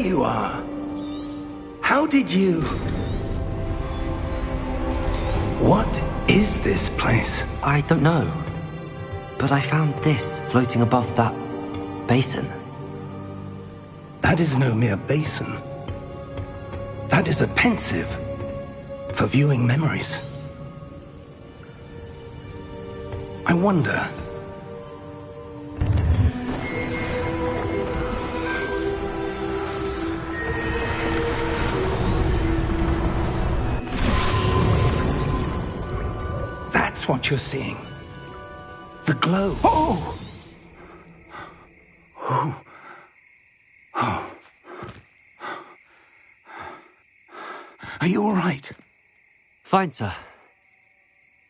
you are. How did you... What is this place? I don't know. But I found this floating above that basin. That is no mere basin. That is a pensive for viewing memories. I wonder... That's what you're seeing. The glow. Oh! Oh. Oh. Are you all right? Fine, sir.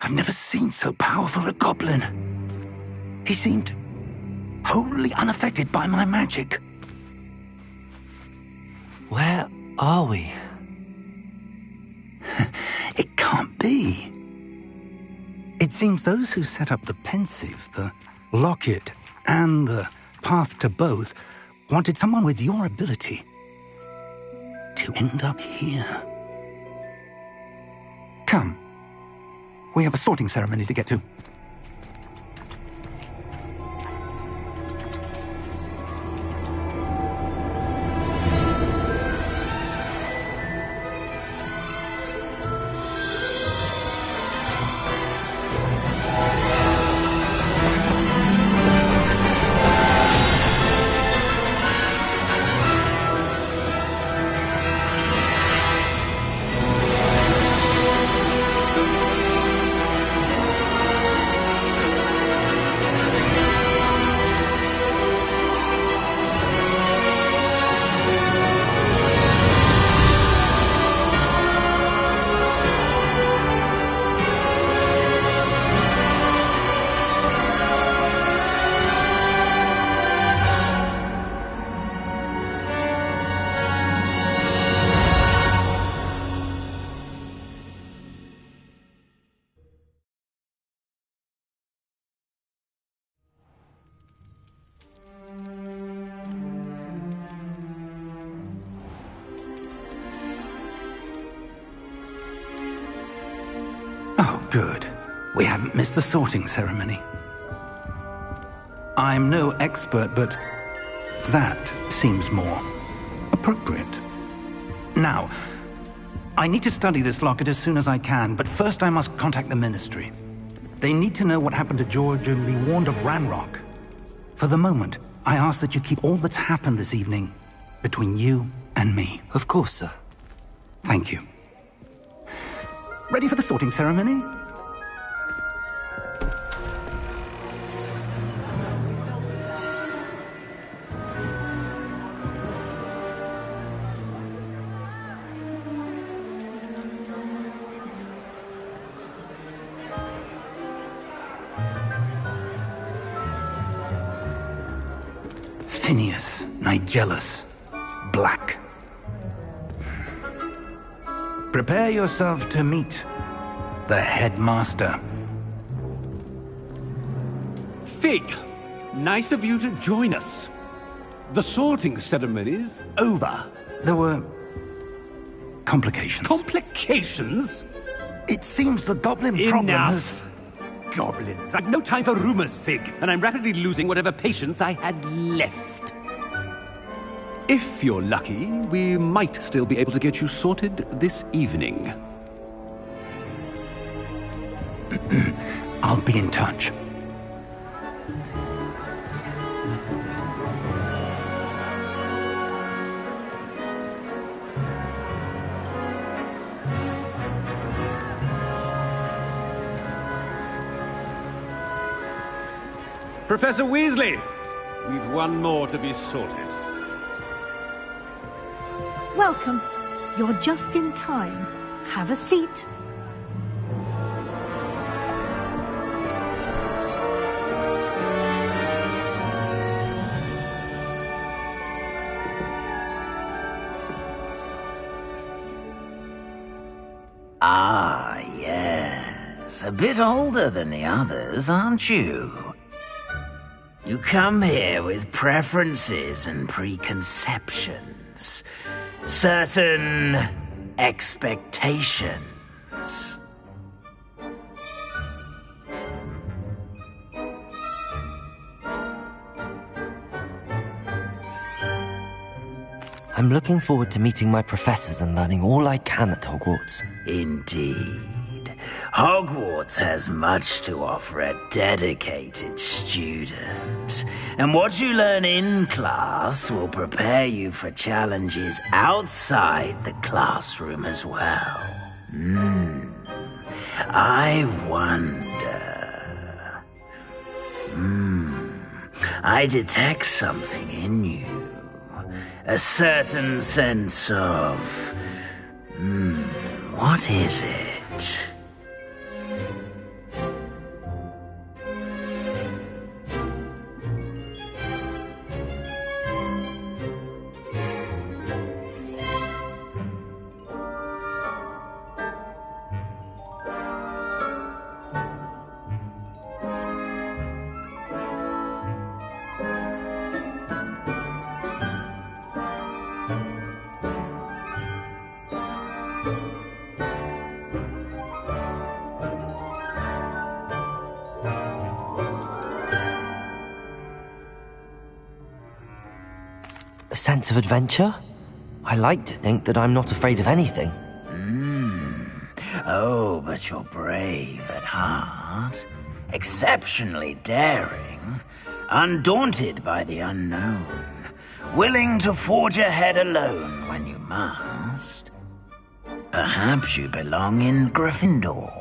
I've never seen so powerful a goblin. He seemed wholly unaffected by my magic. Where are we? It can't be. It seems those who set up the pensive, the locket, and the path to both wanted someone with your ability to end up here. Come. We have a sorting ceremony to get to. Oh, good. We haven't missed the sorting ceremony. I'm no expert, but that seems more appropriate. Now, I need to study this locket as soon as I can, but first I must contact the Ministry. They need to know what happened to George and be warned of Ranrock. For the moment, I ask that you keep all that's happened this evening between you and me. Of course, sir. Thank you. Ready for the sorting ceremony? Phineas, Nigellus, Black. Prepare yourself to meet the headmaster. Fig, nice of you to join us. The sorting ceremony's over. There were complications. Complications? It seems the goblin problem has... Enough! Goblins. I've no time for rumors, Fig, and I'm rapidly losing whatever patience I had left. If you're lucky, we might still be able to get you sorted this evening. I'll be in touch. Professor Weasley, we've one more to be sorted. Welcome. You're just in time. Have a seat. Ah, yes. A bit older than the others, aren't you? You come here with preferences and preconceptions. certain expectations. I'm looking forward to meeting my professors and learning all I can at Hogwarts. Indeed. Hogwarts has much to offer a dedicated student. And what you learn in class will prepare you for challenges outside the classroom as well. I wonder... I detect something in you. A certain sense of... what is it? A sense of adventure? I like to think that I'm not afraid of anything. Oh, but you're brave at heart. Exceptionally daring. Undaunted by the unknown. Willing to forge ahead alone when you must. Perhaps you belong in Gryffindor.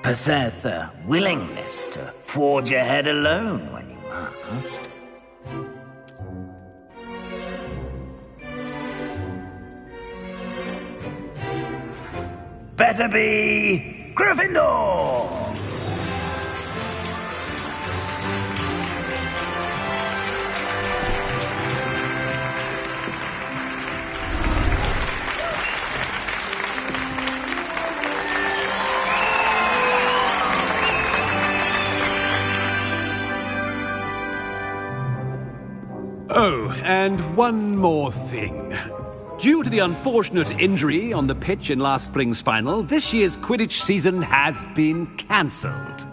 Possess a willingness to forge ahead alone when you must. Better be Gryffindor! Oh, and one more thing. Due to the unfortunate injury on the pitch in last spring's final, this year's Quidditch season has been cancelled.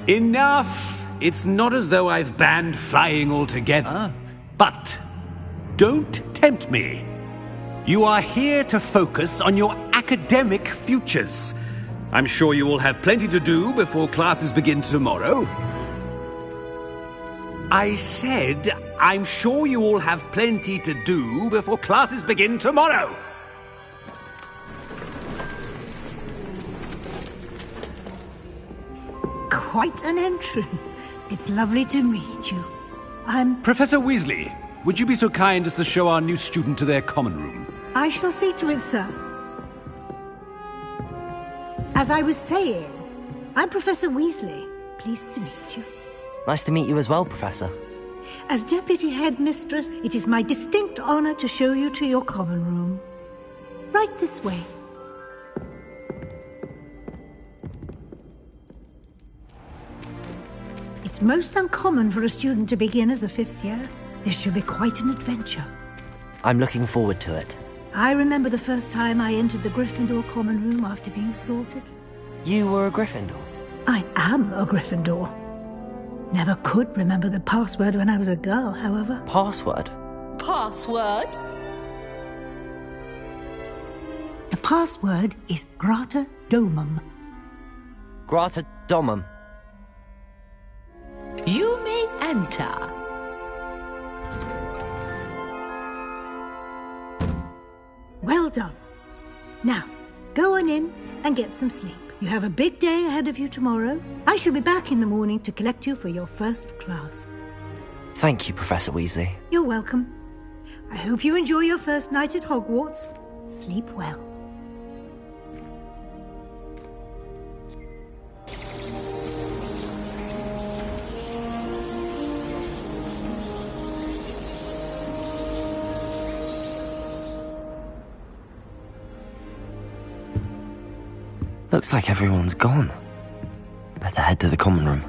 Enough! It's not as though I've banned flying altogether. But don't tempt me. You are here to focus on your academic futures. I'm sure you will have plenty to do before classes begin tomorrow. I said, I'm sure you all have plenty to do before classes begin tomorrow. Quite an entrance. It's lovely to meet you. I'm... Professor Weasley, would you be so kind as to show our new student to their common room? I shall see to it, sir. As I was saying, I'm Professor Weasley. Pleased to meet you. Nice to meet you as well, Professor. As Deputy Headmistress, it is my distinct honor to show you to your common room. Right this way. It's most uncommon for a student to begin as a fifth year. This should be quite an adventure. I'm looking forward to it. I remember the first time I entered the Gryffindor common room after being sorted. You were a Gryffindor? I am a Gryffindor. Never could remember the password when I was a girl, however. Password? Password? The password is Grata Domum. Grata Domum. You may enter. Well done. Now, go on in and get some sleep. You have a big day ahead of you tomorrow. I shall be back in the morning to collect you for your first class. Thank you, Professor Weasley. You're welcome. I hope you enjoy your first night at Hogwarts. Sleep well. Looks like everyone's gone. Better head to the common room.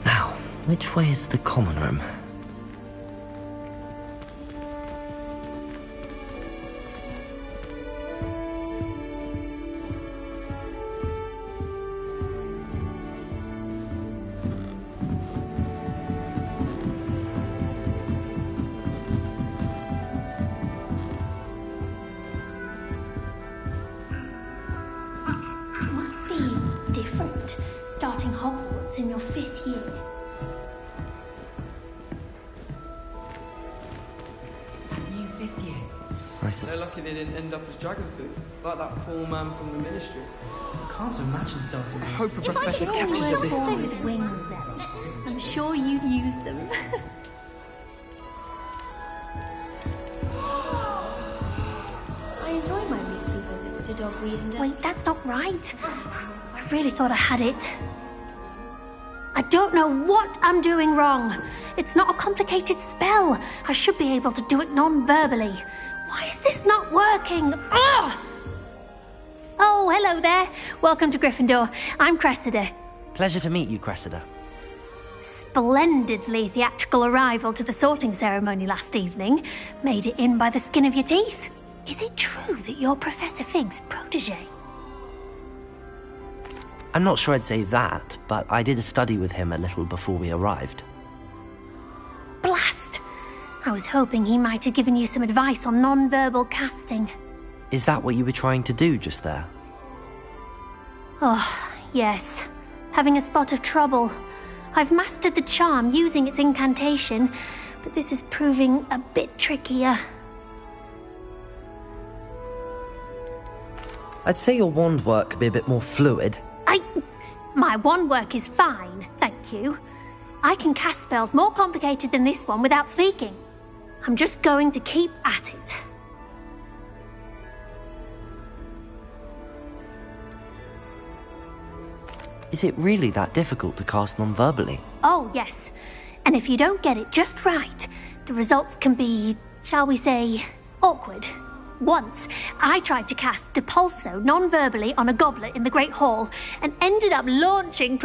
Now, which way is the common room? Different, starting Hogwarts in your 5th year. New 5th year. They're lucky they didn't end up as dragon food, like that poor man from the ministry. I can't imagine starting. I hope a If I professor saw catches you it this were time. with wings, Nelly, I'm sure you'd use them. I enjoy my weekly visits to Dogweed and... Wait, that's not right. I really thought I had it. I don't know what I'm doing wrong. It's not a complicated spell. I should be able to do it non-verbally. Why is this not working? Ugh! Oh, hello there. Welcome to Gryffindor. I'm Cressida. Pleasure to meet you, Cressida. Splendidly theatrical arrival to the sorting ceremony last evening. Made it in by the skin of your teeth. Is it true that you're Professor Fig's protege? I'm not sure I'd say that, but I did a study with him a little before we arrived. Blast! I was hoping he might have given you some advice on non-verbal casting. Is that what you were trying to do just there? Oh, yes. Having a spot of trouble. I've mastered the charm using its incantation, but this is proving a bit trickier. I'd say your wand work could be a bit more fluid. My wand work is fine, thank you. I can cast spells more complicated than this one without speaking. I'm just going to keep at it. Is it really that difficult to cast non-verbally? Oh, yes. And if you don't get it just right, the results can be, shall we say, awkward. Once, I tried to cast Depulso non-verbally on a goblet in the Great Hall and ended up launching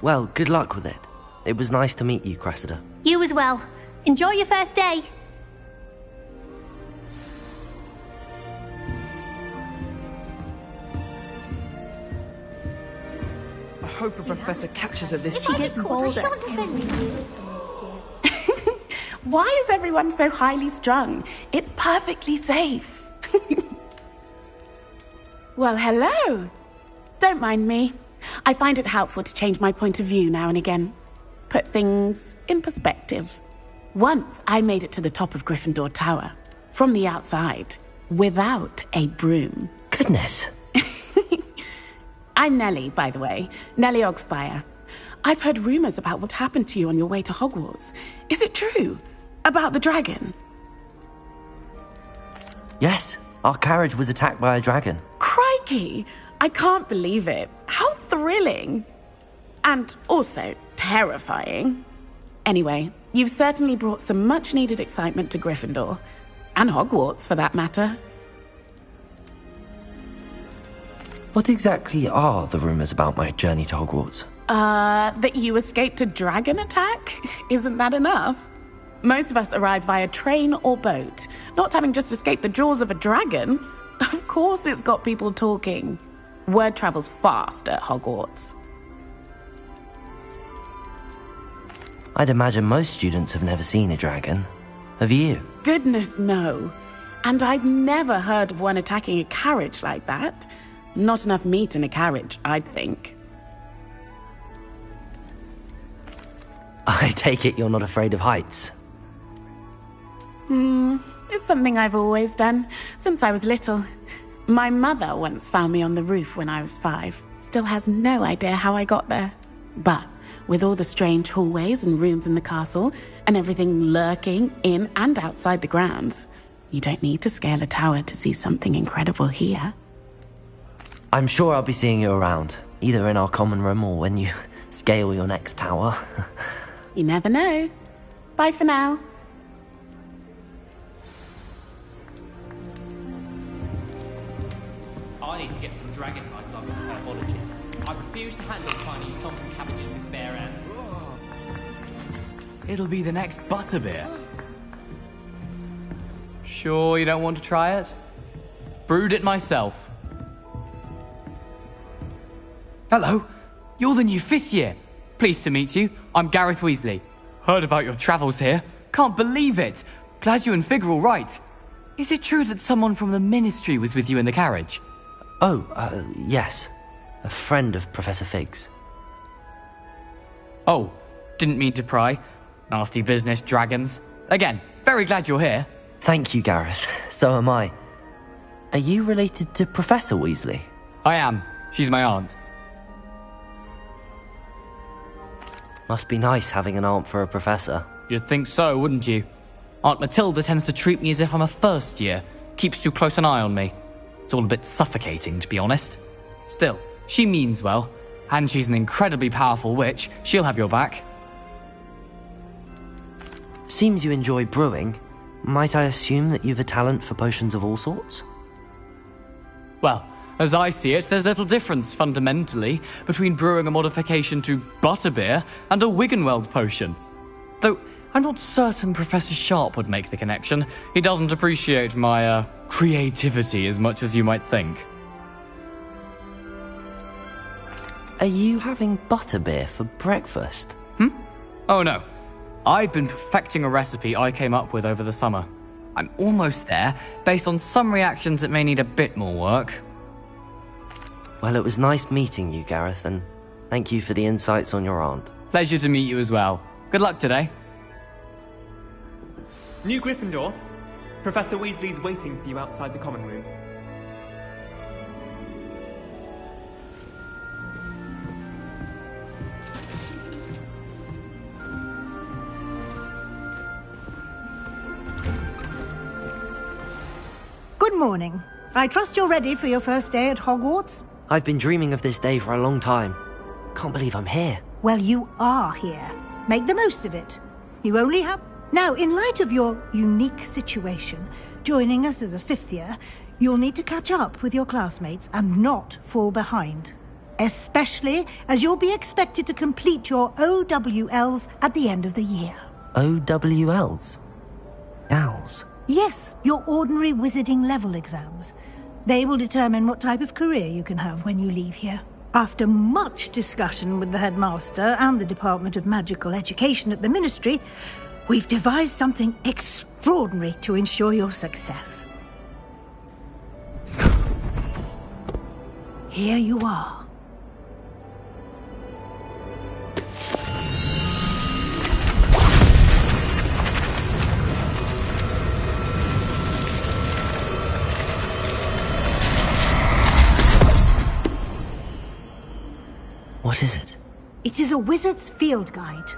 Well, good luck with it. It was nice to meet you, Cressida. You as well. Enjoy your first day. I hope a professor catches it this If I time. get caught, I shan't defend you. Why is everyone so highly strung? It's perfectly safe. Well, hello. Don't mind me. I find it helpful to change my point of view now and again. Put things in perspective. Once I made it to the top of Gryffindor Tower, from the outside, without a broom. Goodness. I'm Nellie, by the way. Nellie Ogspire. I've heard rumors about what happened to you on your way to Hogwarts. Is it true? About the dragon? Yes, our carriage was attacked by a dragon. Crikey! I can't believe it. How thrilling! And also terrifying. Anyway, you've certainly brought some much-needed excitement to Gryffindor. And Hogwarts, for that matter. What exactly are the rumors about my journey to Hogwarts? That you escaped a dragon attack? Isn't that enough? Most of us arrive via train or boat, not having just escaped the jaws of a dragon. Of course it's got people talking. Word travels fast at Hogwarts. I'd imagine most students have never seen a dragon. Have you? Goodness, no. And I've never heard of one attacking a carriage like that. Not enough meat in a carriage, I'd think. I take it you're not afraid of heights. It's something I've always done, since I was little. My mother once found me on the roof when I was 5. Still has no idea how I got there. But with all the strange hallways and rooms in the castle, and everything lurking in and outside the grounds, you don't need to scale a tower to see something incredible here. I'm sure I'll be seeing you around, either in our common room or when you scale your next tower. You never know. Bye for now. I need to get some dragonfly gloves for herbology. I refuse to handle Chinese Tonkin cabbages with bare hands. It'll be the next butterbeer. Sure you don't want to try it? Brewed it myself. Hello, you're the new 5th year. Pleased to meet you. I'm Gareth Weasley. Heard about your travels here. Can't believe it. Glad you and Fig are all right. Is it true that someone from the Ministry was with you in the carriage? Yes. A friend of Professor Fig's. Oh, didn't mean to pry. Nasty business, dragons. Again, very glad you're here. Thank you, Gareth. So am I. Are you related to Professor Weasley? I am. She's my aunt. Must be nice having an aunt for a professor. You'd think so, wouldn't you? Aunt Matilda tends to treat me as if I'm a first year. Keeps too close an eye on me. It's all a bit suffocating, to be honest. Still, she means well. And she's an incredibly powerful witch. She'll have your back. Seems you enjoy brewing. Might I assume that you've a talent for potions of all sorts? Well, as I see it, there's little difference, fundamentally, between brewing a modification to butterbeer and a Wiggenweld potion. Though, I'm not certain Professor Sharp would make the connection. He doesn't appreciate my, creativity as much as you might think. Are you having butterbeer for breakfast? Oh no. I've been perfecting a recipe I came up with over the summer. I'm almost there. Based on some reactions, it may need a bit more work. Well, it was nice meeting you, Gareth, and thank you for the insights on your aunt. Pleasure to meet you as well. Good luck today. New Gryffindor. Professor Weasley's waiting for you outside the common room. Good morning. I trust you're ready for your first day at Hogwarts? I've been dreaming of this day for a long time. Can't believe I'm here. Well, you are here. Make the most of it. You only have... Now, in light of your unique situation, joining us as a 5th year, you'll need to catch up with your classmates and not fall behind. Especially as you'll be expected to complete your OWLs at the end of the year. OWLs? Owls? Yes, your ordinary wizarding level exams. They will determine what type of career you can have when you leave here. After much discussion with the headmaster and the Department of Magical Education at the Ministry, we've devised something extraordinary to ensure your success. Here you are. What is it? It is a wizard's field guide.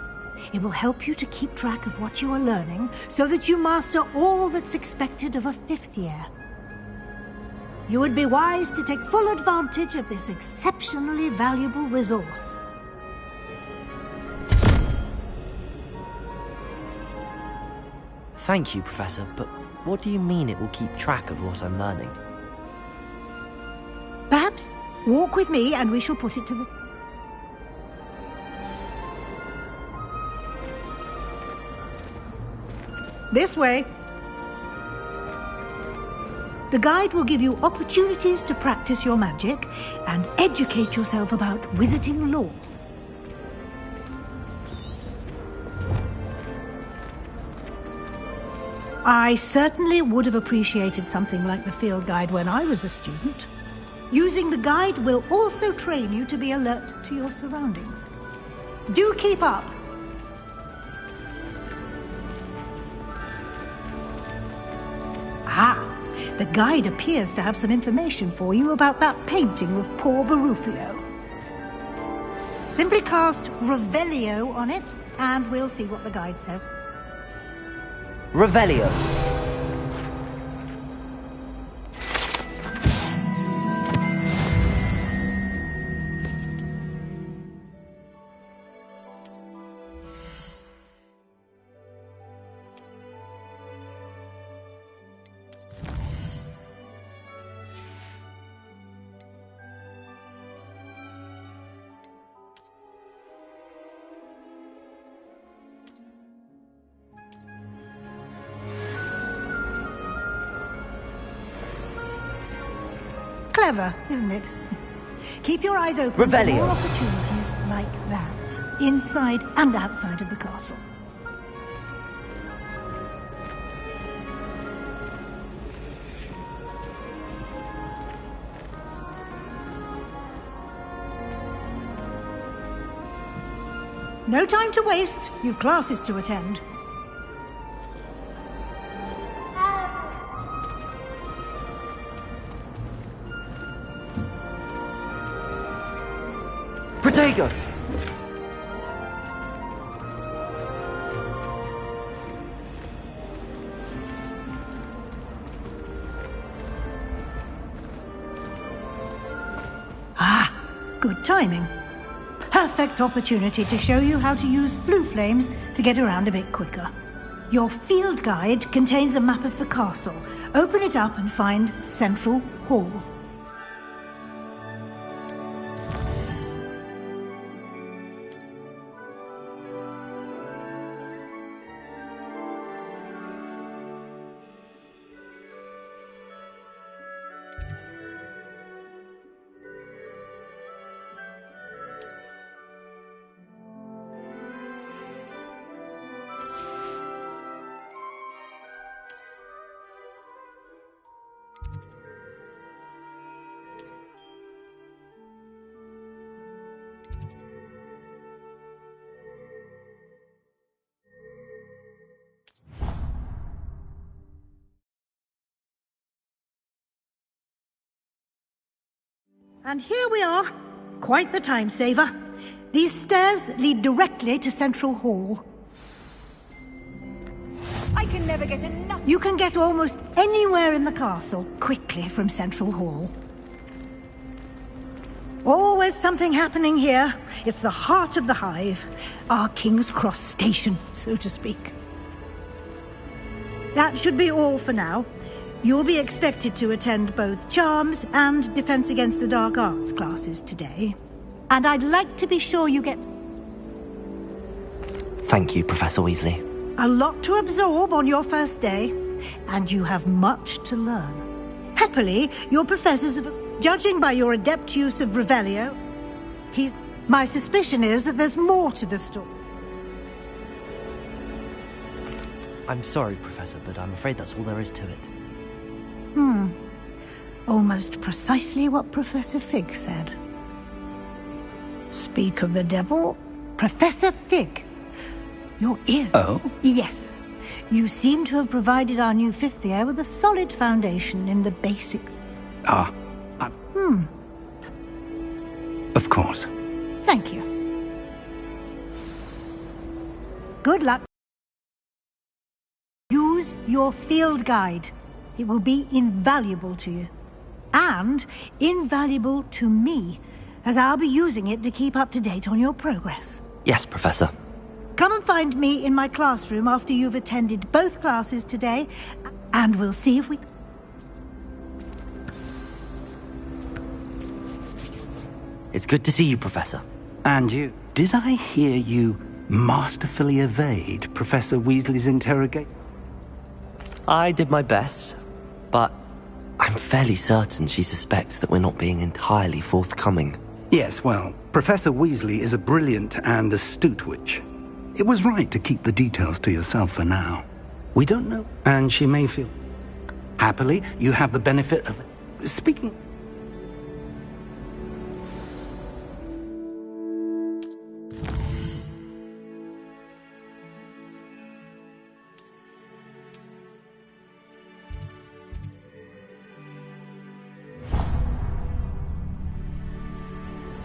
It will help you to keep track of what you are learning so that you master all that's expected of a 5th year. You would be wise to take full advantage of this exceptionally valuable resource. Thank you, Professor, but what do you mean it will keep track of what I'm learning? Perhaps walk with me and we shall put it to the... This way. The guide will give you opportunities to practice your magic and educate yourself about wizarding lore. I certainly would have appreciated something like the field guide when I was a student. Using the guide will also train you to be alert to your surroundings. Do keep up! Ah, the guide appears to have some information for you about that painting of poor Barufio. Simply cast Revelio on it, and we'll see what the guide says. Revelio. Clever, isn't it? Keep your eyes open for more opportunities like that, inside and outside of the castle. No time to waste. You've classes to attend. Protego! Ah, good timing. Perfect opportunity to show you how to use flue flames to get around a bit quicker. Your field guide contains a map of the castle. Open it up and find Central Hall. And here we are. Quite the time saver. These stairs lead directly to Central Hall. I can never get enough. You can get almost anywhere in the castle quickly from Central Hall. Always something happening here. It's the heart of the hive. Our King's Cross station, so to speak. That should be all for now. You'll be expected to attend both Charms and Defense Against the Dark Arts classes today. And I'd like to be sure you get Thank you, Professor Weasley. a lot to absorb on your first day, and you have much to learn. Happily, your professors have... Judging by your adept use of Revelio, my suspicion is that there's more to the story. I'm sorry, Professor, but I'm afraid that's all there is to it. Almost precisely what Professor Fig said. Speak of the devil, Professor Fig. Your ears. Oh? Yes. You seem to have provided our new fifth year with a solid foundation in the basics. Ah, of course. Thank you. Good luck. Use your field guide. It will be invaluable to you. And invaluable to me, as I'll be using it to keep up to date on your progress. Yes, Professor. Come and find me in my classroom after you've attended both classes today, and we'll see if we... It's good to see you, Professor. And you. Did I hear you masterfully evade Professor Weasley's interrogation? I did my best, but I'm fairly certain she suspects that we're not being entirely forthcoming. Yes, well, Professor Weasley is a brilliant and astute witch. It was right to keep the details to yourself for now. We don't know, and she may feel... Happily, you have the benefit of... Speaking...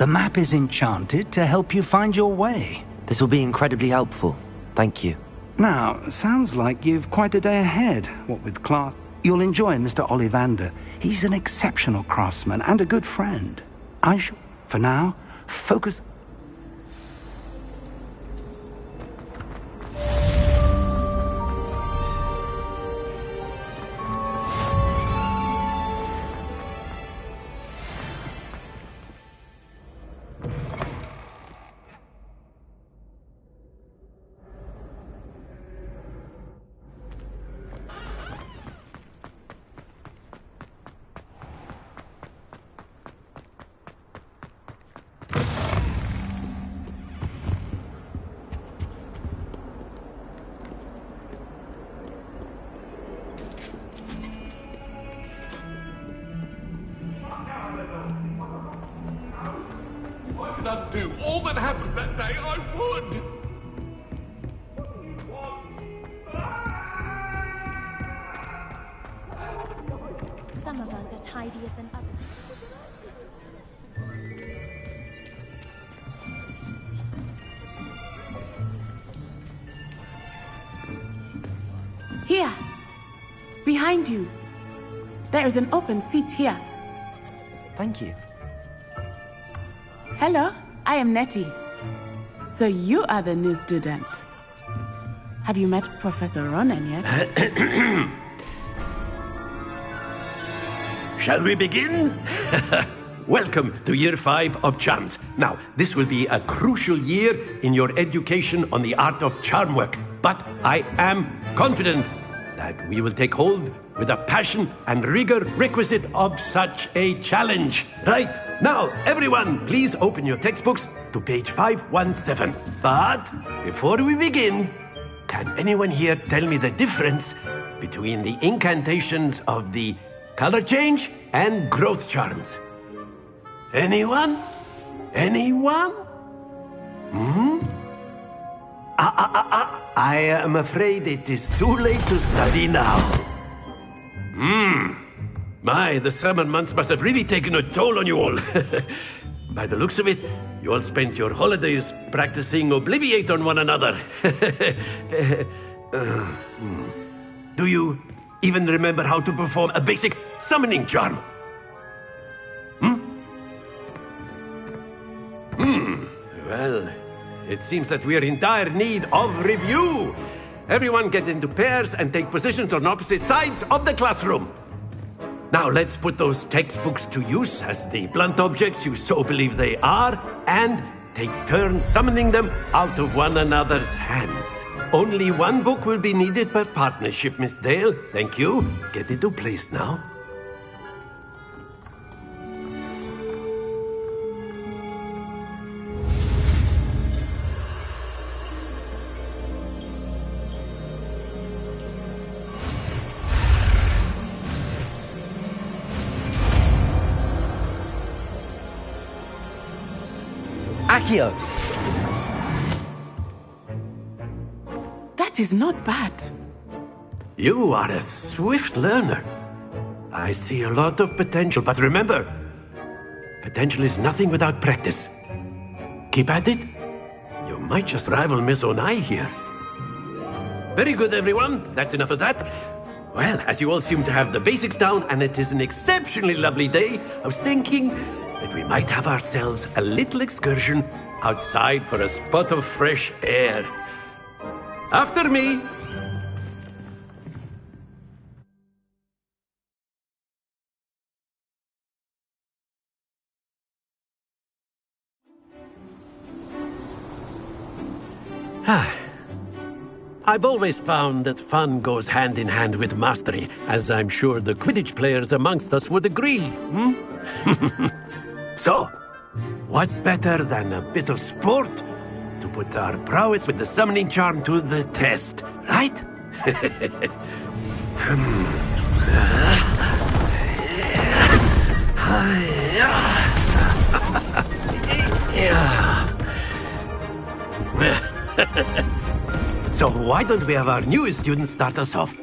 The map is enchanted to help you find your way. This will be incredibly helpful. Thank you. Now, sounds like you've quite a day ahead, what with class. You'll enjoy Mr. Ollivander. He's an exceptional craftsman and a good friend. I shall, for now, focus... Undo all that happened that day, I would! Some of us are tidier than others. Here! Behind you! There is an open seat here. Thank you. Hello, I am Nettie. So you are the new student. Have you met Professor Ronan yet? Shall we begin? Welcome to Year 5 of Charms. Now, this will be a crucial year in your education on the art of charm work. But I am confident that we will take hold with the passion and rigor requisite of such a challenge. Right, now, everyone, please open your textbooks to page 517. But before we begin, can anyone here tell me the difference between the incantations of the color change and growth charms? Anyone? Anyone? I am afraid it is too late to study now. My, the summer months must have really taken a toll on you all. By the looks of it, you all spent your holidays practicing Obliviate on one another. Do you even remember how to perform a basic summoning charm? Well, it seems that we are in dire need of review. Everyone get into pairs and take positions on opposite sides of the classroom. Now let's put those textbooks to use as the blunt objects you so believe they are, and take turns summoning them out of one another's hands. Only one book will be needed per partnership, Miss Dale. Thank you. Get into place now. Accio! That is not bad. You are a swift learner. I see a lot of potential, but remember, potential is nothing without practice. Keep at it. You might just rival Miss Onai here. Very good, everyone. That's enough of that. Well, as you all seem to have the basics down, and it is an exceptionally lovely day, I was thinking that we might have ourselves a little excursion outside for a spot of fresh air. After me! I've always found that fun goes hand in hand with mastery, as I'm sure the Quidditch players amongst us would agree. So, what better than a bit of sport to put our prowess with the summoning charm to the test, right? So why don't we have our newest student start us off?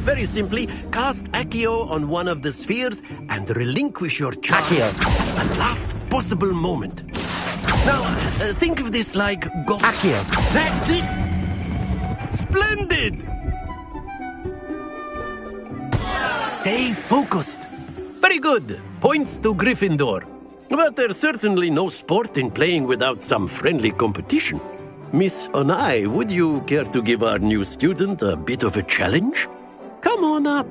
Very simply, cast Accio on one of the spheres and relinquish your charge at the last possible moment. Now, think of this like Accio. That's it! Splendid! Stay focused. Very good. Points to Gryffindor. But there's certainly no sport in playing without some friendly competition. Miss Onai, would you care to give our new student a bit of a challenge? Come on up.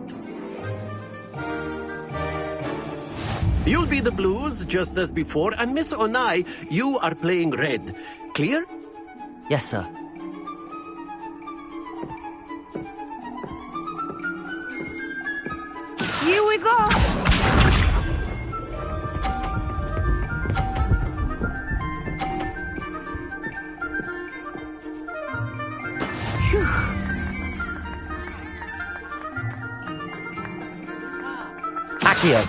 You'll be the blues, just as before, and Miss Onai, you are playing red. Clear? Yes, sir. Here we go! Accio.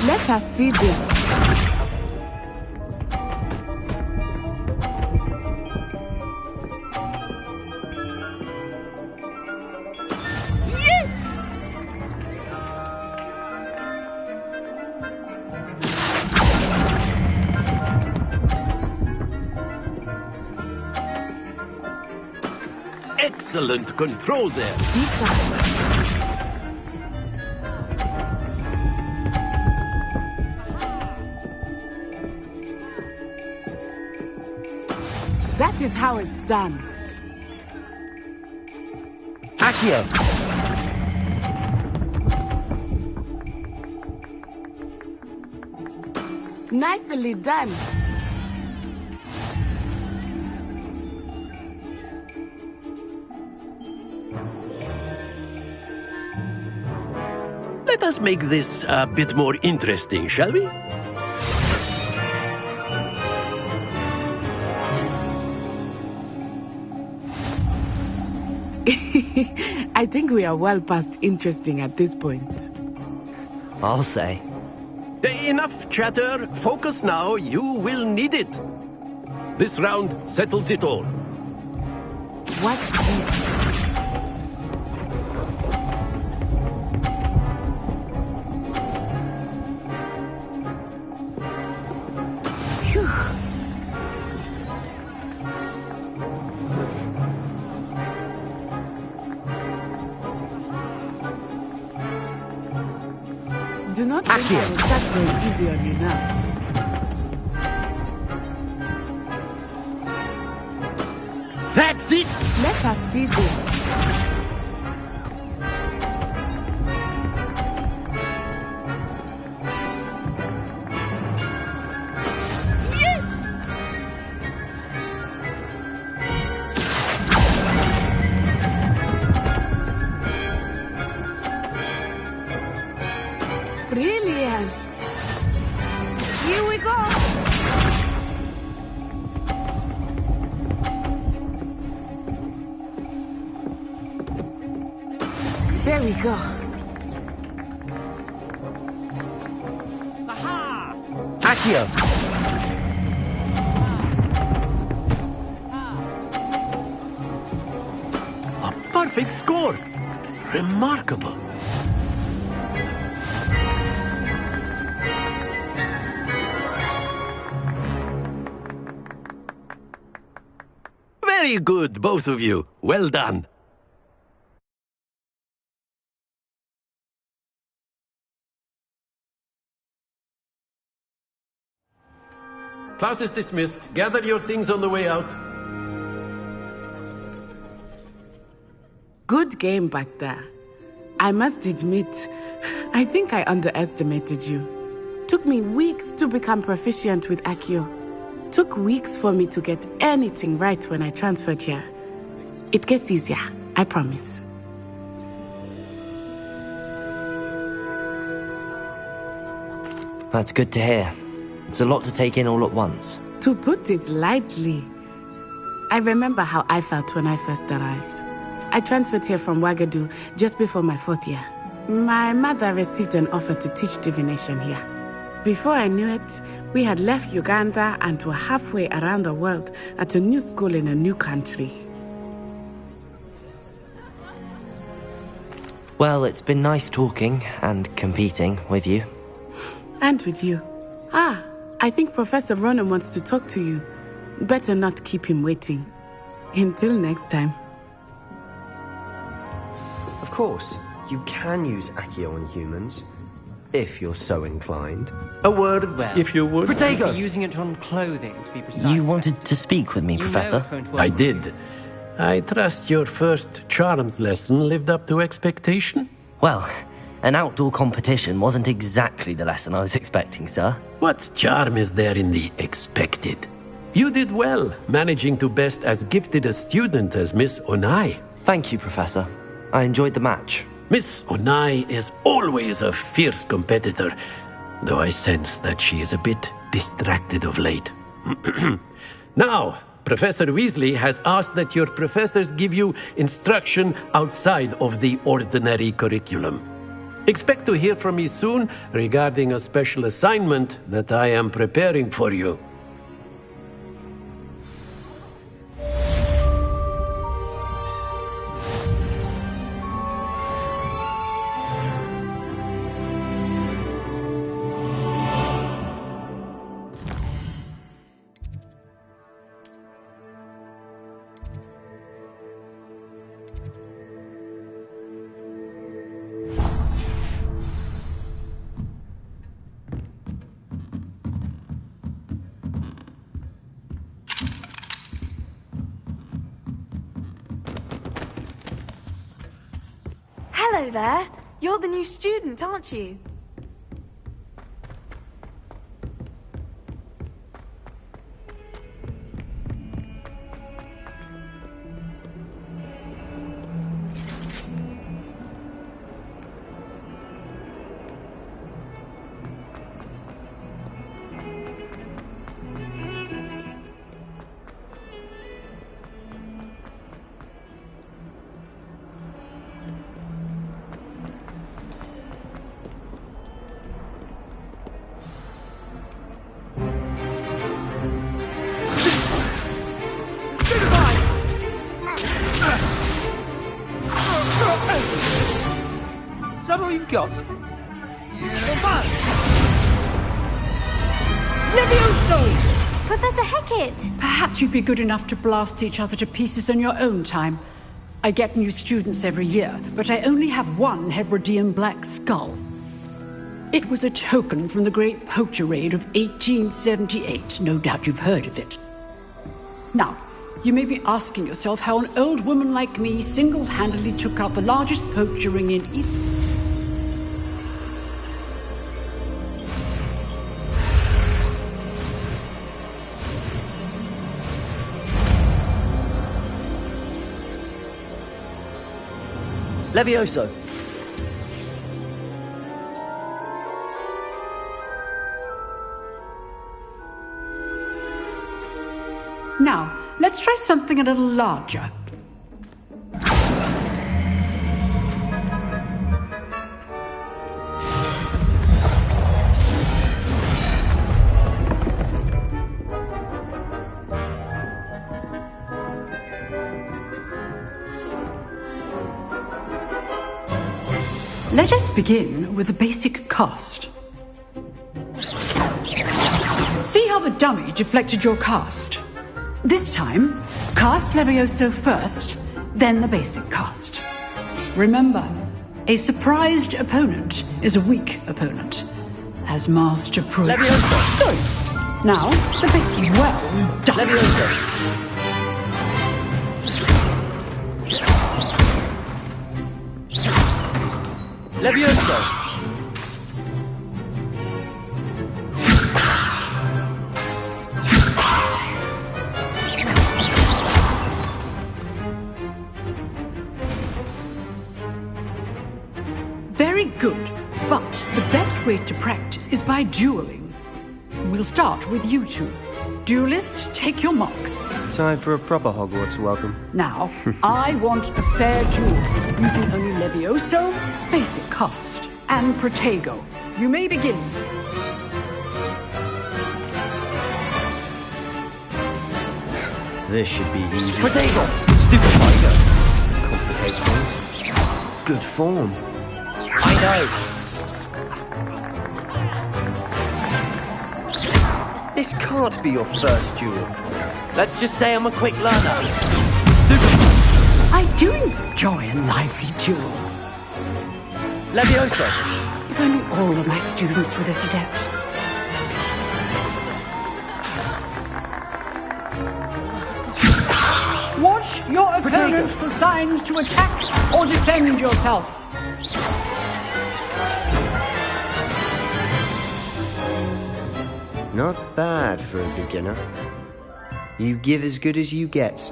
Let us see this. Excellent control there. That is how it's done. Accio. Nicely done. Let us make this a bit more interesting, shall we? I think we are well past interesting at this point. I'll say. Enough chatter. Focus now. You will need it. This round settles it all. Watch this. Do not think I will start going easy on you now. That's it! Let us see this. Brilliant! Here we go! There we go. Aha! Accio. A perfect score! Remarkable! Very good, both of you. Well done. Class is dismissed. Gather your things on the way out. Good game back there. I must admit, I think I underestimated you. Took me weeks to become proficient with Accio. Took weeks for me to get anything right when I transferred here. It gets easier, I promise. That's good to hear. It's a lot to take in all at once. To put it lightly, I remember how I felt when I first arrived. I transferred here from Wagadu just before my 4th year. My mother received an offer to teach divination here. Before I knew it, we had left Uganda and were halfway around the world at a new school in a new country. Well, it's been nice talking and competing with you. And with you. Ah, I think Professor Ronan wants to talk to you. Better not keep him waiting. Until next time. Of course, you can use Accio on humans, if you're so inclined. A word, Well, if you would. Protego! Using it on clothing, to be precise. You wanted to speak with me, You know Professor? it won't work. I did. I trust your first charms lesson lived up to expectation? Well, an outdoor competition wasn't exactly the lesson I was expecting, sir. What charm is there in the expected? You did well, managing to best as gifted a student as Miss Onai. Thank you, Professor. I enjoyed the match. Miss Onai is always a fierce competitor, though I sense that she is a bit distracted of late. Now, Professor Weasley has asked that your professors give you instruction outside of the ordinary curriculum. Expect to hear from me soon regarding a special assignment that I am preparing for you. Hello there. You're the new student, aren't you? Is that all you've got? Levioso! Professor Hecat! Perhaps you'd be good enough to blast each other to pieces in your own time. I get new students every year, but I only have one Hebridean black skull. It was a token from the Great Poacher Raid of 1878. No doubt you've heard of it. Now, you may be asking yourself how an old woman like me single-handedly took out the largest poacher ring in East... Levioso! Now, let's try something a little larger. Let us begin with the basic cast. See how the dummy deflected your cast? This time, cast Levioso first, then the basic cast. Remember, a surprised opponent is a weak opponent, as Master proved. Levioso! Good. Now, the bit well done. Levioso! Levioso! Very good, but the best way to practice is by dueling. We'll start with you two. Duelists, take your marks. Time for a proper Hogwarts welcome. Now, I want a fair duel, using only Levioso, basic cast, and Protego. You may begin. This should be easy. Protego! Stupid tiger. Complicates things. Good form. I know. This can't be your first duel. Let's just say I'm a quick learner. I do enjoy a lively duel. Levioso. If only all of my students were this adept. Watch your opponent for signs to attack or defend yourself. Not bad for a beginner. You give as good as you get.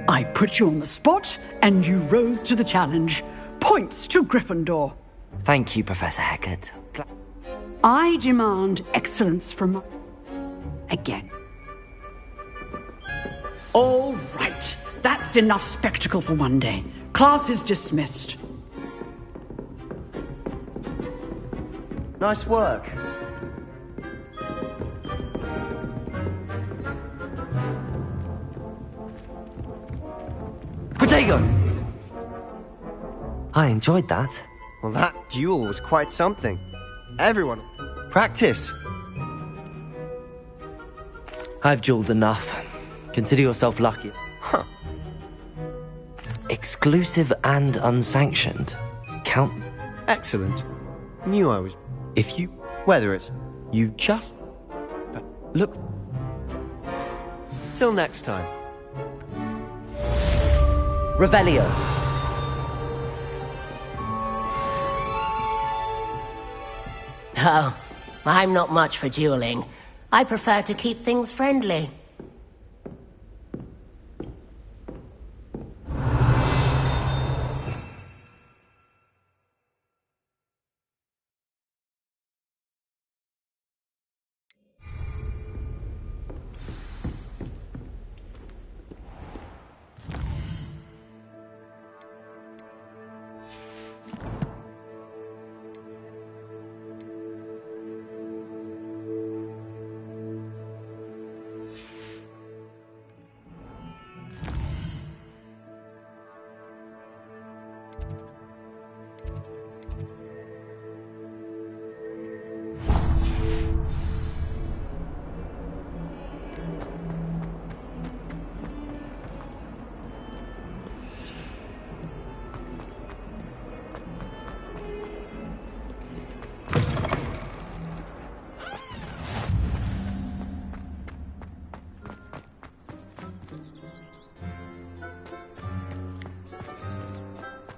I put you on the spot, and you rose to the challenge. Points to Gryffindor. Thank you, Professor Hecat. I demand excellence from... again. All right. That's enough spectacle for one day. Class is dismissed. Nice work. Protego! I enjoyed that. Well, that duel was quite something. Everyone, practice. I've dueled enough. Consider yourself lucky. Huh. Exclusive and unsanctioned. Count. Excellent. Knew I was... If you... Whether it's... You just... Look... Till next time. Revelio. Oh, I'm not much for dueling. I prefer to keep things friendly.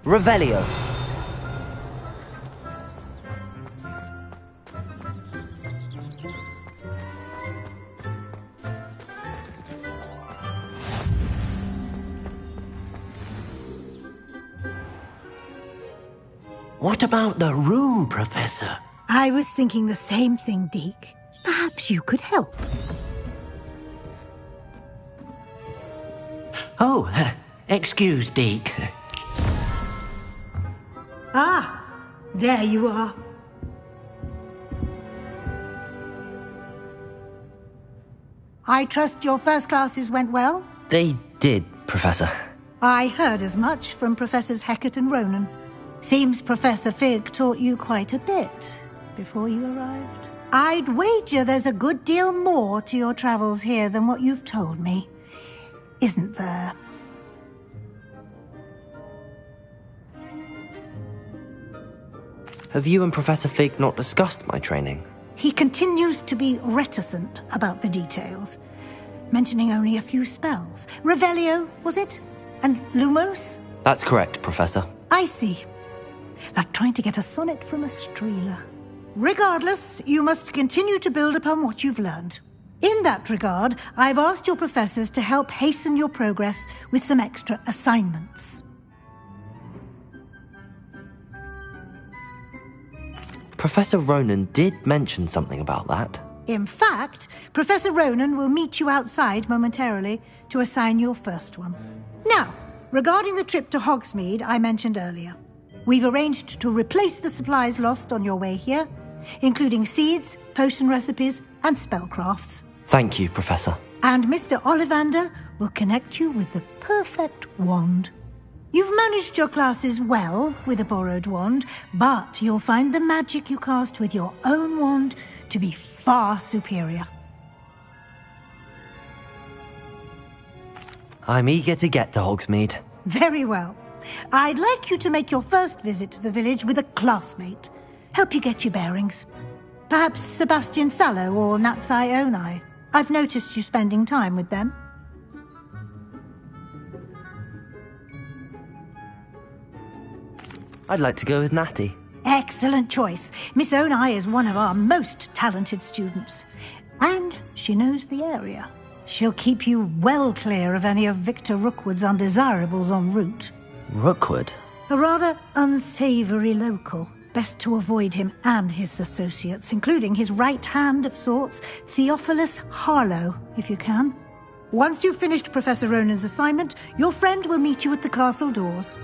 Revelio. What about the room, Professor? I was thinking the same thing, Deke. Perhaps you could help. Oh, excuse, Deke. Ah, there you are. I trust your first classes went well? They did, Professor. I heard as much from Professors Hecat and Ronan. Seems Professor Fig taught you quite a bit before you arrived. I'd wager there's a good deal more to your travels here than what you've told me. Isn't there? Have you and Professor Fig not discussed my training? He continues to be reticent about the details, mentioning only a few spells. Revelio, was it? And Lumos? That's correct, Professor. I see. Like trying to get a sonnet from a streeler. Regardless, you must continue to build upon what you've learned. In that regard, I've asked your professors to help hasten your progress with some extra assignments. Professor Ronan did mention something about that. In fact, Professor Ronan will meet you outside momentarily to assign your first one. Now, regarding the trip to Hogsmeade I mentioned earlier. We've arranged to replace the supplies lost on your way here, including seeds, potion recipes, and spellcrafts. Thank you, Professor. And Mr. Ollivander will connect you with the perfect wand. You've managed your classes well with a borrowed wand, but you'll find the magic you cast with your own wand to be far superior. I'm eager to get to Hogsmeade. Very well. I'd like you to make your first visit to the village with a classmate. Help you get your bearings. Perhaps Sebastian Sallow or Natsai Onai. I've noticed you spending time with them. I'd like to go with Natty. Excellent choice. Miss Onai is one of our most talented students. And she knows the area. She'll keep you well clear of any of Victor Rookwood's undesirables en route. Rookwood? A rather unsavory local. Best to avoid him and his associates, including his right hand of sorts, Theophilus Harlow, if you can. Once you've finished Professor Ronan's assignment, your friend will meet you at the castle doors.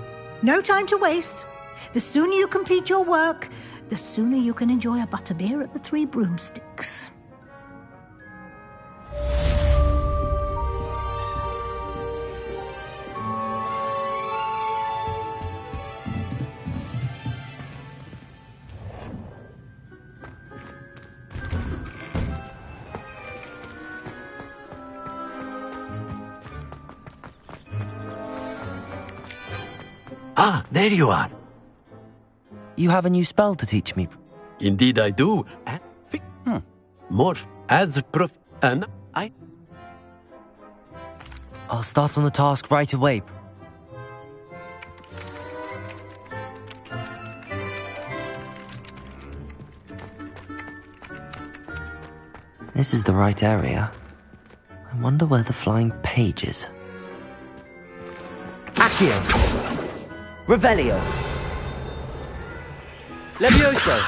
No time to waste. The sooner you complete your work, the sooner you can enjoy a butterbeer at the Three Broomsticks. Ah, there you are. You have a new spell to teach me. Indeed I do. Morph as prof... and I... I'll start on the task right away. This is the right area. I wonder where the flying page is. Accio! Revelio! Levioso!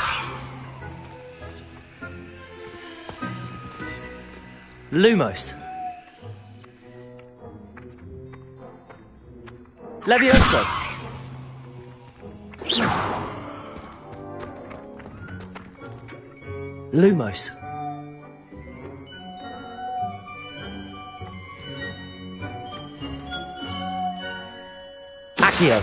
Lumos! Levioso! Lumos! Accio!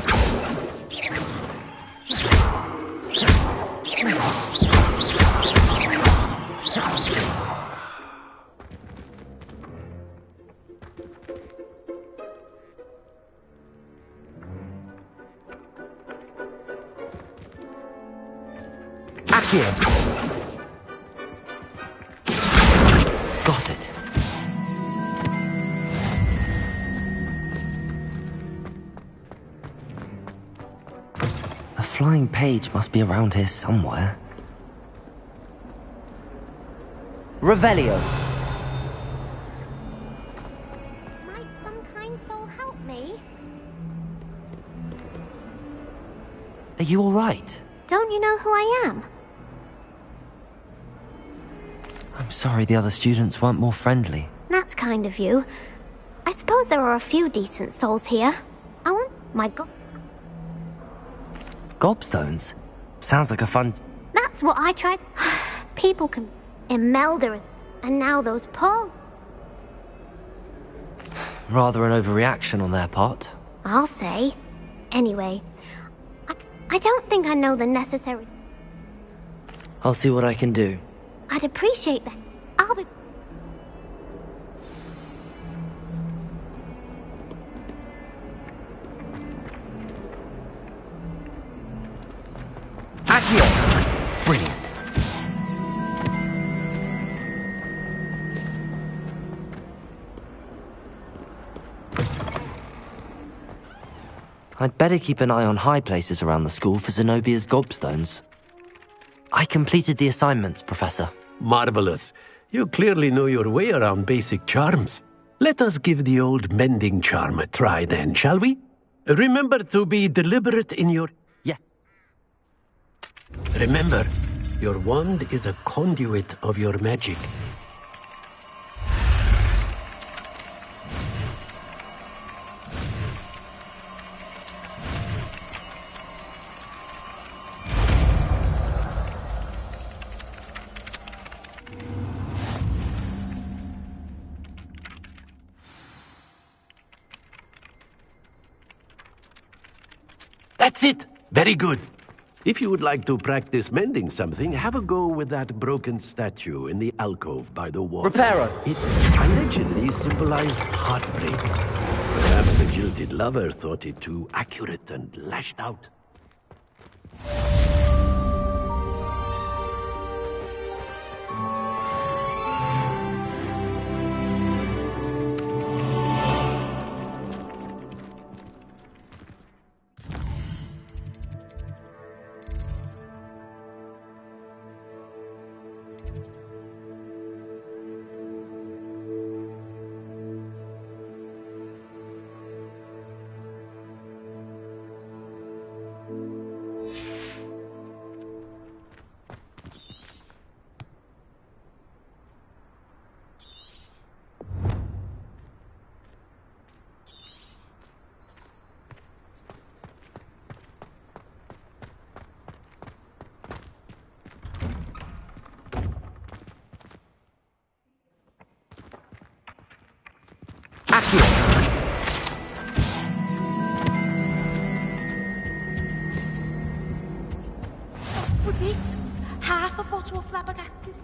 Got it. A flying page must be around here somewhere. Revelio. Might some kind soul help me? Are you all right? Don't you know who I am? I'm sorry the other students weren't more friendly. That's kind of you. I suppose there are a few decent souls here. I want my Gobstones? Sounds like a fun... That's what I tried. People can... Imelda is... And now those Paul... Rather an overreaction on their part. I'll say. Anyway, I don't think I know the necessary... I'll see what I can do. I'd appreciate that. I'll be... Accio! Brilliant. I'd better keep an eye on high places around the school for Zenobia's gobstones. I completed the assignments, Professor. Marvelous. You clearly know your way around basic charms. Let us give the old mending charm a try then, shall we? Remember to be deliberate in your... Yeah. Remember, your wand is a conduit of your magic. That's it! Very good. If you would like to practice mending something, have a go with that broken statue in the alcove by the wall. Reparo! It allegedly symbolized heartbreak. Perhaps a jilted lover thought it too accurate and lashed out. Was it half a bottle of flabbergasted?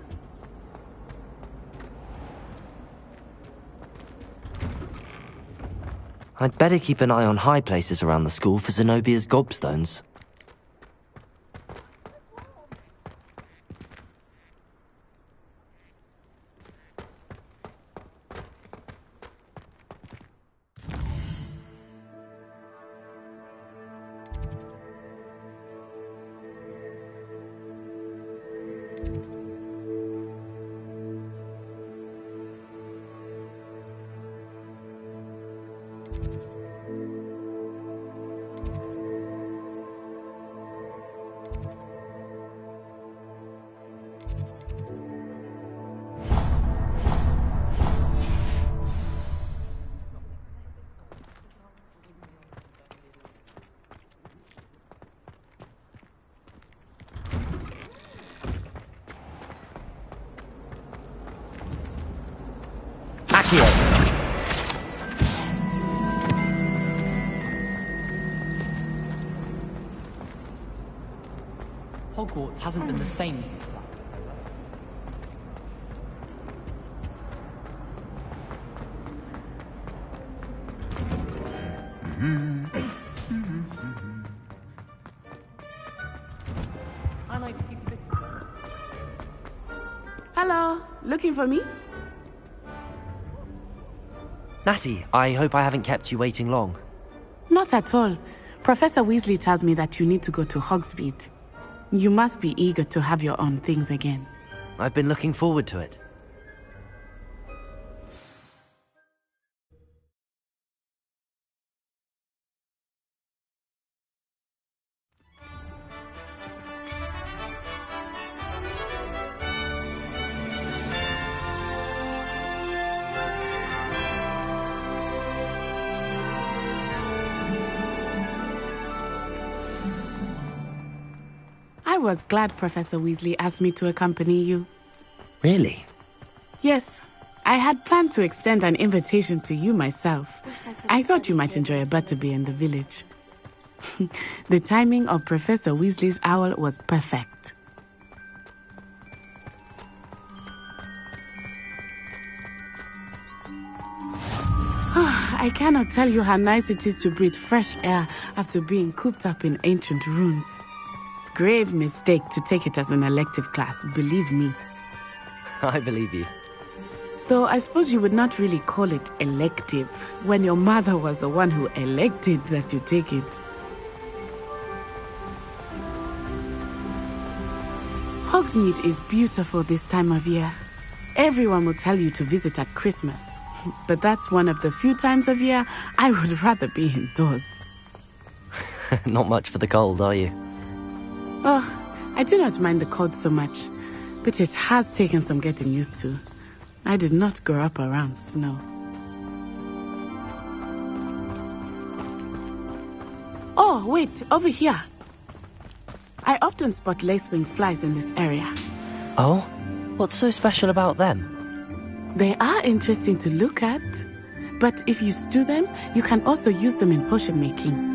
I'd better keep an eye on high places around the school for Zenobia's gobstones. Hogwarts hasn't been the same since that. Hello, looking for me? Natty, I hope I haven't kept you waiting long. Not at all. Professor Weasley tells me that you need to go to Hogsmeade. You must be eager to have your own things again. I've been looking forward to it. I was glad Professor Weasley asked me to accompany you. Really? Yes. I had planned to extend an invitation to you myself. I thought you might enjoy a butterbeer in the village. The timing of Professor Weasley's owl was perfect. I cannot tell you how nice it is to breathe fresh air after being cooped up in ancient ruins. Grave mistake to take it as an elective class, believe me. I believe you. Though I suppose you would not really call it elective when your mother was the one who elected that you take it. Hogsmeade is beautiful this time of year. Everyone will tell you to visit at Christmas, but that's one of the few times of year I would rather be indoors. Not much for the cold, are you? Oh, I do not mind the cold so much, but it has taken some getting used to. I did not grow up around snow. Oh, wait, over here. I often spot lacewing flies in this area. Oh? What's so special about them? They are interesting to look at, but if you stew them, you can also use them in potion making.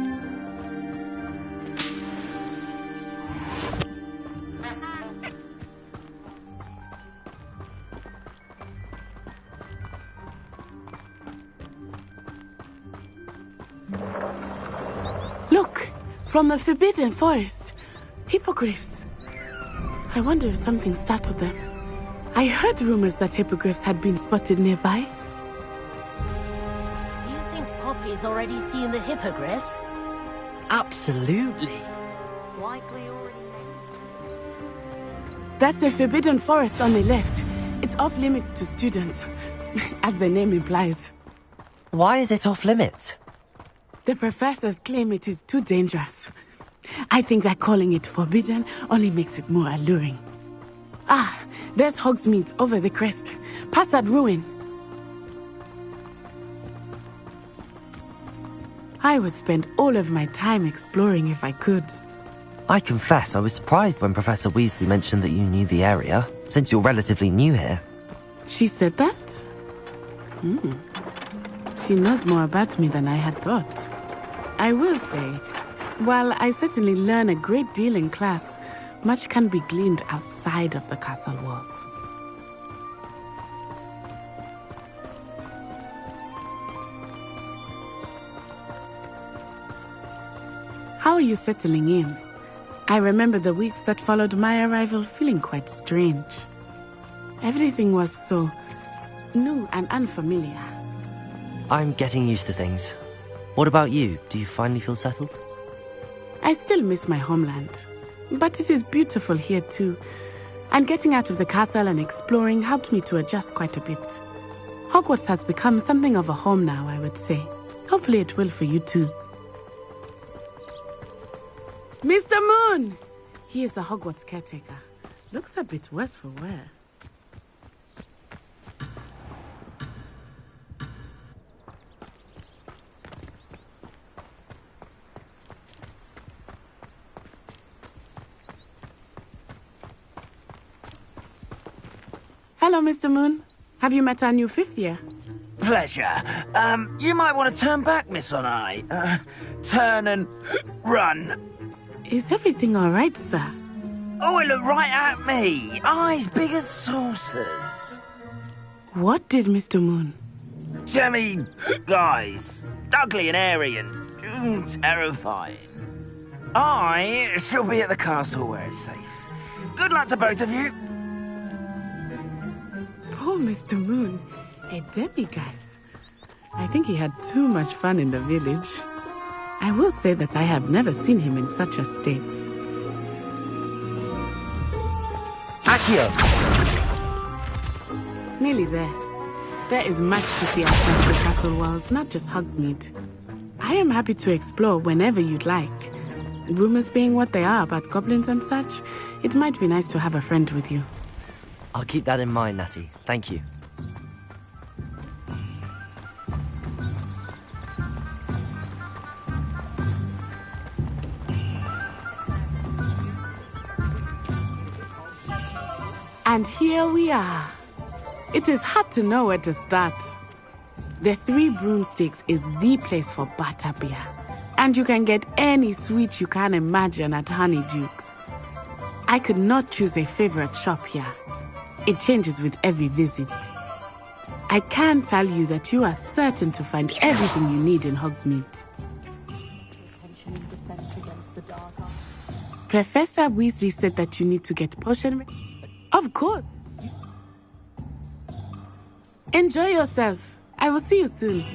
From the Forbidden Forest. Hippogriffs. I wonder if something startled them. I heard rumors that hippogriffs had been spotted nearby. Do you think Poppy's already seen the hippogriffs? Absolutely. Likely already. That's the Forbidden Forest on the left. It's off limits to students, as the name implies. Why is it off limits? The professors claim it is too dangerous. I think that calling it forbidden only makes it more alluring. Ah, there's Hogsmeade over the crest. Past that ruin. I would spend all of my time exploring if I could. I confess I was surprised when Professor Weasley mentioned that you knew the area, since you're relatively new here. She said that? She knows more about me than I had thought. I will say, while I certainly learn a great deal in class, much can be gleaned outside of the castle walls. How are you settling in? I remember the weeks that followed my arrival feeling quite strange. Everything was so new and unfamiliar. I'm getting used to things. What about you? Do you finally feel settled? I still miss my homeland, but it is beautiful here too. And getting out of the castle and exploring helped me to adjust quite a bit. Hogwarts has become something of a home now, I would say. Hopefully it will for you too. Mr. Moon! He is the Hogwarts caretaker. Looks a bit worse for wear. Hello, Mr. Moon. Have you met our new 5th year? Pleasure. You might want to turn back, Miss On-Eye. Turn and run. Is everything all right, sir? Oh, it looked right at me. Eyes big as saucers. What did Mr. Moon? Jemmy guys. Ugly and airy and terrifying. I shall be at the castle where it's safe. Good luck to both of you. Poor Mr. Moon. A demiguise. I think he had too much fun in the village. I will say that I have never seen him in such a state. Accio! Nearly there. There is much to see outside the castle walls, not just Hogsmeade. I am happy to explore whenever you'd like. Rumors being what they are about goblins and such, it might be nice to have a friend with you. I'll keep that in mind, Natty. Thank you. And here we are. It is hard to know where to start. The Three Broomsticks is the place for butterbeer. And you can get any sweet you can imagine at Honeydukes. I could not choose a favorite shop here. It changes with every visit. I can tell you that you are certain to find everything you need in Hogsmeade. Professor Weasley said that you need to get potion... Of course. Enjoy yourself. I will see you soon.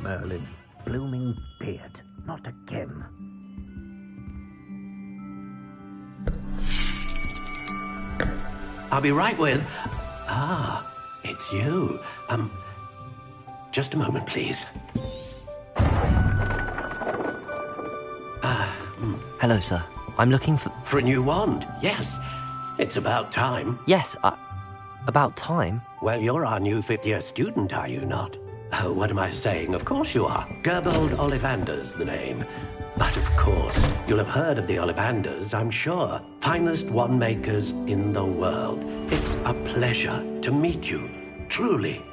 Merlin's blooming beard. Not again. I'll be right with... Ah, it's you. Just a moment, please. Hello, sir. I'm looking for... For a new wand, yes. It's about time. Yes, about time? Well, you're our new 5th-year student, are you not? Oh, what am I saying? Of course you are. Gerbold Ollivander's the name. But of course, you'll have heard of the Ollivanders, I'm sure. Finest wand makers in the world. It's a pleasure to meet you, truly.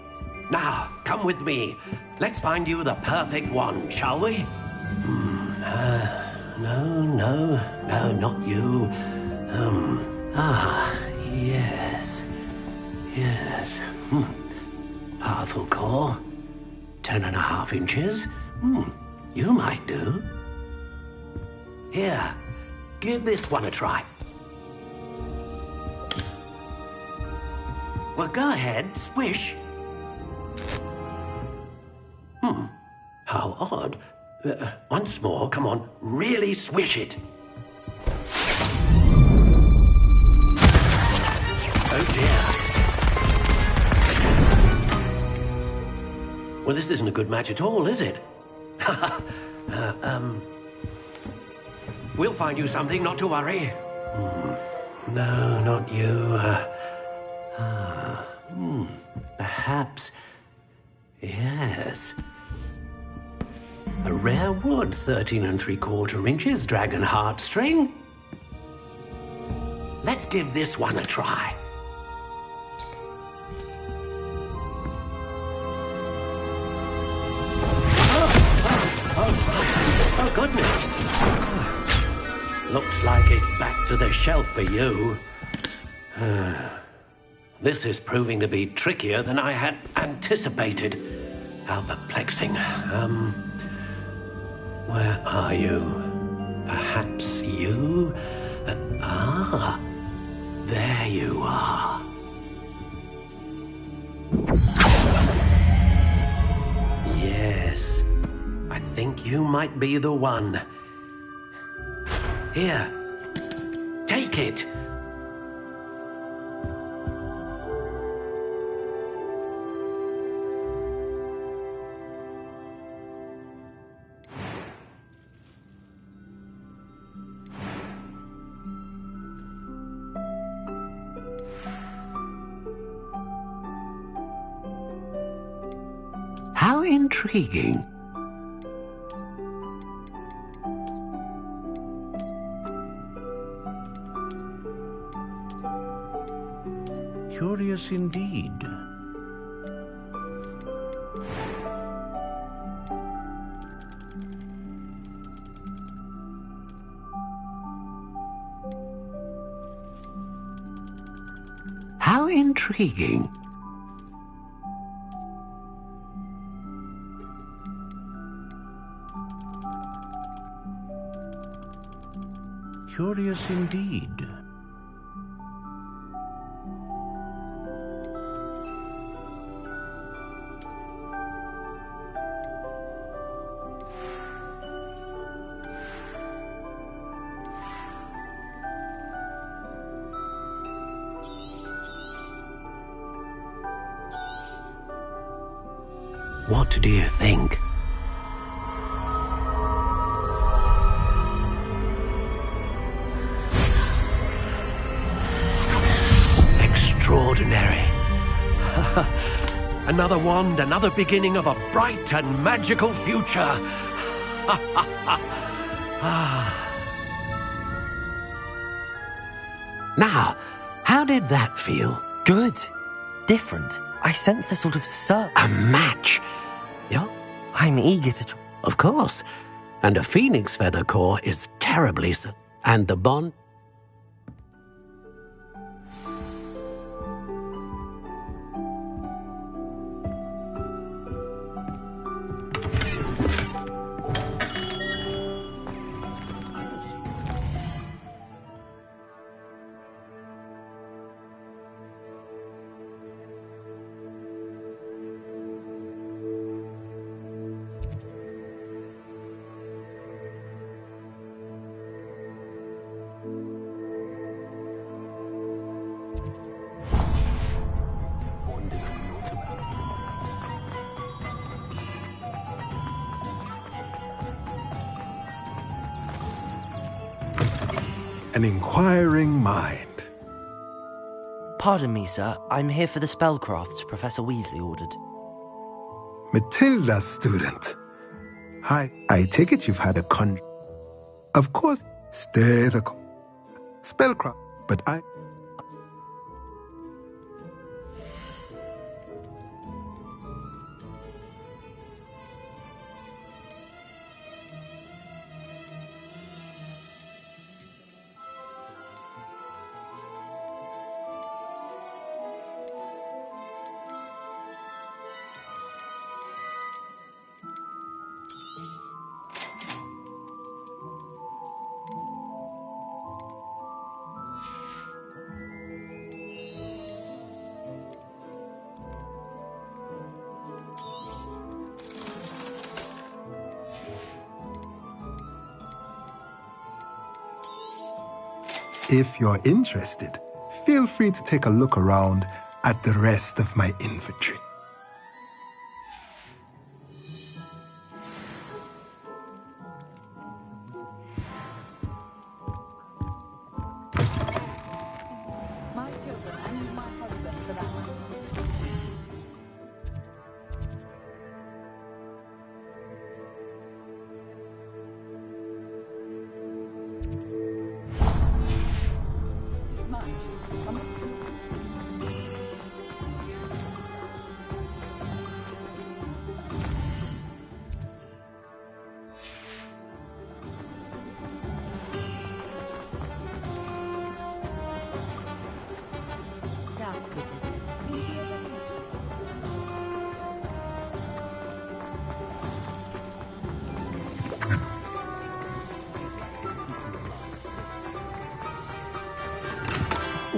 Now, come with me. Let's find you the perfect wand, shall we? No, not you. Yes. Powerful core. 10.5 inches. You might do. Here, give this one a try. Well, go ahead, swish. How odd. Once more, come on, really swish it. Oh dear. Well, this isn't a good match at all, is it? We'll find you something, not to worry. No, not you. Perhaps. Yes. A rare wood, 13 3/4 inches, dragon heartstring. Let's give this one a try. Oh, goodness. Looks like it's back to the shelf for you. This is proving to be trickier than I had anticipated. How perplexing. Where are you? Perhaps you? There you are. Yes, I think you might be the one. Here, take it. How intriguing. Curious indeed. How intriguing. Curious indeed. What do you think? Extraordinary. Another wand, another beginning of a bright and magical future. Now, how did that feel? Good. Different. I sense a sort of A match? Yeah? I'm eager to... Of course. And a phoenix feather core is terribly... And the bond... An inquiring mind. Pardon me, sir. I'm here for the spellcrafts Professor Weasley ordered. Matilda's student. Hi, I take it you've had a Of course, stay the spellcraft, but I... If you're interested, feel free to take a look around at the rest of my inventory.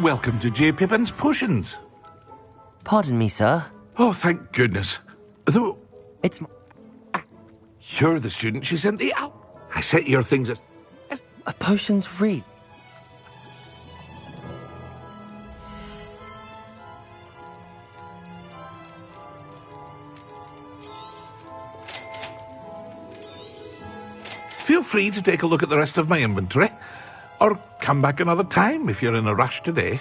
Welcome to J. Pippin's Potions. Pardon me, sir. Oh, thank goodness. Though... It's... You're the student she sent the out. I set your things as... A potions read. Feel free to take a look at the rest of my inventory. Or come back another time if you're in a rush today.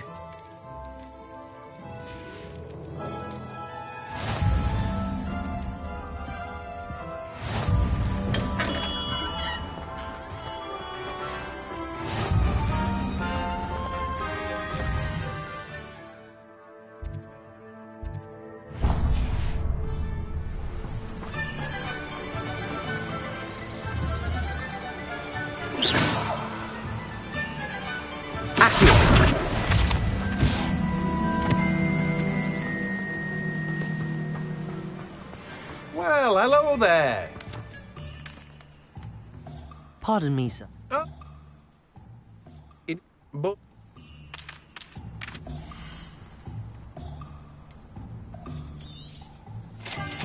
Well, hello there. Pardon me, sir.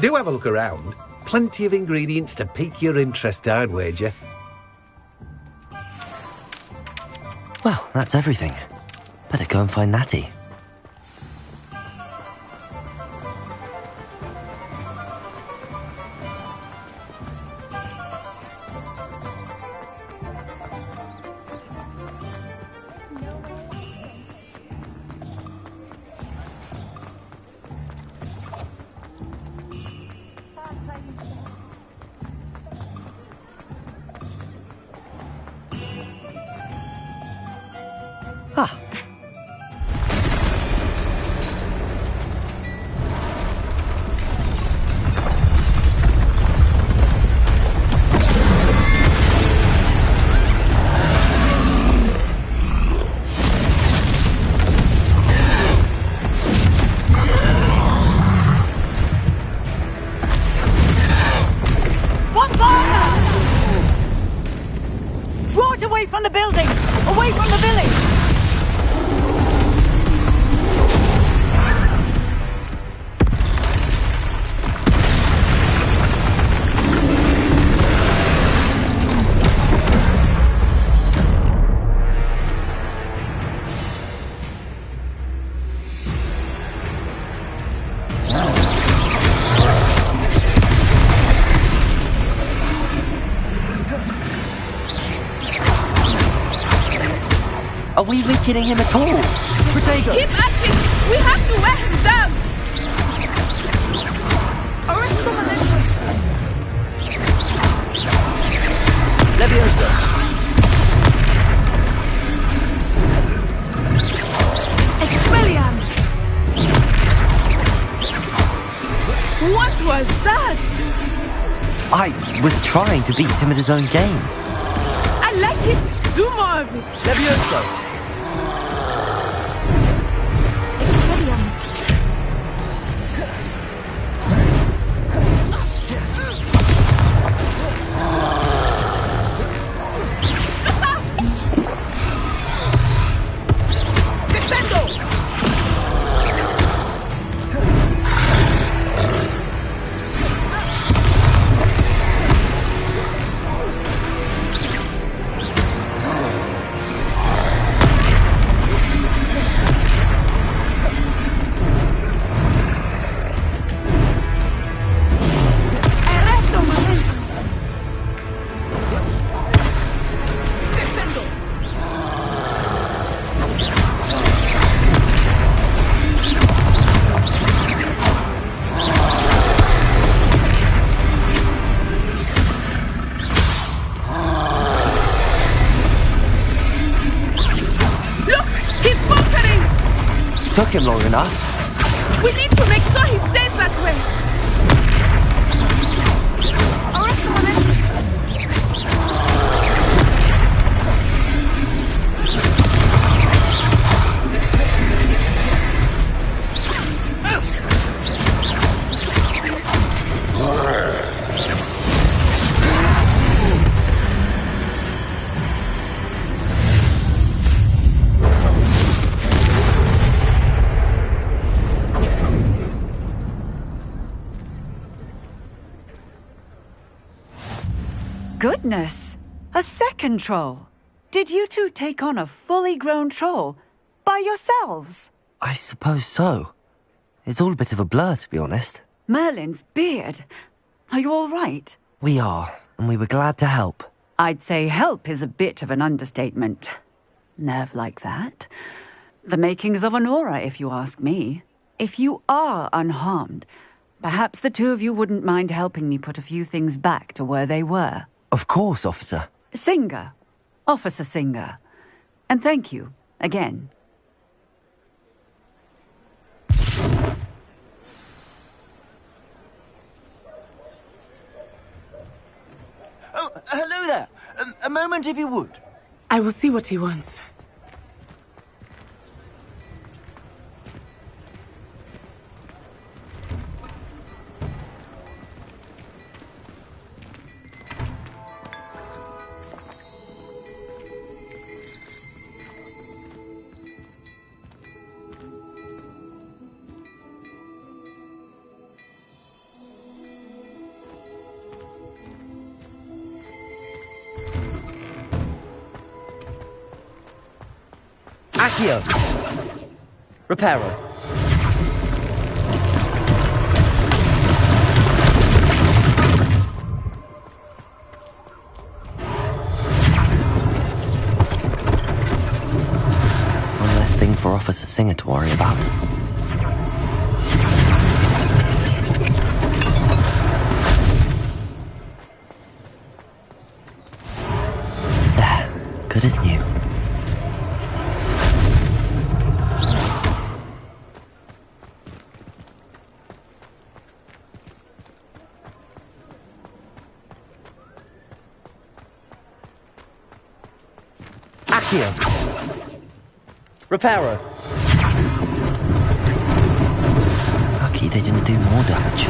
Do have a look around. Plenty of ingredients to pique your interest, I'd wager. Well, that's everything. Better go and find Natty. Ah. Draw it away from the building! Away from the village! Are we weakening him at all? Protego! Keep acting! We have to wear him down! Arrest someone else! Leviosa! Expelliarmus! What was that? I was trying to beat him at his own game. I like it! Do more of it! Leviosa! Took him long enough. We need to make sure he stays that way. Goodness! A second troll! Did you two take on a fully grown troll? By yourselves? I suppose so. It's all a bit of a blur, to be honest. Merlin's beard. Are you all right? We are, and we were glad to help. I'd say help is a bit of an understatement. Nerve like that. The makings of an aura, if you ask me. If you are unharmed, perhaps the two of you wouldn't mind helping me put a few things back to where they were. Of course, officer. Singer. Officer Singer. And thank you, again. Oh, hello there. A moment if you would. I will see what he wants. Accio! Reparo. One less thing for Officer Singer to worry about. There. Good as new. Accio. Reparo. Lucky they didn't do more damage.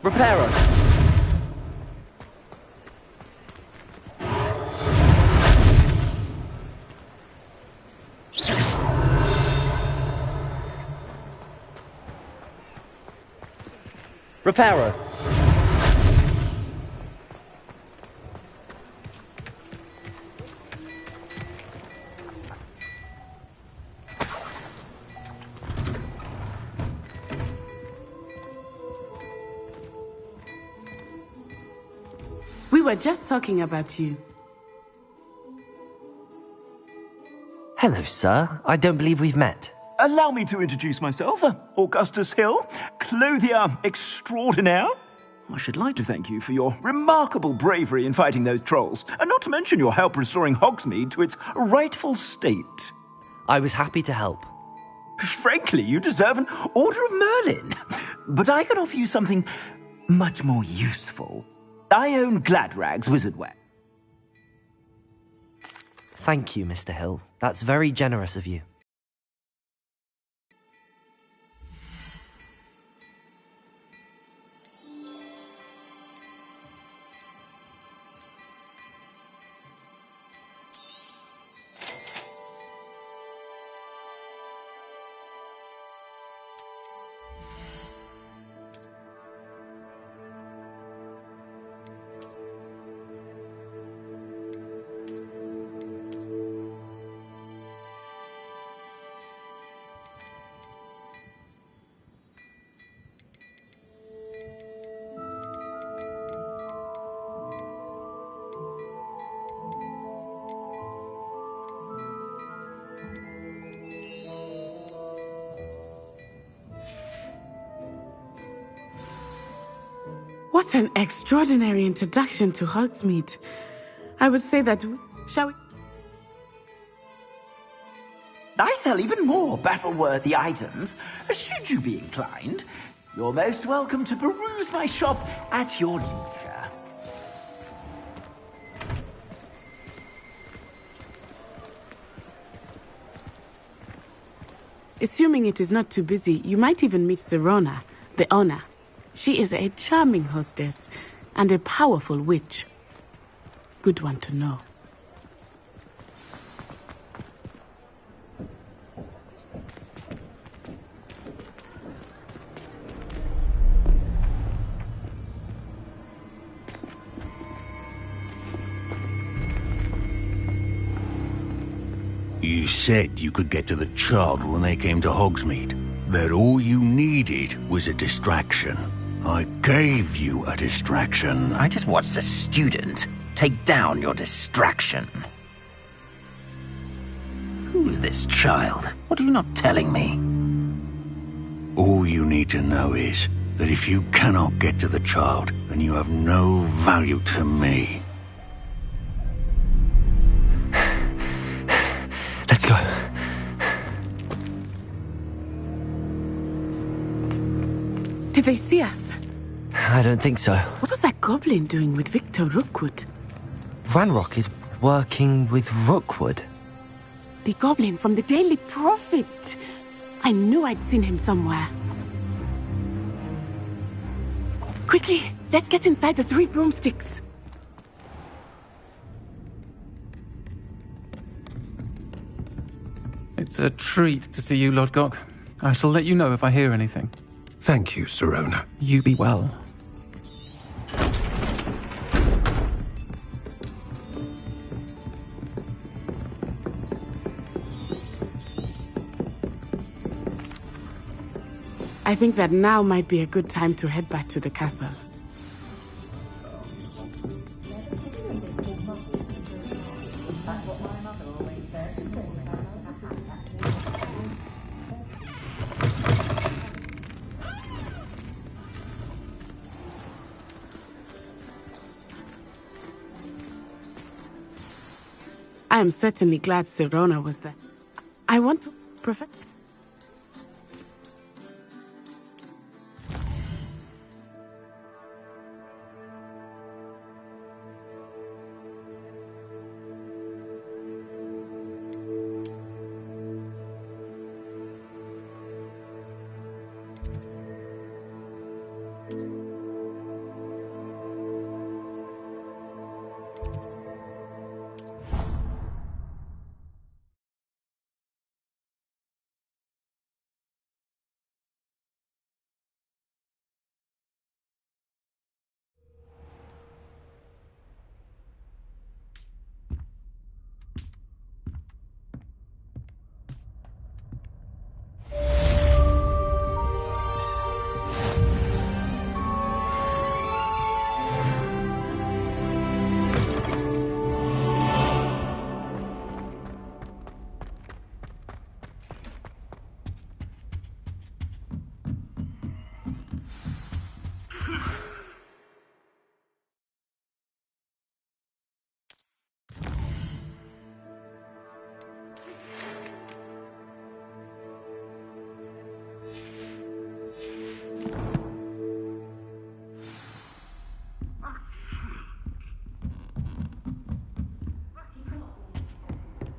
Reparo. Reparo. We were just talking about you. Hello, sir. I don't believe we've met. Allow me to introduce myself, Augustus Hill, clothier extraordinaire. I should like to thank you for your remarkable bravery in fighting those trolls, and not to mention your help restoring Hogsmeade to its rightful state. I was happy to help. Frankly, you deserve an Order of Merlin. But I can offer you something much more useful. I own Gladrag's Wizardwear. Thank you, Mr. Hill. That's very generous of you. What an extraordinary introduction to Hogsmeade. I would say that... Shall we... I sell even more battle-worthy items, should you be inclined. You're most welcome to peruse my shop at your leisure. Assuming it is not too busy, you might even meet Sirona, the owner. She is a charming hostess and a powerful witch. Good one to know. You said you could get to the child when they came to Hogsmeade. That all you needed was a distraction. I gave you a distraction. I just watched a student take down your distraction. Who's this child? What are you not telling me? All you need to know is that if you cannot get to the child, then you have no value to me. Let's go. Did they see us? I don't think so. What was that goblin doing with Victor Rookwood? Ranrock is working with Rookwood. The goblin from the Daily Prophet. I knew I'd seen him somewhere. Quickly, let's get inside the 3 broomsticks. It's a treat to see you, Lodgok. I shall let you know if I hear anything. Thank you, Sirona. You be well. I think that now might be a good time to head back to the castle. I am certainly glad Sirona was there. I want to...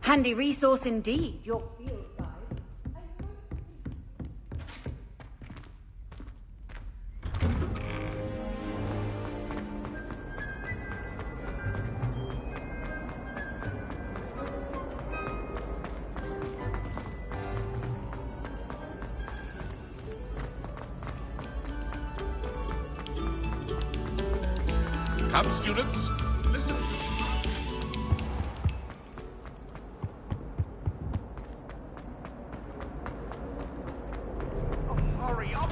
Handy resource indeed, your field guide. Come, students, listen. Hurry up!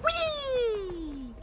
Whee!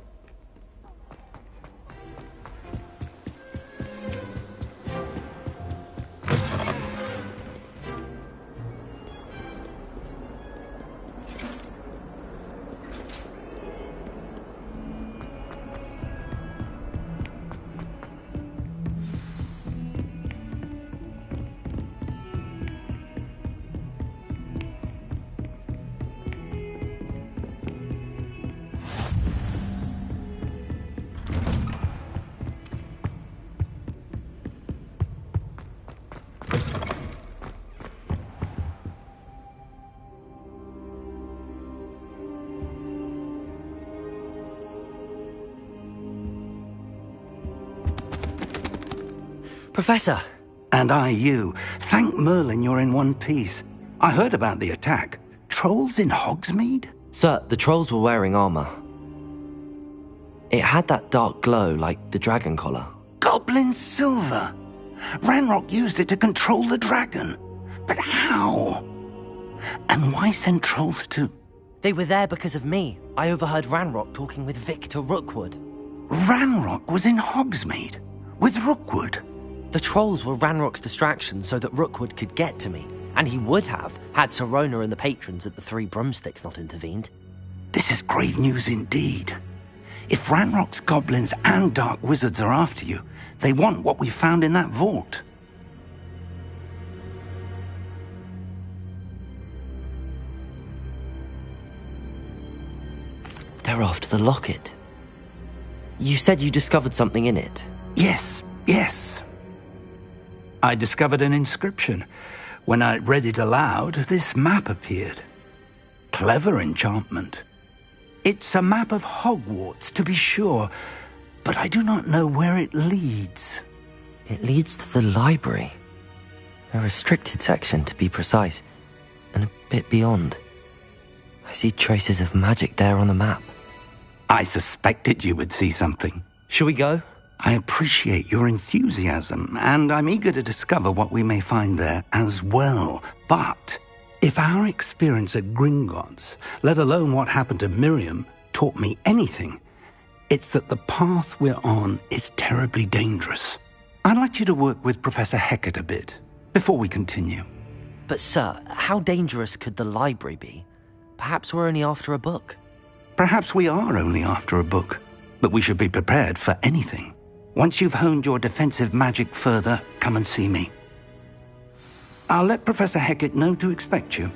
Professor! And I you. Thank Merlin you're in one piece. I heard about the attack. Trolls in Hogsmeade? Sir, the trolls were wearing armor. It had that dark glow like the dragon collar. Goblin silver! Ranrock used it to control the dragon. But how? And why send trolls to... They were there because of me. I overheard Ranrock talking with Victor Rookwood. Ranrock was in Hogsmeade? With Rookwood? The trolls were Ranrock's distraction so that Rookwood could get to me. And he would have, had Sirona and the patrons at the Three Broomsticks not intervened. This is grave news indeed. If Ranrock's goblins and dark wizards are after you, they want what we found in that vault. They're after the locket. You said you discovered something in it. Yes. I discovered an inscription. When I read it aloud, this map appeared. Clever enchantment. It's a map of Hogwarts, to be sure, but I do not know where it leads. It leads to the library. A restricted section, to be precise, and a bit beyond. I see traces of magic there on the map. I suspected you would see something. Shall we go? I appreciate your enthusiasm, and I'm eager to discover what we may find there as well. But if our experience at Gringotts, let alone what happened to Miriam, taught me anything, it's that the path we're on is terribly dangerous. I'd like you to work with Professor Hecat a bit, before we continue. But sir, how dangerous could the library be? Perhaps we're only after a book. Perhaps we are only after a book, but we should be prepared for anything. Once you've honed your defensive magic further, come and see me. I'll let Professor Hecat know to expect you.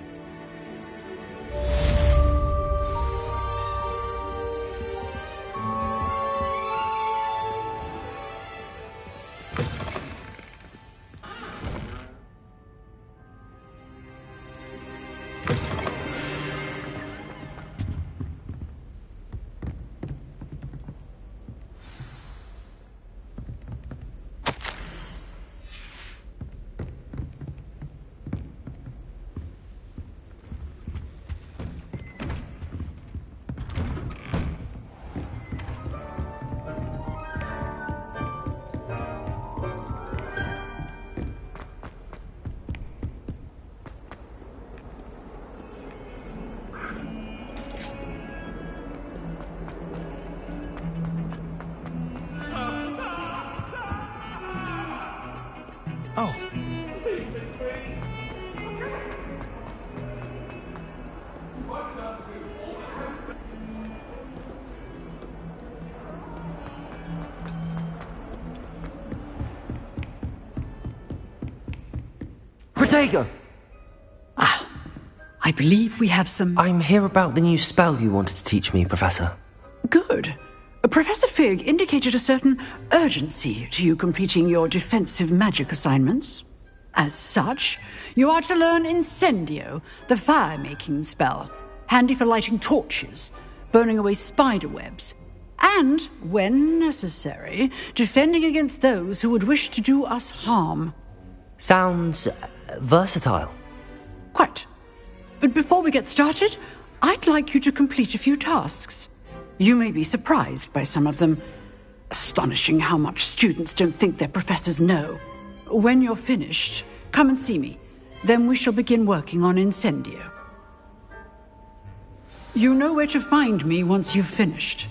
Oh. Protego! I believe we have some... I'm here about the new spell you wanted to teach me, Professor. Good. Professor Fig indicated a certain urgency to you completing your defensive magic assignments. As such, you are to learn Incendio, the fire-making spell, handy for lighting torches, burning away spider webs, and, when necessary, defending against those who would wish to do us harm. Sounds versatile. Quite. But before we get started, I'd like you to complete a few tasks. You may be surprised by some of them. Astonishing how much students don't think their professors know. When you're finished, come and see me. Then we shall begin working on Incendio. You know where to find me once you've finished.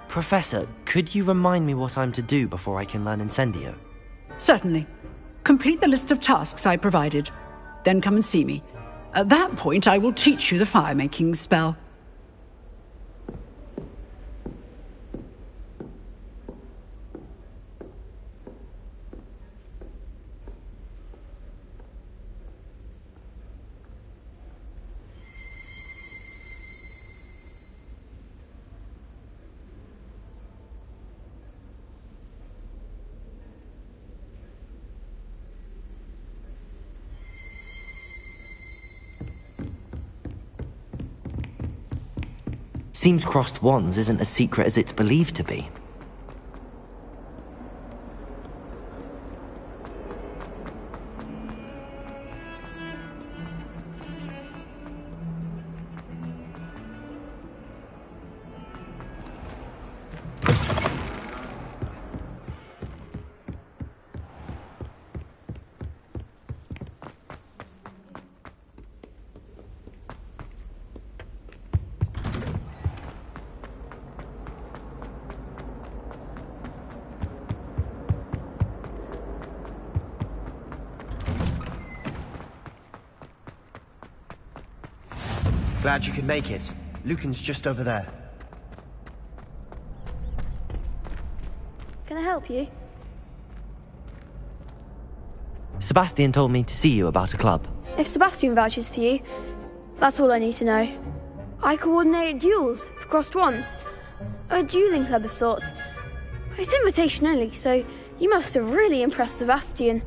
Professor, could you remind me what I'm to do before I can learn Incendio? Certainly. Complete the list of tasks I provided. Then come and see me. At that point, I will teach you the fire-making spell. Seems crossed wands isn't as secret as it's believed to be. Glad you could make it. Lucan's just over there. Can I help you? Sebastian told me to see you about a club. If Sebastian vouches for you, that's all I need to know. I coordinate duels for crossed wands. A dueling club of sorts. It's invitation only, so you must have really impressed Sebastian.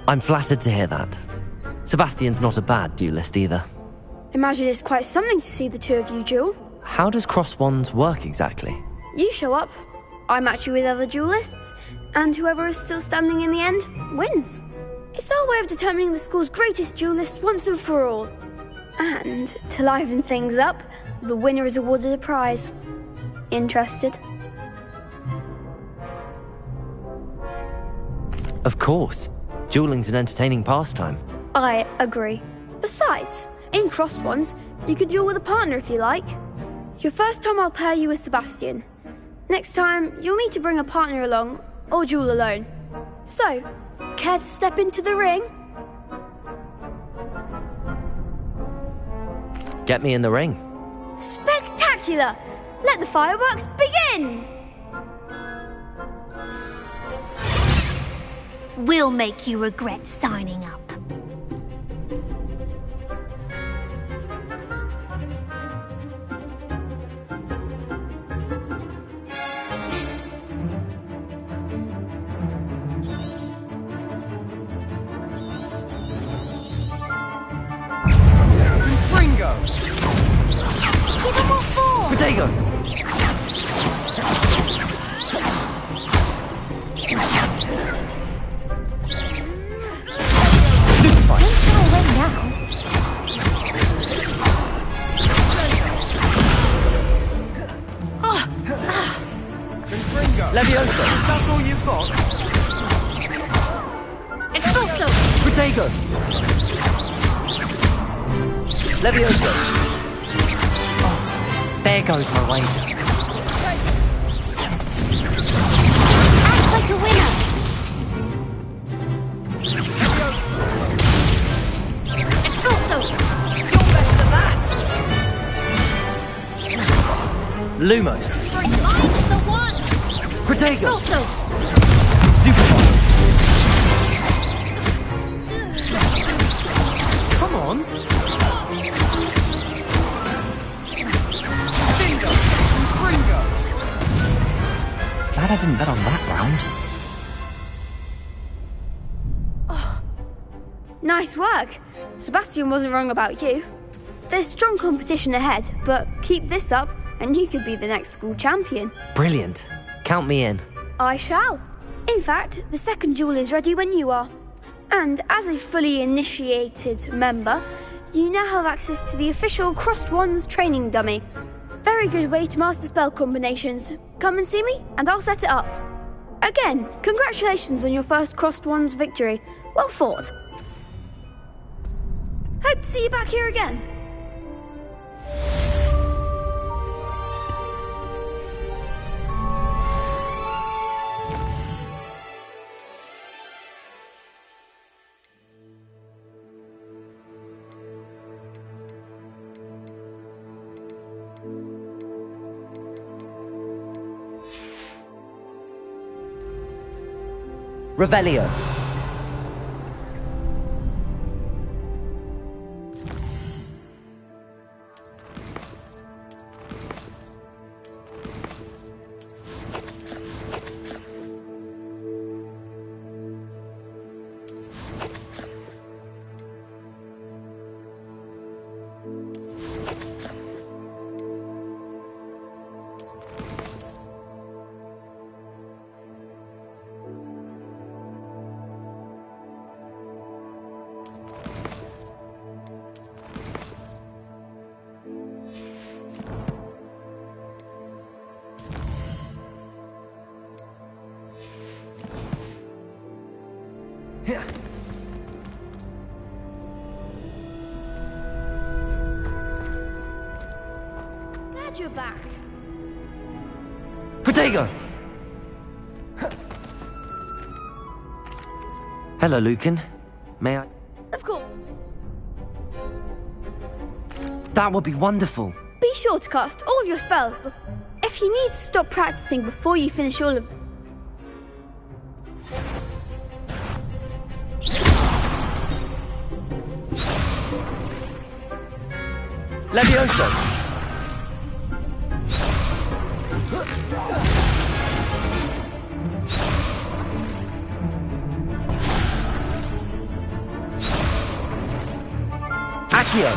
I'm flattered to hear that. Sebastian's not a bad duelist either. Imagine it's quite something to see the two of you duel. How does crossed wands work exactly? You show up, I match you with other duelists, and whoever is still standing in the end wins. It's our way of determining the school's greatest duelist once and for all. And to liven things up, the winner is awarded a prize. Interested? Of course. Dueling's an entertaining pastime. I agree. Besides, in crossed wands, you could duel with a partner if you like. Your first time I'll pair you with Sebastian. Next time, you'll need to bring a partner along, or duel alone. So, care to step into the ring? Get me in the ring. Spectacular! Let the fireworks begin! We'll make you regret signing up. Ringo! Give them what for! Potato! Leviosa, is that all you've got? Expulso! Protego! Leviosa! Oh, there goes my razor. Act like a winner! Expulso! You're better than that! Lumos! Mine is the one! Protego! Expulso! Stupefy! Come on! Bingo! Ringo! Glad I didn't bet on that round. Nice work. Sebastian wasn't wrong about you. There's strong competition ahead, but keep this up and you could be the next school champion. Brilliant. Count me in. I shall. In fact, the second duel is ready when you are. And as a fully initiated member, you now have access to the official Crossed Wands training dummy. Very good way to master spell combinations. Come and see me, and I'll set it up. Again, congratulations on your first Crossed Wands victory. Well fought. Hope to see you back here again. Revelio. Got your back. Protego! Hello, Lucan. May I? Of course. That would be wonderful. Be sure to cast all your spells. If you need to stop practicing before you finish all of them. Levioso! Accio!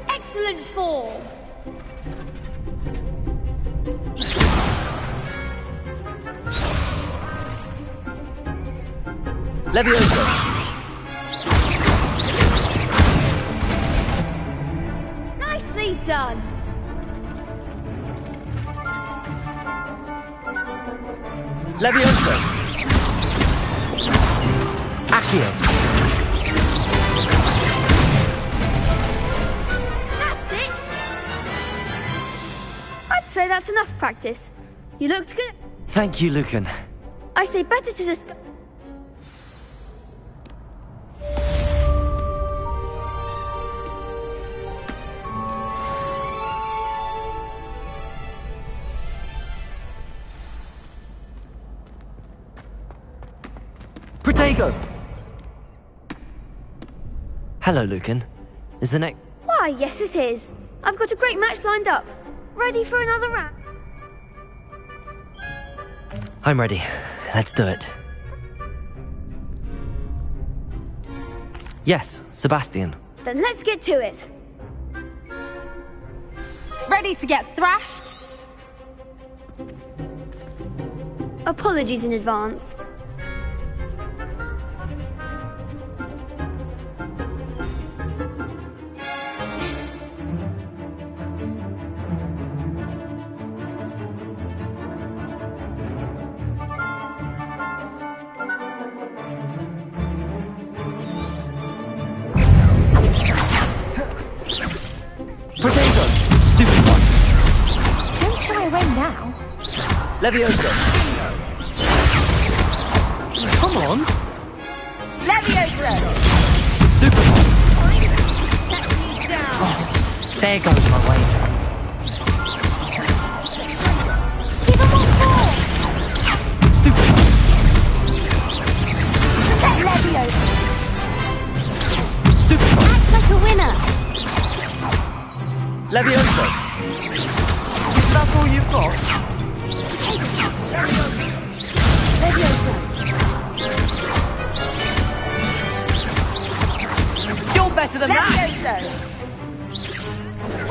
Excellent form. Levioso! Nicely done. Levioso! Accio! That's it. I'd say that's enough practice. You looked good. Thank you, Lucan. I say better to discuss. Protego! Hello, Lucan. Is the next... Why, yes it is. I've got a great match lined up. Ready for another round? I'm ready. Let's do it. Yes, Sebastian. Then let's get to it. Ready to get thrashed? Apologies in advance. Protego! Stupid one! Don't shy away now. Levioso! Come on! Levioso! Stupid one! Oh, there goes my wager. Give him one more! Stupid one! Protect Levioso! Stupid one! Act like a winner! Levioso! If that's all you've got... Levioso! You're better than Levioso!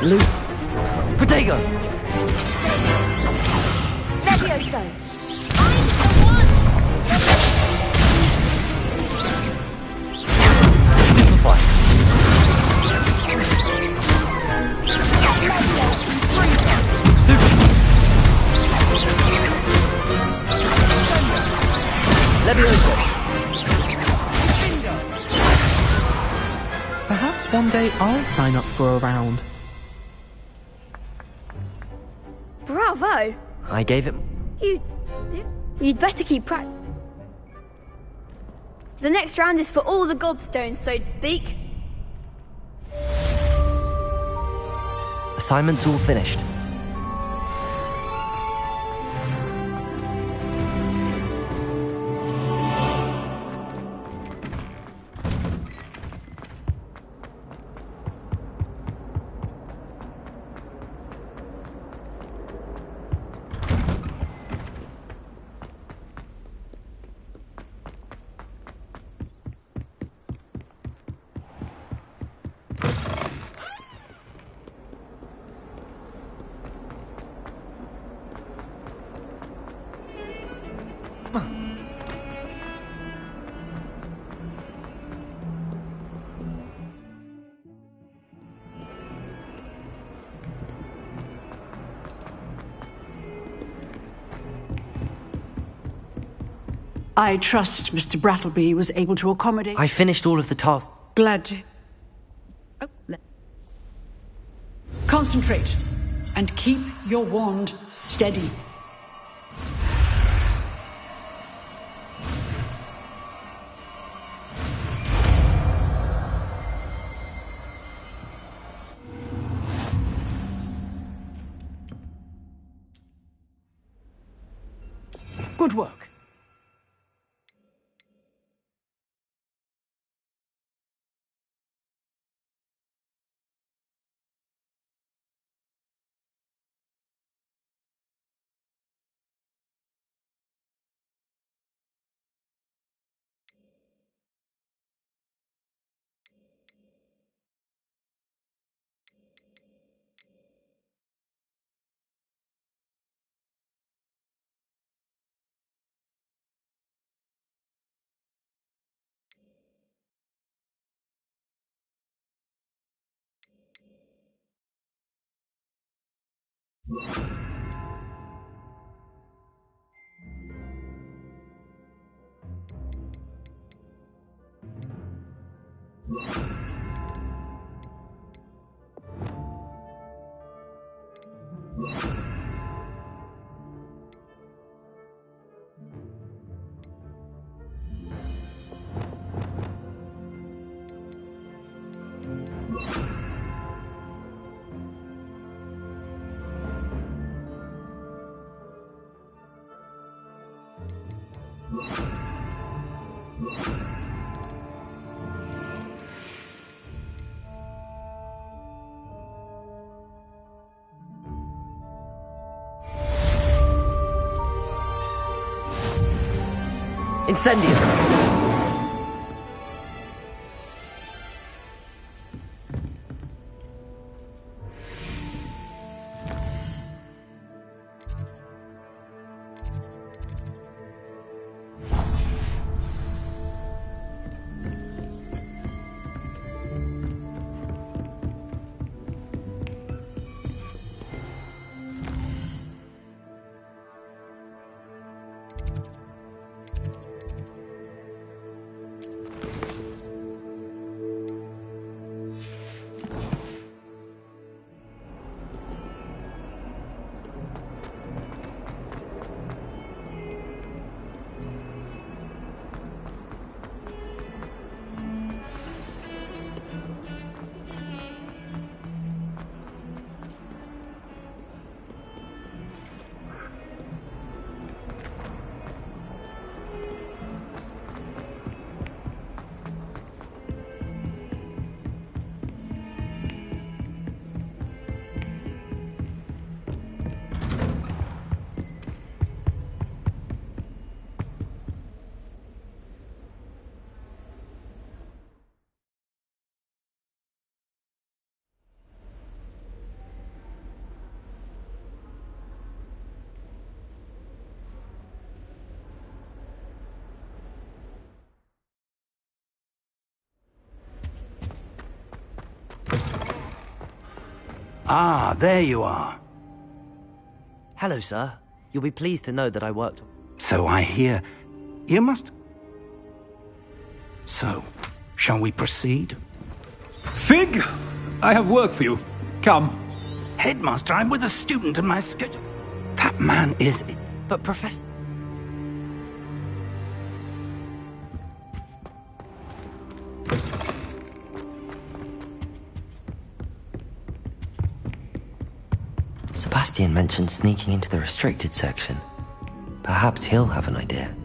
Luke... Protego! Levioso! Stupefy! Levioso! Perhaps one day I'll sign up for a round. Bravo! I gave it... You'd better keep practicing. The next round is for all the gobstones, so to speak. Assignment's all finished. I trust Mr. Brattleby was able to accommodate... I finished all of the tasks. Glad Concentrate and keep your wand steady. Good work. Incendio! Ah, there you are. Hello, sir. You'll be pleased to know that I worked... So I hear. You must... So, shall we proceed? Fig! I have work for you. Come. Headmaster, I'm with a student and my schedule... That man is... But Professor... Sebastian mentioned sneaking into the restricted section. Perhaps he'll have an idea.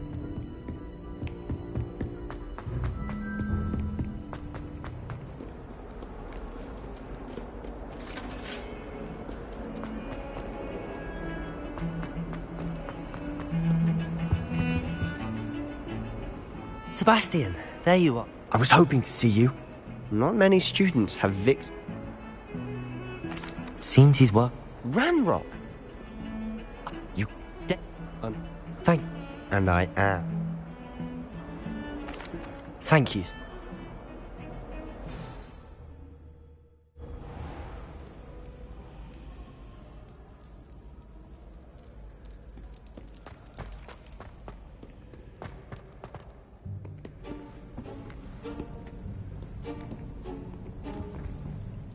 Sebastian, there you are. I was hoping to see you. Not many students have Seems he's work. Ranrock! You Thank... And I am. Thank you.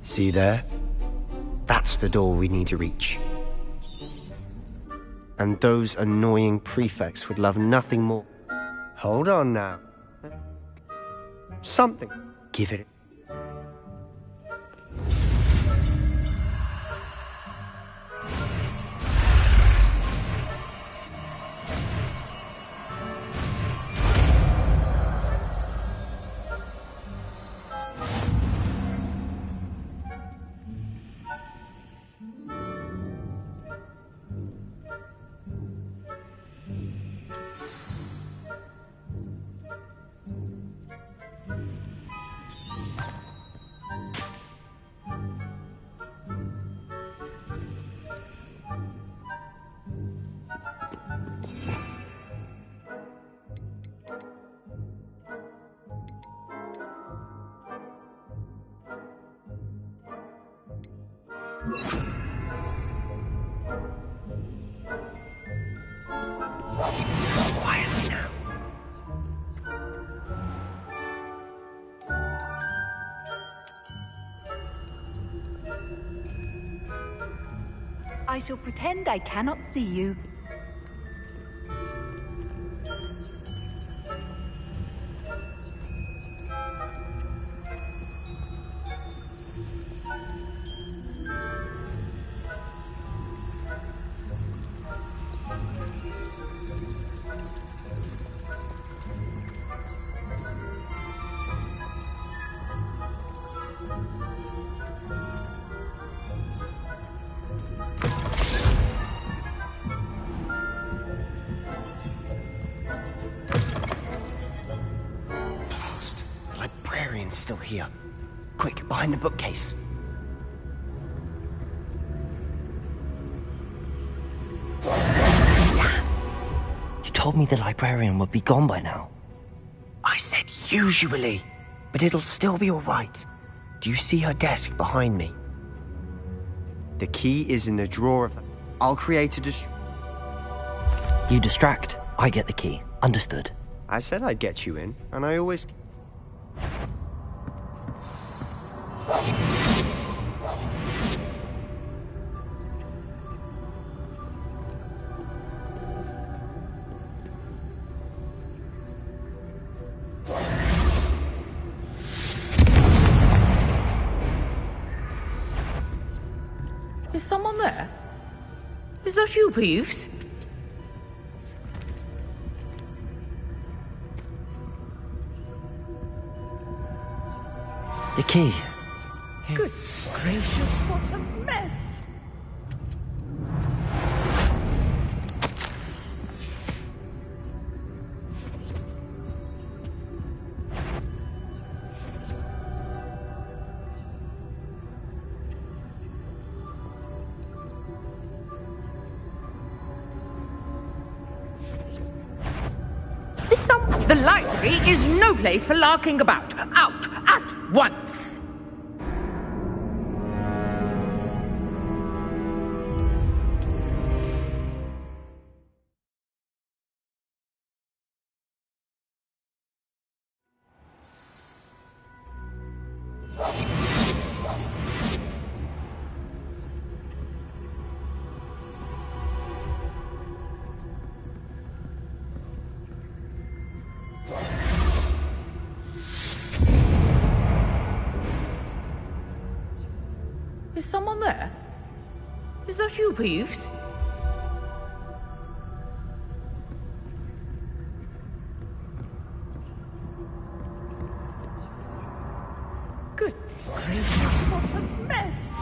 See there? That That's the door we need to reach. And those annoying prefects would love nothing more. Hold on now. Something. Give it. Quietly now. I shall pretend I cannot see you. Still here. Quick, behind the bookcase. You told me the librarian would be gone by now. I said usually, but it'll still be all right. Do you see her desk behind me? The key is in the drawer of... I'll create a You distract, I get the key. Understood. I said I'd get you in, and I always... Is someone there? Is that you, Peeves? The key. Goodness gracious, what a mess! The library is no place for larking about. Out at once! Is someone there? Is that you, Peeves? Goodness gracious, what a mess!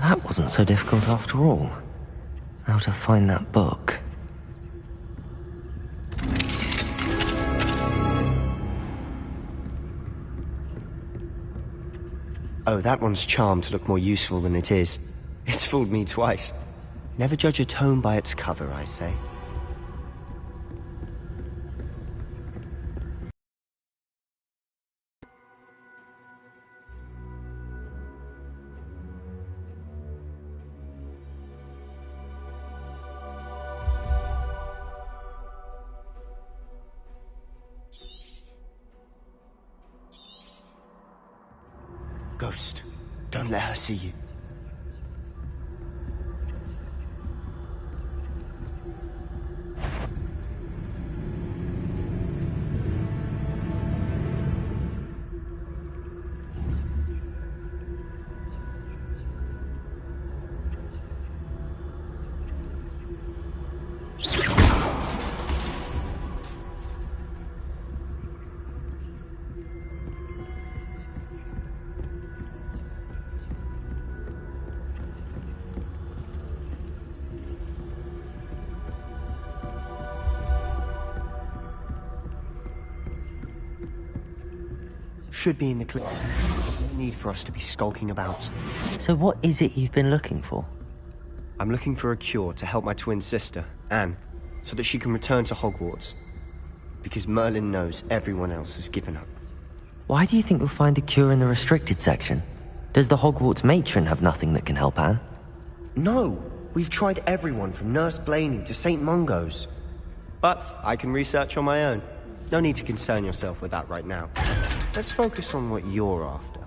That wasn't so difficult after all. Now to find that book. Oh, that one's charmed to look more useful than it is. It's fooled me twice. Never judge a tome by its cover, I say. Ghost, don't let her see you. Should be in the clip. There's no need for us to be skulking about. So what is it you've been looking for? I'm looking for a cure to help my twin sister, Anne, so that she can return to Hogwarts. Because Merlin knows everyone else has given up. Why do you think you'll find a cure in the restricted section? Does the Hogwarts matron have nothing that can help Anne? No! We've tried everyone from Nurse Blaney to St. Mungo's. But I can research on my own. No need to concern yourself with that right now. Let's focus on what you're after.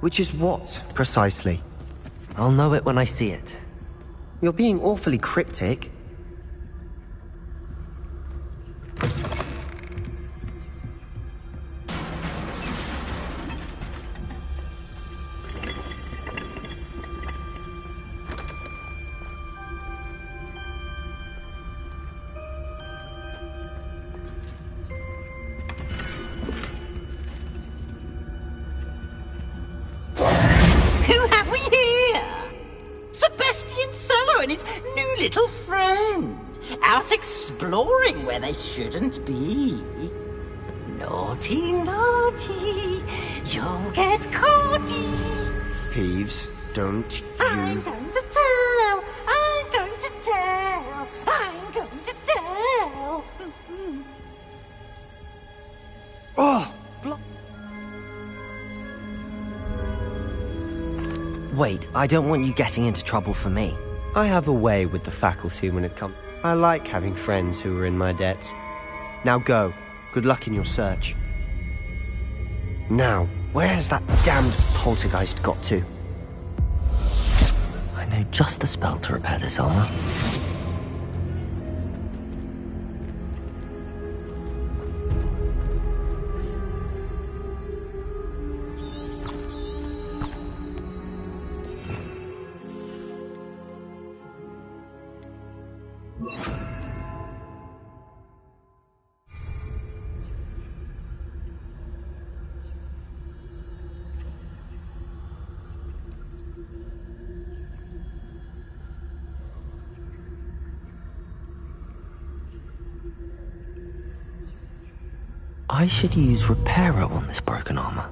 Which is what, precisely? I'll know it when I see it. You're being awfully cryptic. Who have we here? Sebastian Solo and his new little friend. Out exploring where they shouldn't be. Naughty, naughty. You'll get caughty. Peeves, don't you... I'm going to tell. I'm going to tell. I'm going to tell. Oh! Wait, I don't want you getting into trouble for me. I have a way with the faculty when it comes. I like having friends who are in my debt. Now go. Good luck in your search. Now, where has that damned poltergeist got to? I know just the spell to repair this armor. I should use Reparo on this broken armor.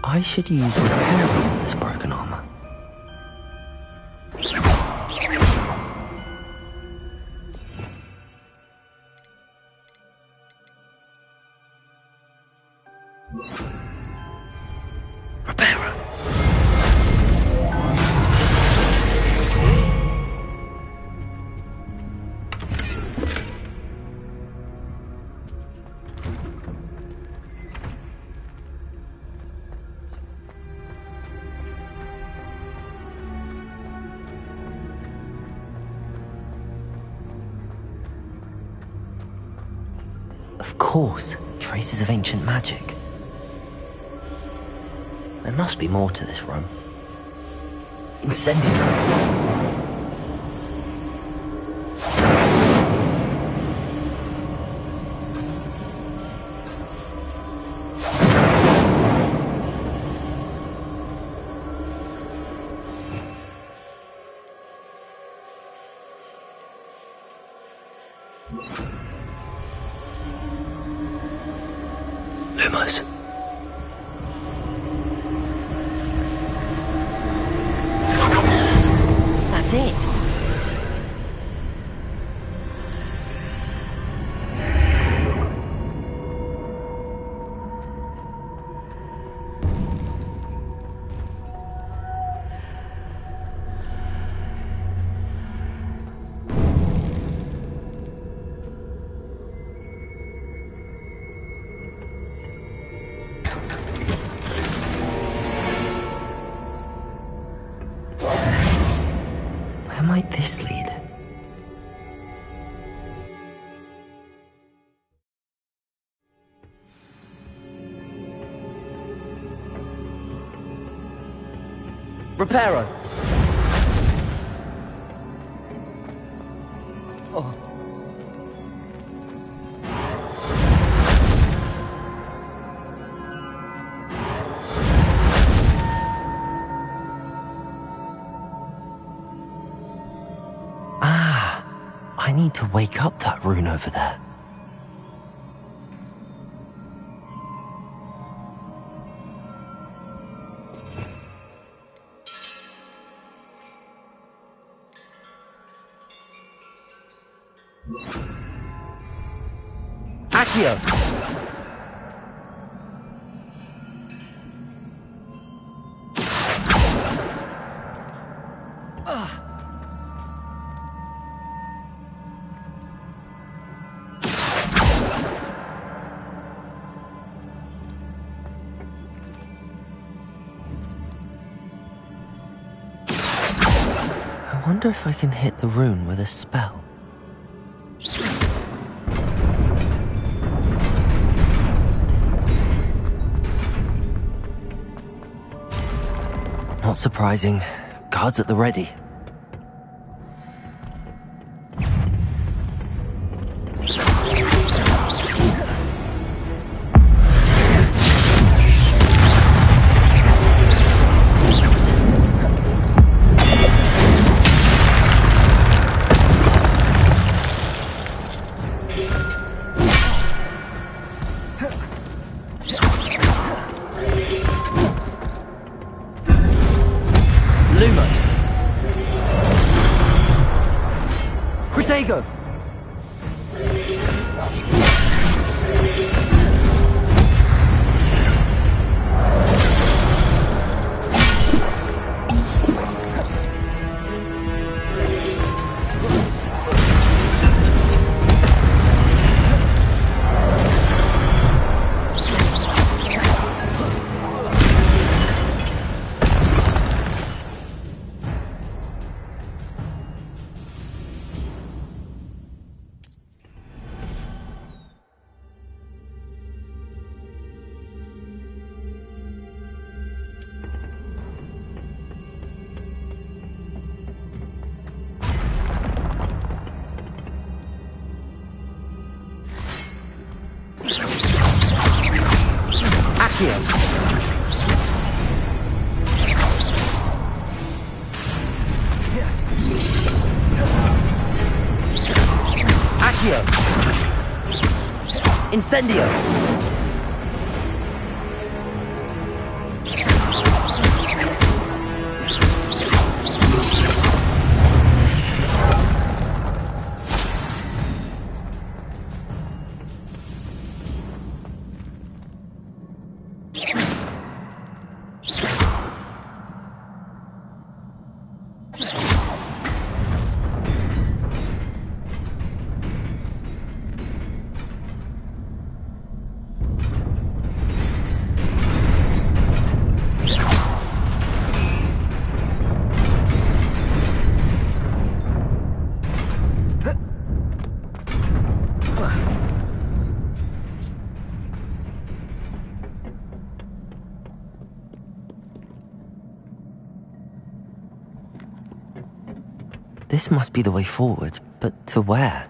I should use Reparo on this broken armor. Of course, traces of ancient magic. There must be more to this room. Incendiary. Lumos. That's it. Where might this lead? Reparo! Oh. I need to wake up that rune over there. Accio! I wonder if I can hit the rune with a spell. Not surprising. Guards at the ready. Lumos. Protego. Accio. Accio. Incendio. This must be the way forward, but to where?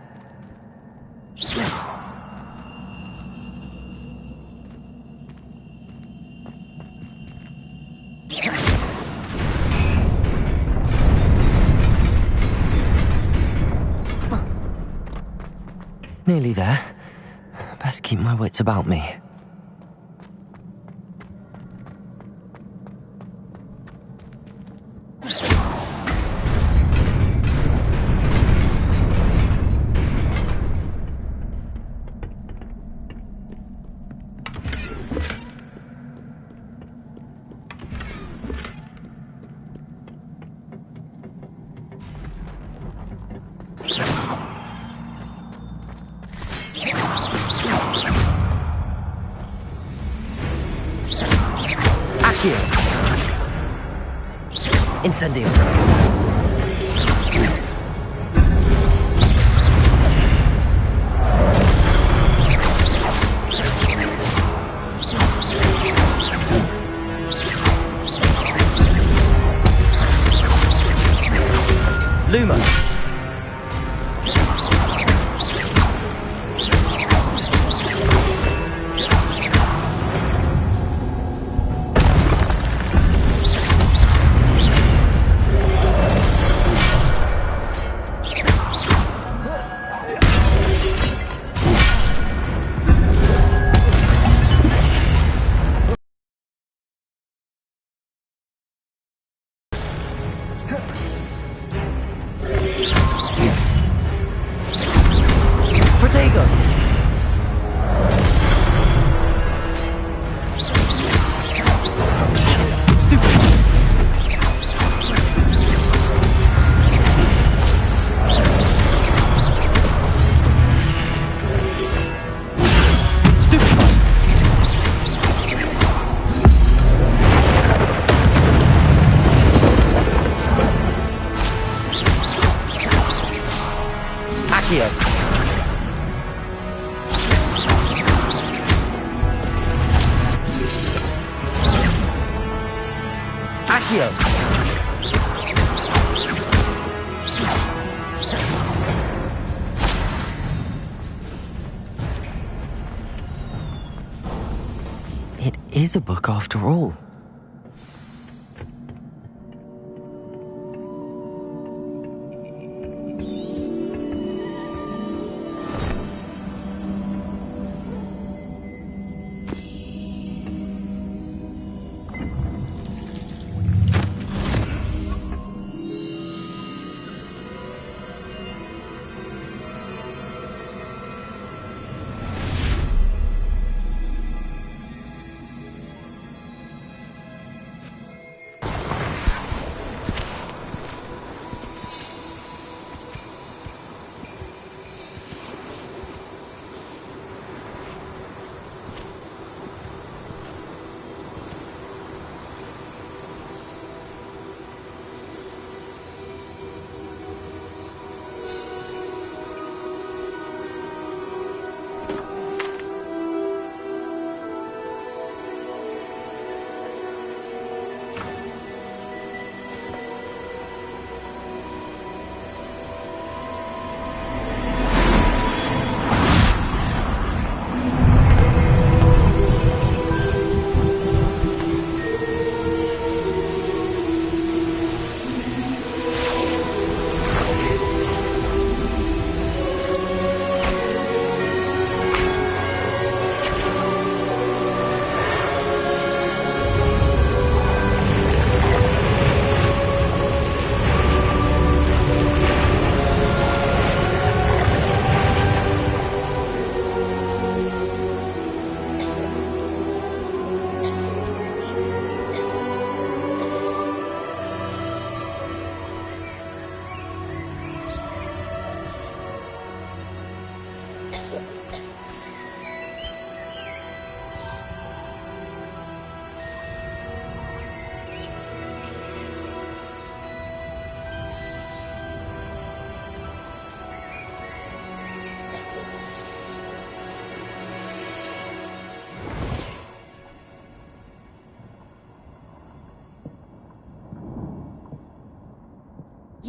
Nearly there. Best keep my wits about me. Incendio. Luma. It is a book after all.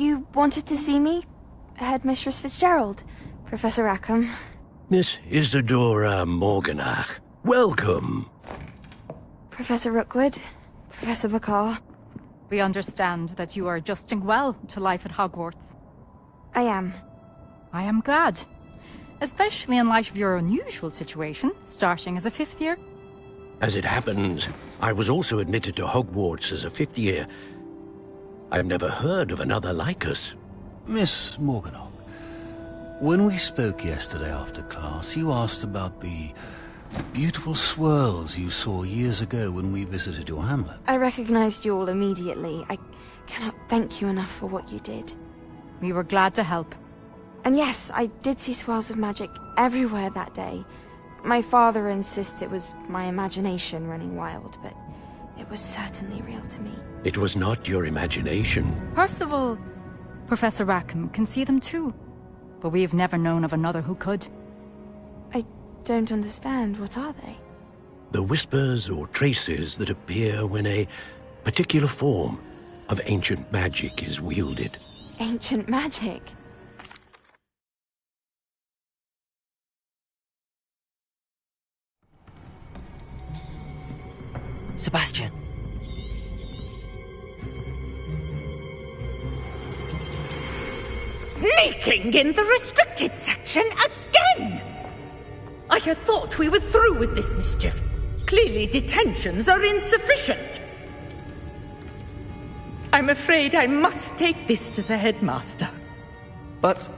You wanted to see me? Headmistress Fitzgerald, Professor Rackham. Miss Isadora Morganach, welcome. Professor Rookwood, Professor McCaw. We understand that you are adjusting well to life at Hogwarts. I am. I am glad. Especially in light of your unusual situation, starting as a 5th year. As it happens, I was also admitted to Hogwarts as a 5th year. I've never heard of another like us. Miss Morganach, when we spoke yesterday after class, you asked about the beautiful swirls you saw years ago when we visited your hamlet. I recognized you all immediately. I cannot thank you enough for what you did. We were glad to help. And yes, I did see swirls of magic everywhere that day. My father insists it was my imagination running wild, but it was certainly real to me. It was not your imagination. Percival, Professor Rackham can see them too. But we have never known of another who could. I don't understand. What are they? The whispers or traces that appear when a particular form of ancient magic is wielded. Ancient magic? Sebastian. Sneaking in the restricted section again! I had thought we were through with this mischief. Clearly detentions are insufficient. I'm afraid I must take this to the headmaster. But...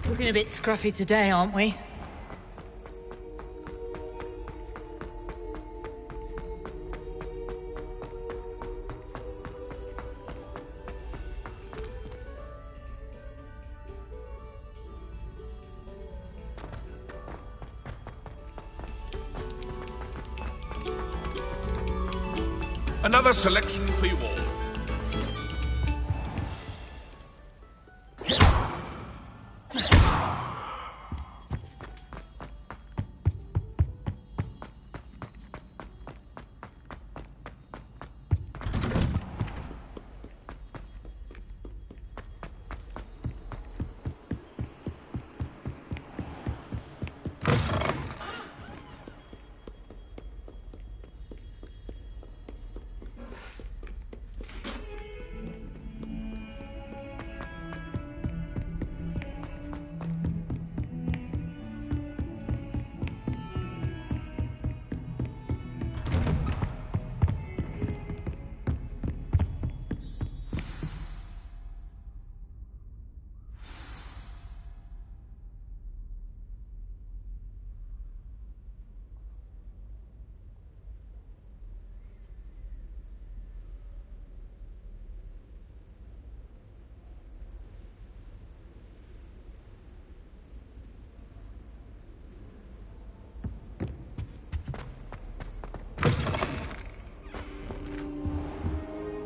Looking a bit scruffy today, aren't we? Another selection for you all.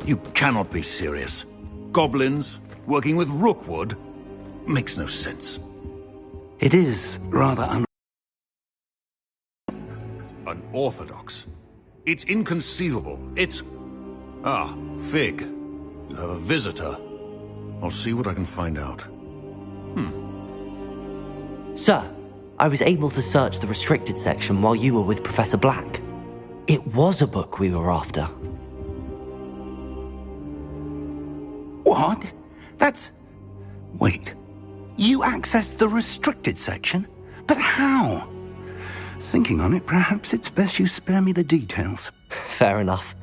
You cannot be serious. Goblins working with Rookwood? Makes no sense. It is rather Unorthodox. It's inconceivable. It's... Ah, Fig. You have a visitor. I'll see what I can find out. Sir, I was able to search the restricted section while you were with Professor Black. It was a book we were after. What? That's... Wait. You accessed the restricted section? But how? Thinking on it, perhaps it's best you spare me the details. Fair enough.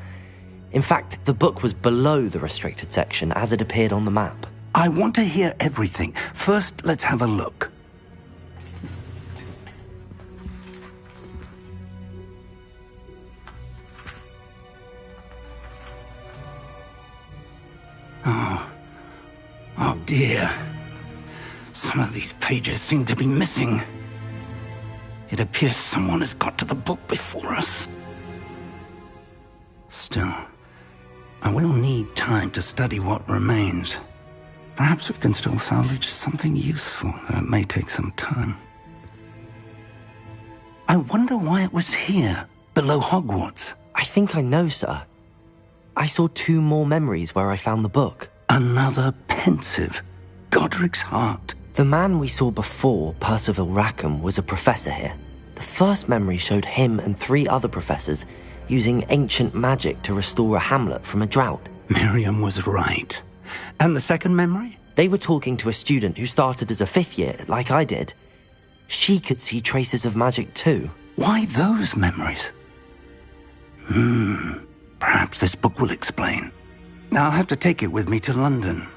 In fact, the book was below the restricted section as it appeared on the map. I want to hear everything. First, let's have a look. Oh dear. Some of these pages seem to be missing. It appears someone has got to the book before us. Still, I will need time to study what remains. Perhaps we can still salvage something useful, though it may take some time. I wonder why it was here, below Hogwarts. I think I know, sir. I saw 2 more memories where I found the book. Another pensive. Godric's heart. The man we saw before, Percival Rackham, was a professor here. The first memory showed him and 3 other professors using ancient magic to restore a hamlet from a drought. Miriam was right. And the second memory? They were talking to a student who started as a 5th year, like I did. She could see traces of magic too. Why those memories? Perhaps this book will explain. I'll have to take it with me to London.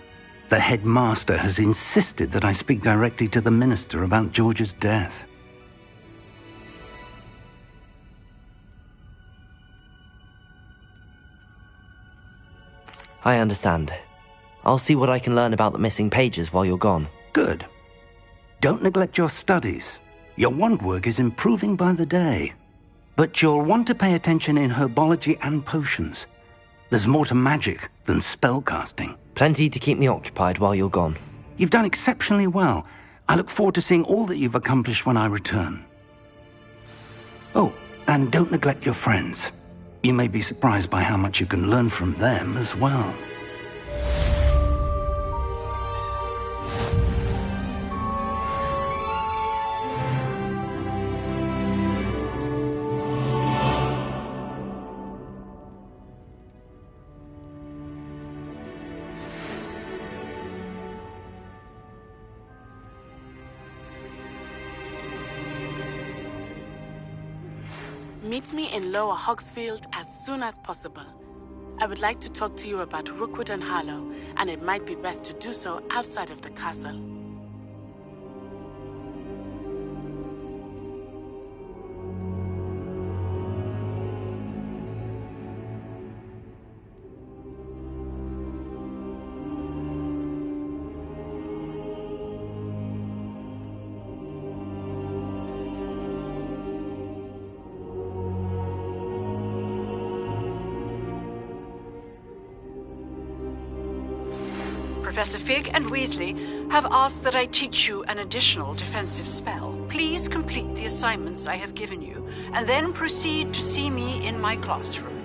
The headmaster has insisted that I speak directly to the minister about George's death. I understand. I'll see what I can learn about the missing pages while you're gone. Good. Don't neglect your studies. Your wand work is improving by the day. But you'll want to pay attention in herbology and potions. There's more to magic than spellcasting. Plenty to keep me occupied while you're gone. You've done exceptionally well. I look forward to seeing all that you've accomplished when I return. Oh, and don't neglect your friends. You may be surprised by how much you can learn from them as well. Meet me in Lower Hogsfield as soon as possible. I would like to talk to you about Rookwood and Harlow, and it might be best to do so outside of the castle. Professor Fig and Weasley have asked that I teach you an additional defensive spell. Please complete the assignments I have given you, and then proceed to see me in my classroom.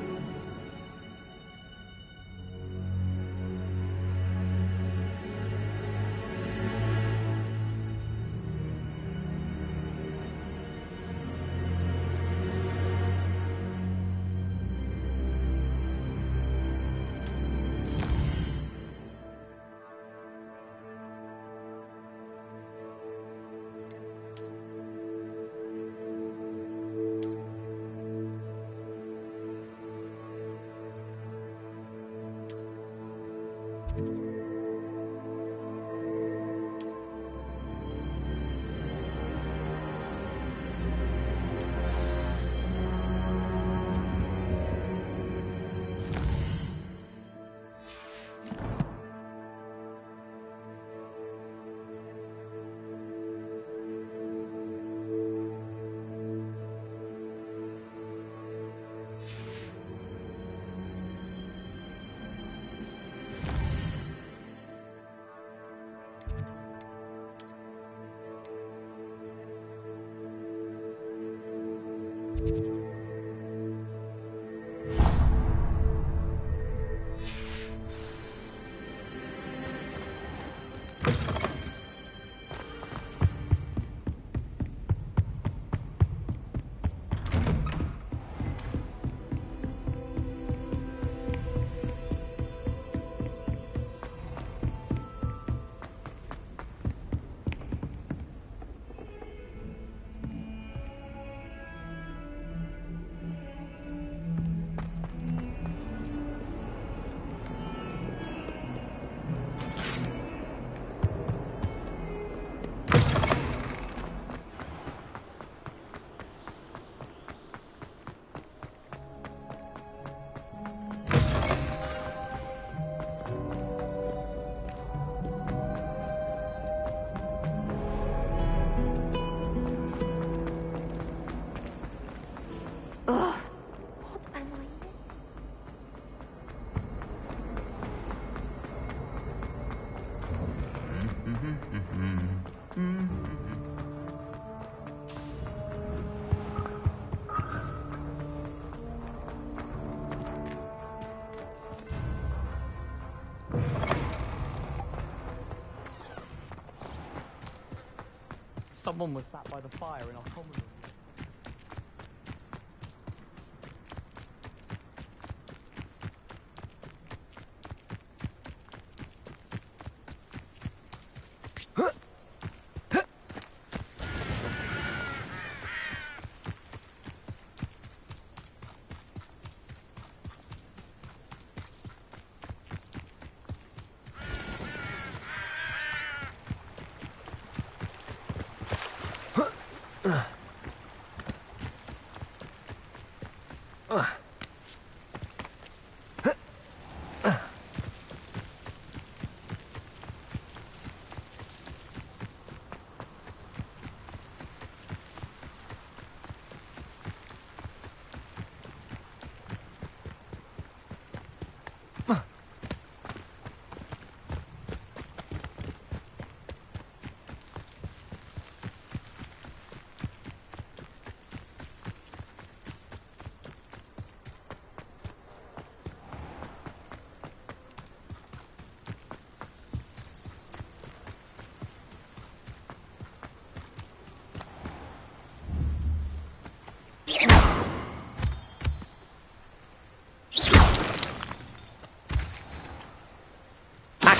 Someone was sat by the fire in our common room.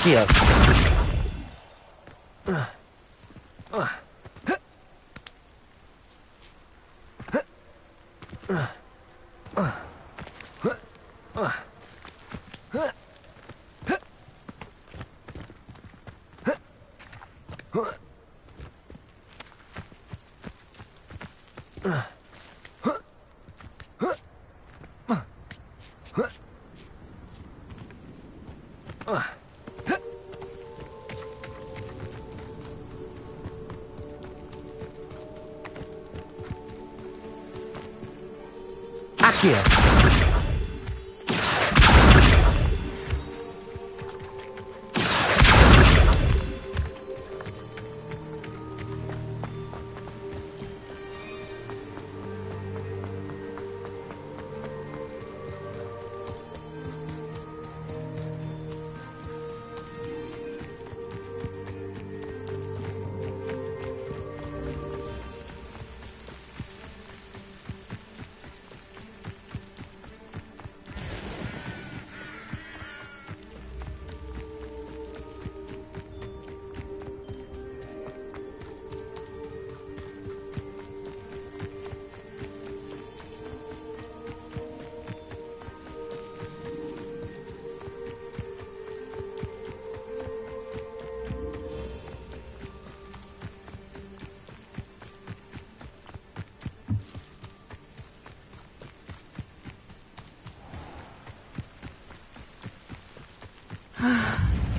Accio! Accio!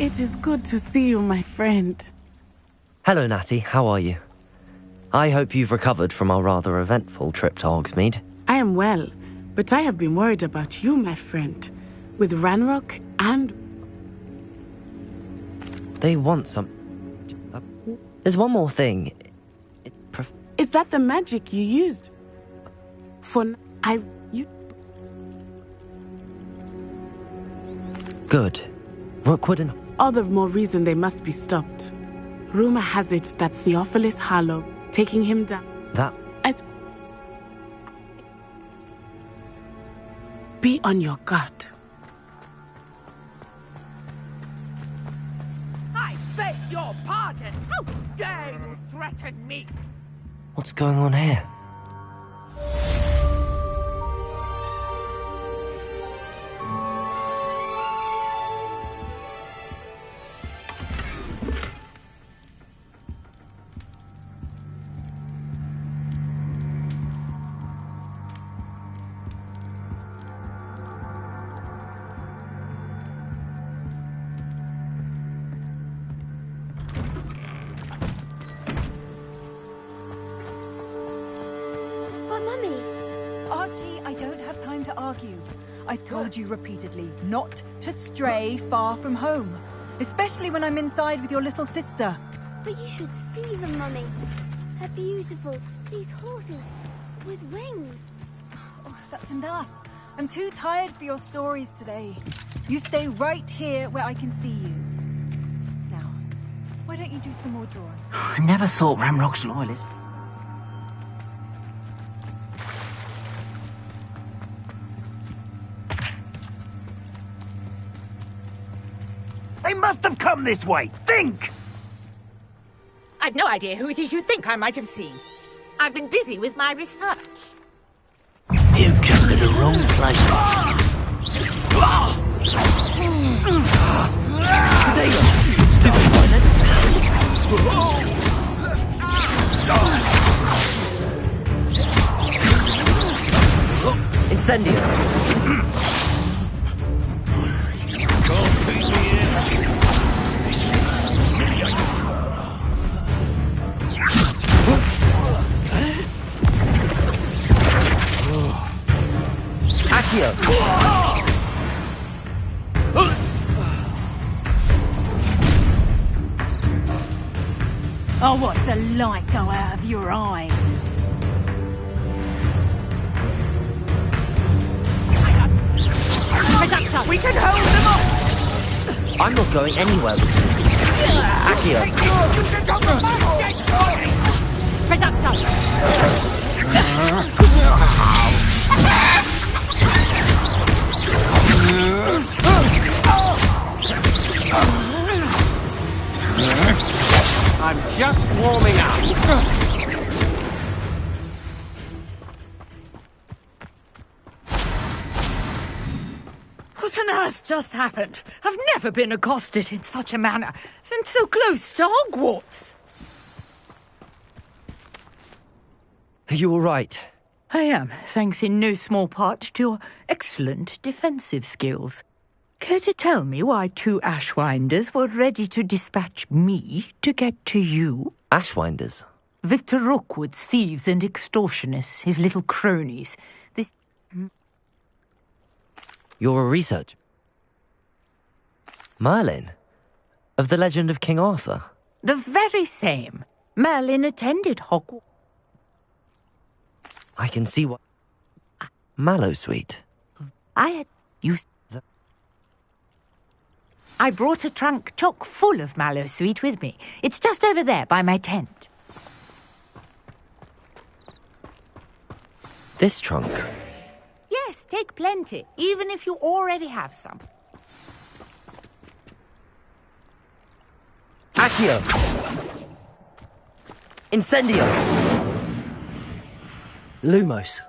It is good to see you, my friend. Hello, Natty. How are you? I hope you've recovered from our rather eventful trip to Hogsmeade. I am well, but I have been worried about you, my friend. With Ranrock and... They want some... There's one more thing. Is that the magic you used? Good. Rookwood and... All the more reason they must be stopped. Rumor has it that Theophilus Harlow, taking him down... That... As... Be on your guard. I beg your pardon! How dare you threaten me? What's going on here? I've told you repeatedly not to stray far from home, especially when I'm inside with your little sister. But you should see them, Mummy. They're beautiful. These horses with wings. Oh, that's enough. I'm too tired for your stories today. You stay right here where I can see you. Now, why don't you do some more drawing? I never thought Ramrock's loyalist. They must have come this way. Think! I've no idea who it is you think I might have seen. I've been busy with my research. You come to the wrong place. Stupid silence. Incendio. Oh, what's the light go out of your eyes? We can hold them off! I'm not going anywhere with you. Accio. I'm just warming up. What on earth just happened? I've never been accosted in such a manner, and so close to Hogwarts. Are you all right? I am, thanks in no small part to your excellent defensive skills. Care to tell me why two Ashwinders were ready to dispatch me to get to you? Ashwinders? Victor Rookwood's thieves and extortionists, his little cronies. This... You're a researcher. Merlin? Of the legend of King Arthur? The very same. Merlin attended Hogwarts. I can see what... Mallowsweet. I had used... I brought a trunk chock full of Mallowsweet with me. It's just over there by my tent. This trunk? Yes, take plenty, even if you already have some. Accio! Incendio! Lumos!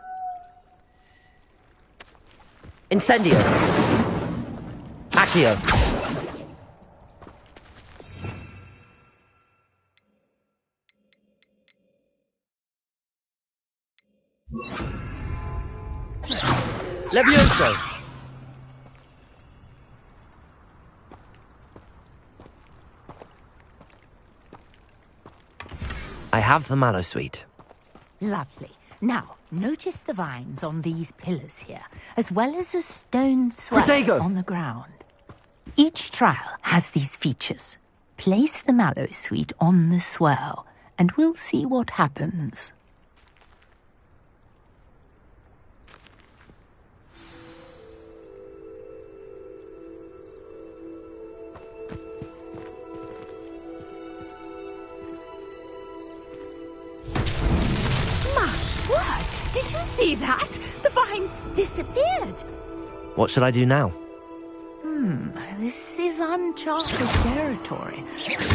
Incendio! Accio! Levioso! I have the Mallowsweet. Lovely. Now, notice the vines on these pillars here, as well as a stone swell on the ground. Each trial has these features. Place the Mallowsweet on the swirl, and we'll see what happens. see that? The vines disappeared. What should I do now? This is uncharted territory.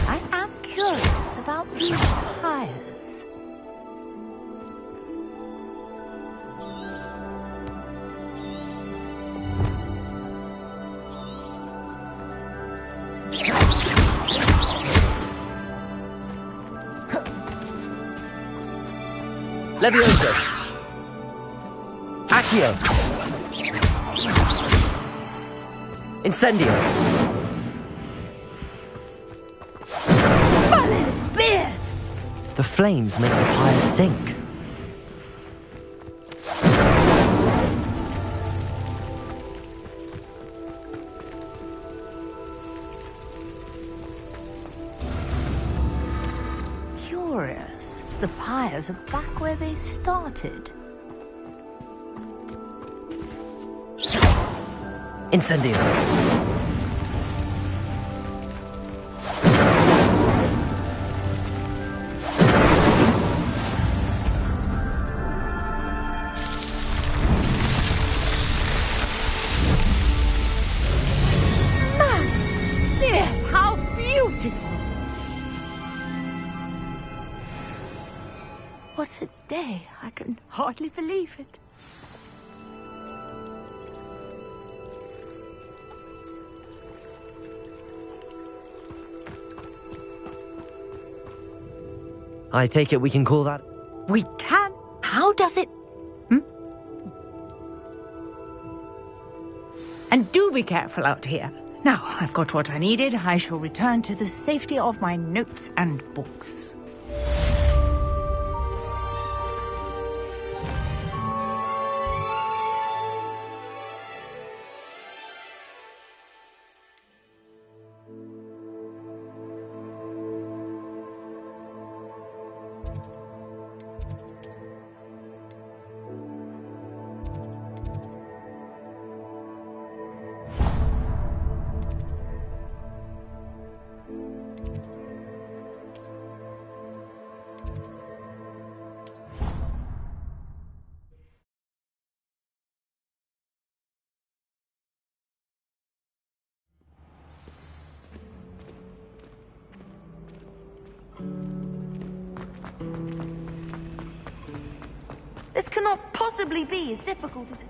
I am curious about these pyres. Levioso! Accio! Incendio! Valen's beard! The flames make the pyre sink. Curious. The pyres are back where they started. Incendio! Yes, how beautiful! What a day. I can hardly believe it. I take it we can call that... We can? How does it... And do be careful out here. Now, I've got what I needed. I shall return to the safety of my notes and books. This cannot possibly be as difficult as it...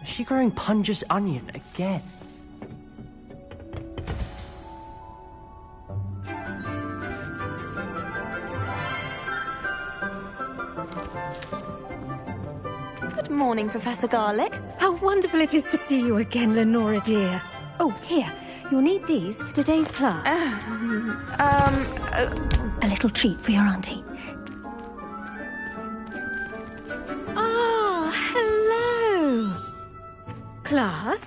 Is she growing Punja's onion again? Good morning, Professor Garlic. How wonderful it is to see you again, Lenora dear. Oh, here. You'll need these for today's class. A little treat for your auntie. Oh, hello. Class?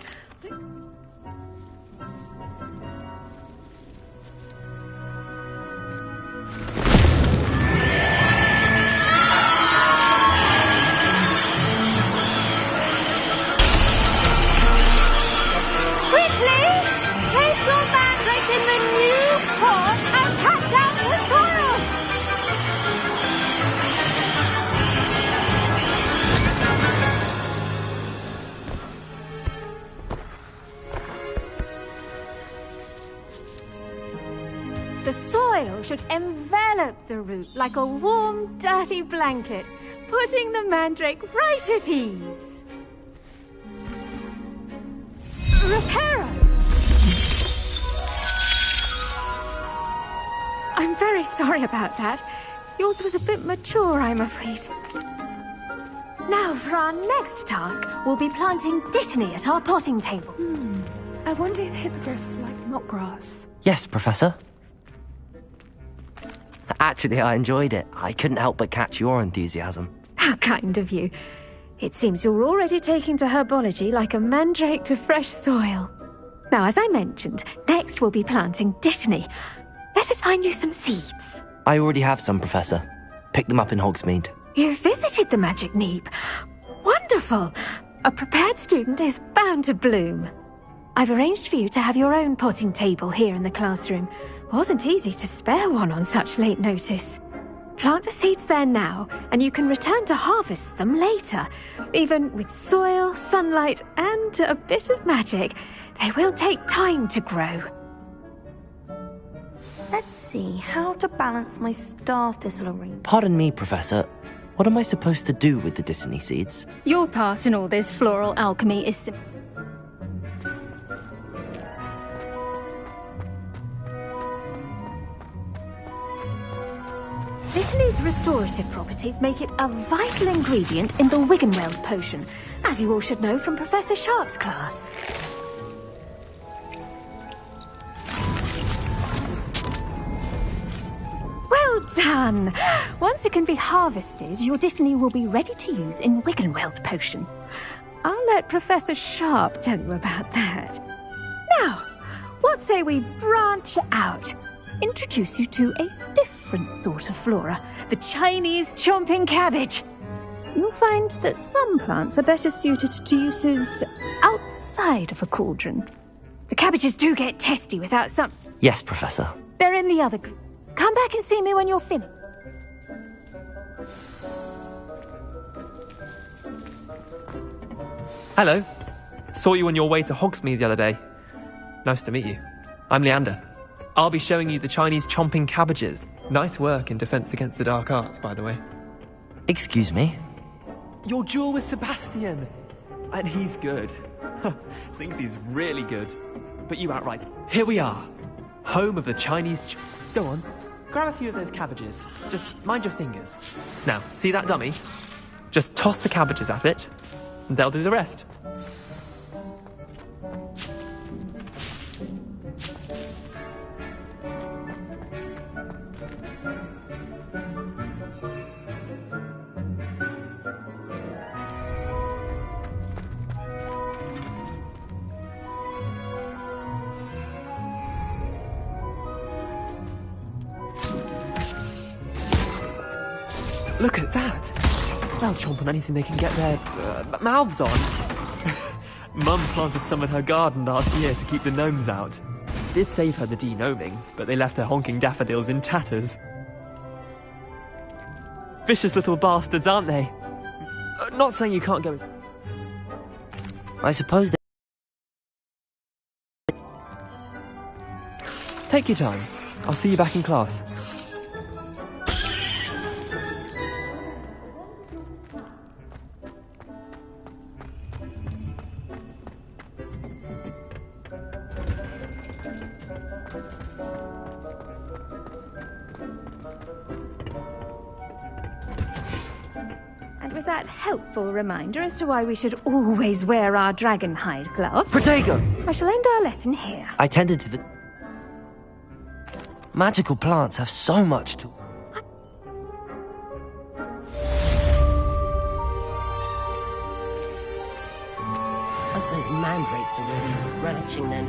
The soil should envelop the root like a warm, dirty blanket, putting the mandrake right at ease. Reparo! I'm very sorry about that. Yours was a bit mature, I'm afraid. Now, for our next task, we'll be planting dittany at our potting table. I wonder if hippogriffs like knotgrass. Yes, Professor. Actually, I enjoyed it. I couldn't help but catch your enthusiasm. How kind of you. It seems you're already taking to herbology like a mandrake to fresh soil. Now, as I mentioned, next we'll be planting dittany. Let us find you some seeds. I already have some, Professor. Picked them up in Hogsmeade. You visited the Magic Neep. Wonderful. A prepared student is bound to bloom. I've arranged for you to have your own potting table here in the classroom. Wasn't easy to spare one on such late notice. Plant the seeds there now, and you can return to harvest them later. Even with soil, sunlight, and a bit of magic, they will take time to grow. Let's see how to balance my star thistle arrangement. Pardon me, Professor. What am I supposed to do with the Dittany seeds? Your part in all this floral alchemy is simple. Dittany's restorative properties make it a vital ingredient in the Wiggenweld potion, as you all should know from Professor Sharp's class. Well done! Once it can be harvested, your Dittany will be ready to use in Wiggenweld potion. I'll let Professor Sharp tell you about that. Now, what say we branch out? Introduce you to a different sort of flora, the Chinese chomping cabbage. You'll find that some plants are better suited to uses outside of a cauldron. The cabbages do get testy without some... Yes, Professor. They're in the other group. Come back and see me when you're finished. Hello. Saw you on your way to Hogsmeade the other day. Nice to meet you. I'm Leander. I'll be showing you the Chinese chomping cabbages. Nice work in Defense Against the Dark Arts, by the way. Excuse me? Your duel with Sebastian. And he's good. Thinks he's really good. But you outright. Here we are. Home of the Chinese... Go on. Grab a few of those cabbages. Just mind your fingers. Now, see that dummy? Just toss the cabbages at it, and they'll do the rest. Look at that! They'll chomp on anything they can get their mouths on. Mum planted some in her garden last year to keep the gnomes out. Did save her the de-gnoming, but they left her honking daffodils in tatters. Vicious little bastards, aren't they? Not saying you can't go... I suppose they... Take your time. I'll see you back in class. Helpful reminder as to why we should always wear our dragon hide gloves. Protego! I shall end our lesson here. I tended to the... Magical plants have so much to... Hope those mandrakes are really relishing then.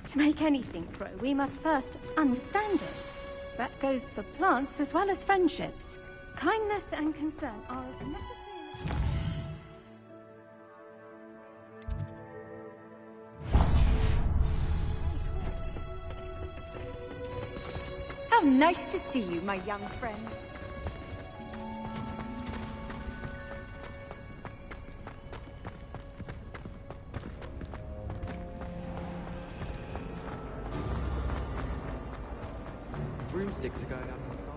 To make anything grow, we must first understand it. That goes for plants as well as friendships. Kindness and concern are as necessary as... How nice to see you, my young friend. Broomsticks are going out in the car.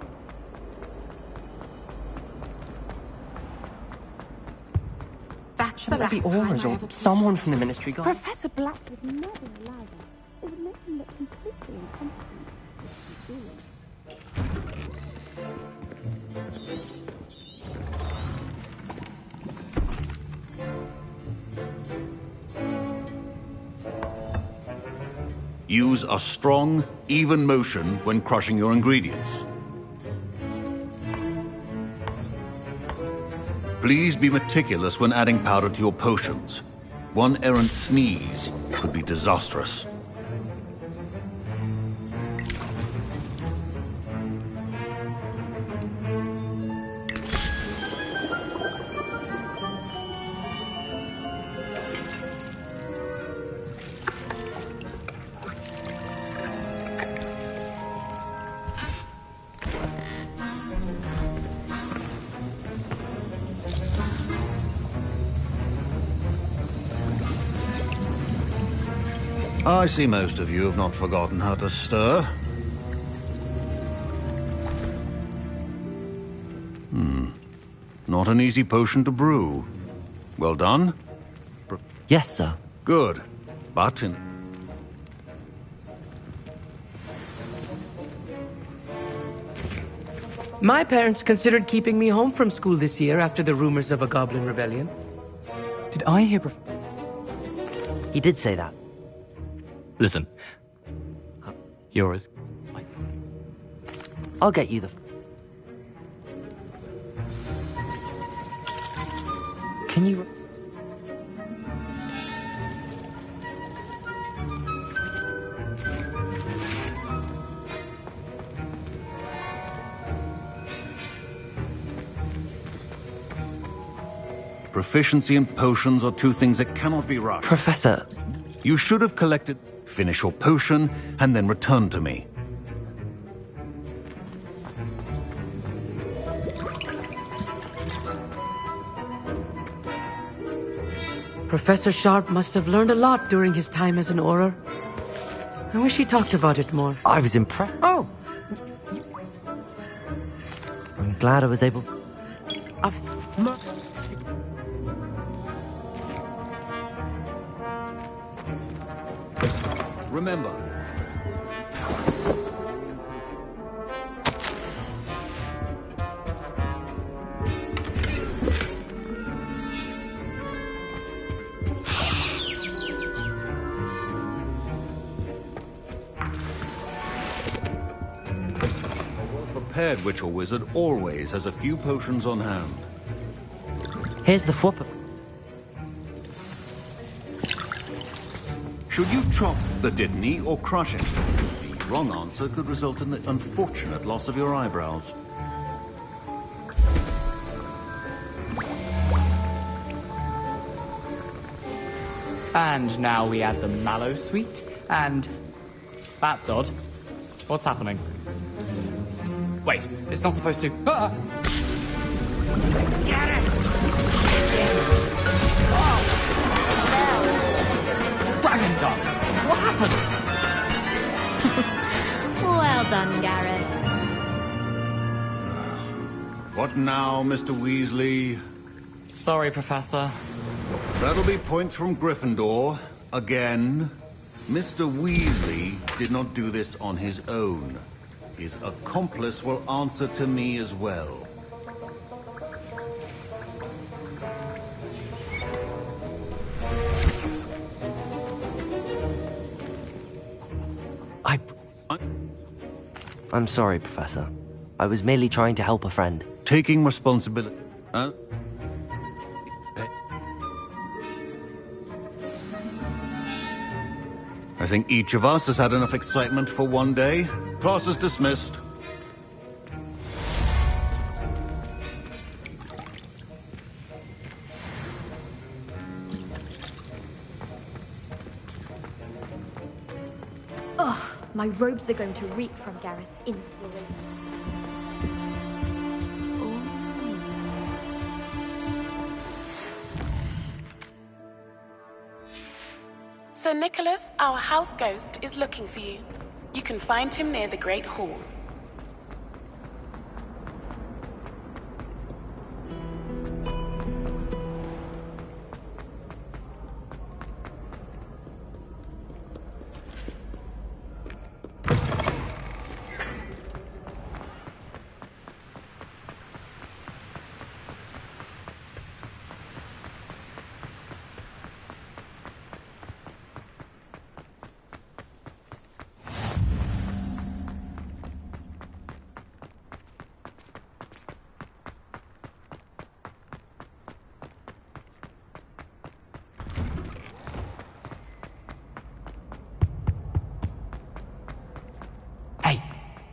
That's Should that be Aura's or someone from the Ministry Guard? Professor Black would never allow that. It would make him look completely incompetent. Use a strong, even motion when crushing your ingredients. Please be meticulous when adding powder to your potions. One errant sneeze could be disastrous. I see most of you have not forgotten how to stir. Not an easy potion to brew. Well done? Yes, sir. Good. But in... My parents considered keeping me home from school this year after the rumors of a goblin rebellion. Did I hear... He did say that. Listen. Yours. I'll get you the... Can you... Proficiency and potions are two things that cannot be rushed. Professor... You should have collected... Finish your potion, and then return to me. Professor Sharp must have learned a lot during his time as an Auror. I wish he talked about it more. I was impressed. Oh! I'm glad I was able... Remember. Prepared witch or wizard always has a few potions on hand. Here's the Fwopper. Should you chop the Dittany or crush it? The wrong answer could result in the unfortunate loss of your eyebrows. And now we add the mallow sweet, and... That's odd. What's happening? Wait, it's not supposed to... Ah! Get it! Dragon Dog! What happened? Well done, Gareth. What now, Mr. Weasley? Sorry, Professor. That'll be points from Gryffindor. Again. Mr. Weasley did not do this on his own. His accomplice will answer to me as well. I'm sorry, Professor. I was merely trying to help a friend. Taking responsibility... I think each of us has had enough excitement for one day. Class is dismissed. Ugh, my robes are going to reek from Gareth's inspiration. Sir Nicholas, our house ghost, is looking for you. You can find him near the Great Hall.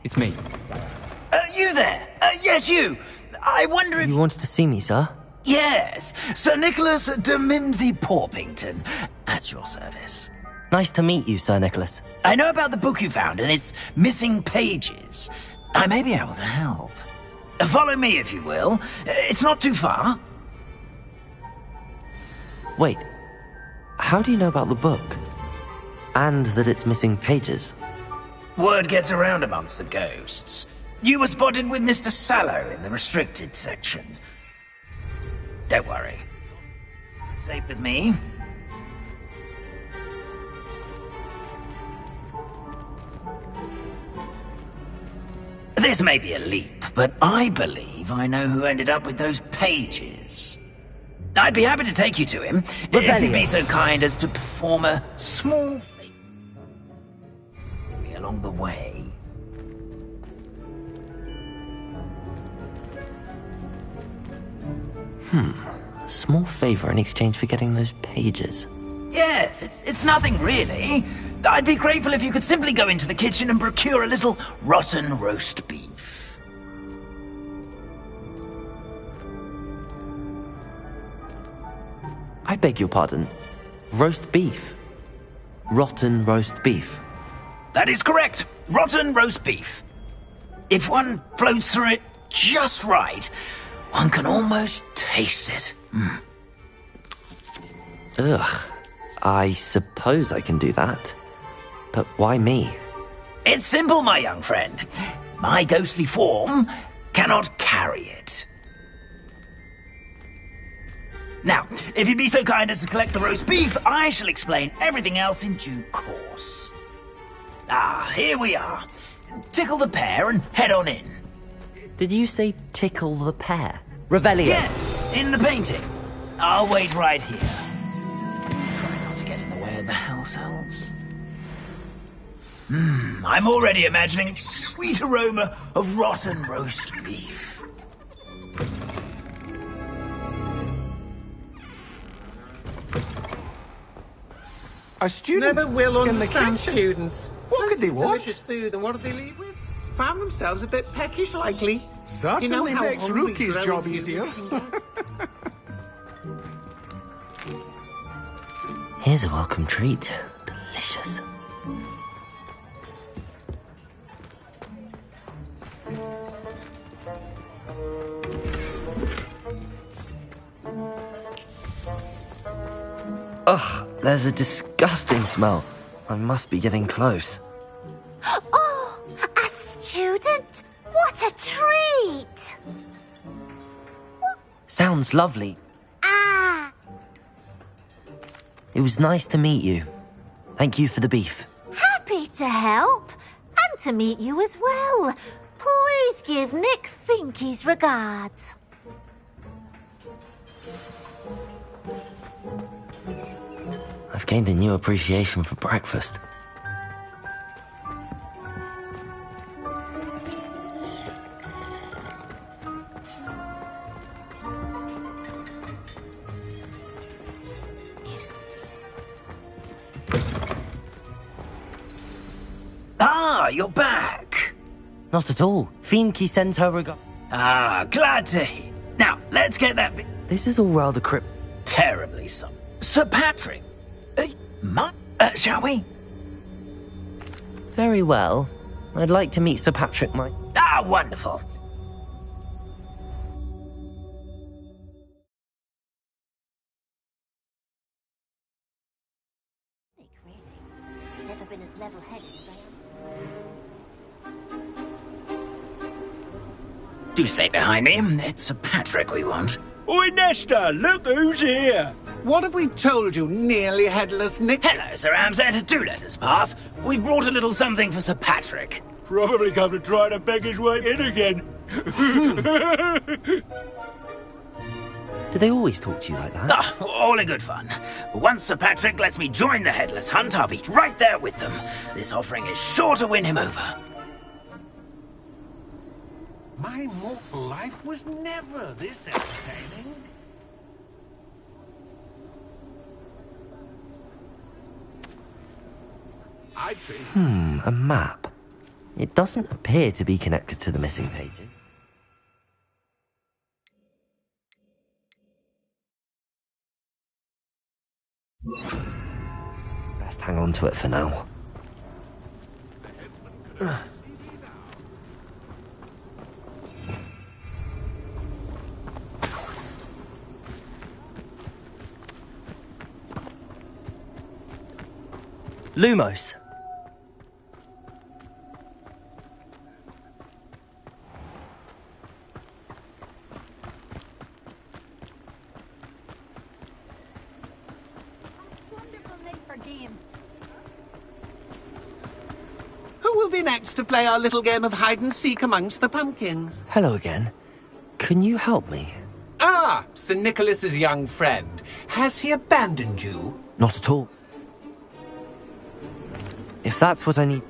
It's me. You there? Yes, you. I wonder if... You wanted to see me, sir? Yes, Sir Nicholas de Mimsy Porpington, at your service. Nice to meet you, Sir Nicholas. I know about the book you found and its missing pages. I may be able to help. Follow me, if you will. It's not too far. Wait. How do you know about the book? And that it's missing pages. Word gets around amongst the ghosts. You were spotted with Mr. Sallow in the restricted section. Don't worry. Safe with me. This may be a leap, but I believe I know who ended up with those pages. I'd be happy to take you to him, if he'd be so kind as to perform a small favor along the way. A small favor in exchange for getting those pages. Yes, it's nothing really. I'd be grateful if you could simply go into the kitchen and procure a little rotten roast beef. I beg your pardon. Roast beef. Rotten roast beef. That is correct. Rotten roast beef. If one floats through it just right, one can almost taste it. Ugh. I suppose I can do that. But why me? It's simple, my young friend. My ghostly form cannot carry it. Now, if you'd be so kind as to collect the roast beef, I shall explain everything else in due course. Ah, here we are. Tickle the pear and head on in. Did you say tickle the pear? Revelio. Yes, in the painting. I'll wait right here. Try not to get in the way of the house elves. I'm already imagining sweet aroma of rotten roast beef. A student Never will in the understand kitchen. students. What could they want? Delicious food, and what do they leave with? Found themselves a bit peckish lately. Certainly you know how makes hungry Rookie's growing job humans easier. can get? Here's a welcome treat. Delicious. Ugh, there's a disgusting smell. I must be getting close. Oh, a student? What a treat! Sounds lovely. Ah, It was nice to meet you. Thank you for the beef. happy to help. And to meet you as well. Please give Nick Finky's regards. I've gained a new appreciation for breakfast. Ah, you're back. Not at all. Finky sends her regard. Ah, glad to hear. Now, let's get that bit This is all rather terribly so. Sir Patrick, shall we? Very well. I'd like to meet Sir Patrick, my... Ah, wonderful. Never been as level-headed as I am. Do stay behind me. It's Sir Patrick we want. Oi, Nesta, look who's here. What have we told you, nearly headless Nick? Hello, Sir Amset. Do let us pass. We brought a little something for Sir Patrick. Probably come to try to beg his way in again. Do they always talk to you like that? Ah, all in good fun. Once Sir Patrick lets me join the Headless Hunt, I'll be right there with them. This offering is sure to win him over. My mortal life was never this entertaining. I'd say. A map. It doesn't appear to be connected to the missing pages. Best hang on to it for now. Lumos. Who will be next to play our little game of hide-and-seek amongst the pumpkins? Hello again. Can you help me? Ah, Sir Nicholas's young friend. Has he abandoned you? Not at all. If that's what I need...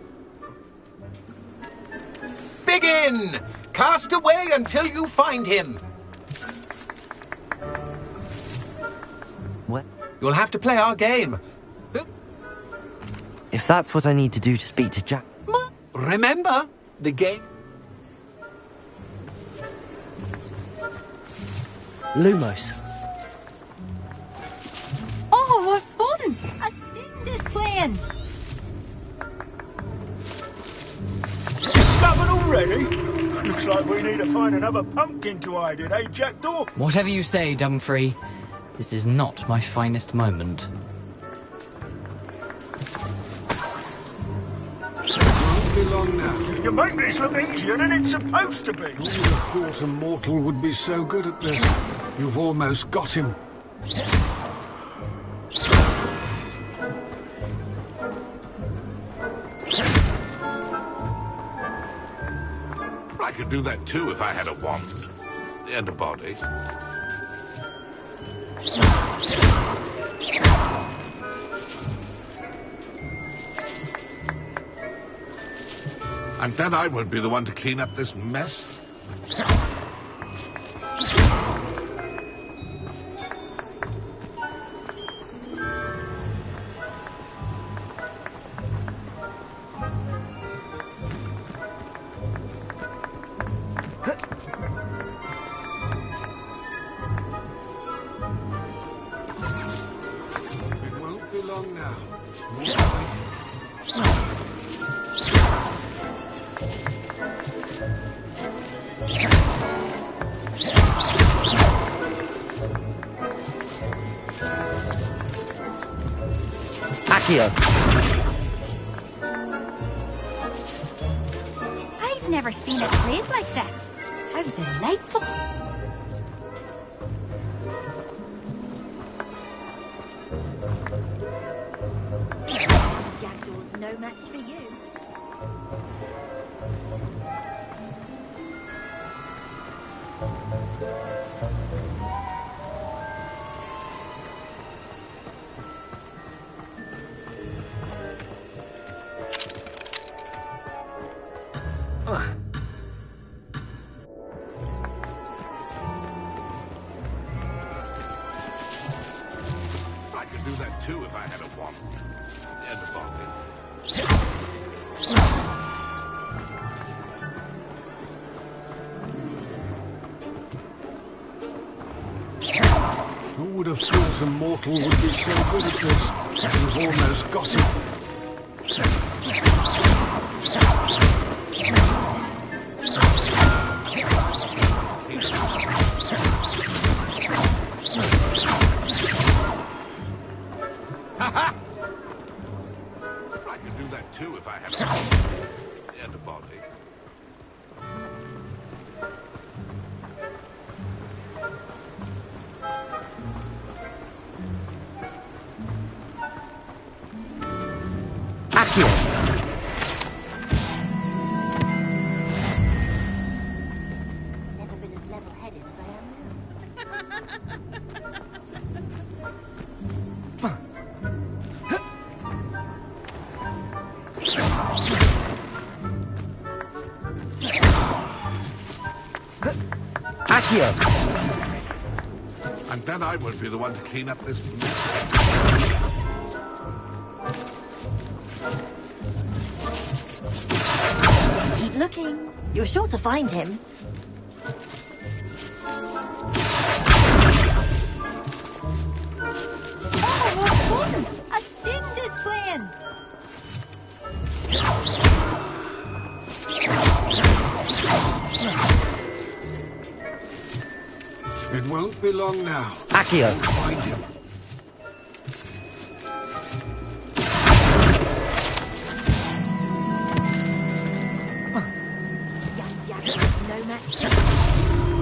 Begin! Cast away until you find him! What? You'll have to play our game. If that's what I need to do to speak to Jack... Remember, the game... Lumos. Oh, what fun! A student is playing. Discovered already? Looks like we need to find another pumpkin to hide in, eh, Jackdaw? Whatever you say, Dumfrey. This is not my finest moment. Won't be long now. You make this look easier than it's supposed to be. Who would have thought a mortal would be so good at this? You've almost got him. I could do that too if I had a wand. And a body. I'm glad I won't be the one to clean up this mess. It won't be long now. Accio. I've never seen it played like this. How delightful. Jackdaw's no match for you. I could do that too if I had a wand. And a body. Who would have thought a mortal would be so good at this? You've almost got him. Ha-ha! I could do that too if I had a wand. And a body. Accio. Never been as level-headed as I am now. Accio. I'm glad I won't be the one to clean up this mess. Keep looking. You're sure to find him. Oh, what fun! A student is playing. It won't be long now. Accio. Find him.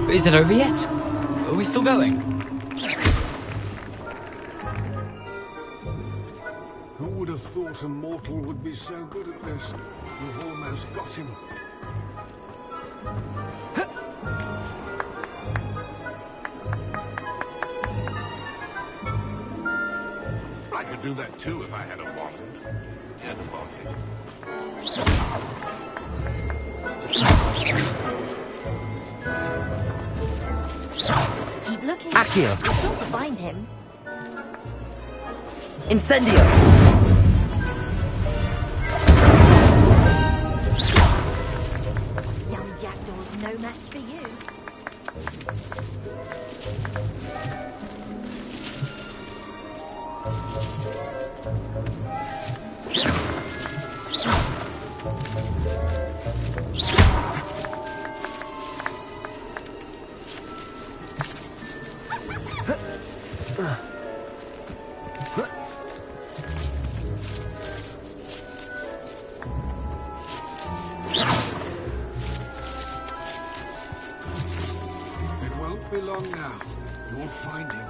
Is it over yet? Are we still going? Who would have thought a mortal would be so good at this? You've almost got him. I could do that too if I had a wand and a body. Keep looking. Accio. You've got to find him. Incendio! Young Jackdaw's no match for you. It won't be long now. You'll find him.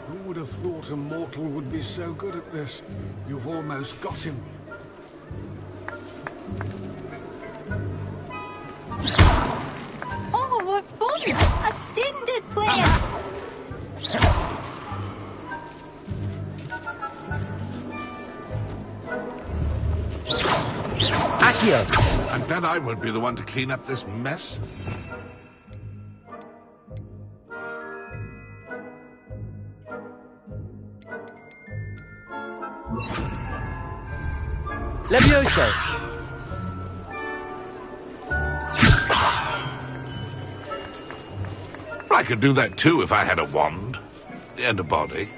Who would have thought a mortal would be so good at this? You've almost got him. Oh, what fun! A student player! Accio! And then I won't be the one to clean up this mess. Levioso! I could do that too if I had a wand and a body.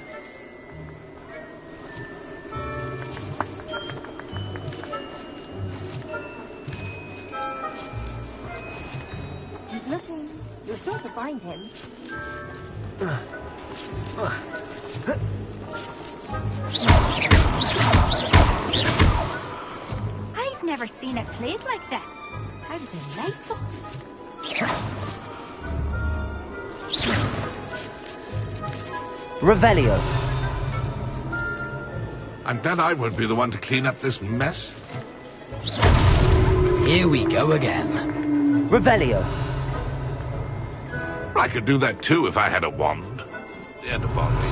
Keep looking. You're sure to find him. I've never seen it played like this. How delightful. Revelio. And then I won't be the one to clean up this mess. Here we go again. Revelio. I could do that too if I had a wand and a body.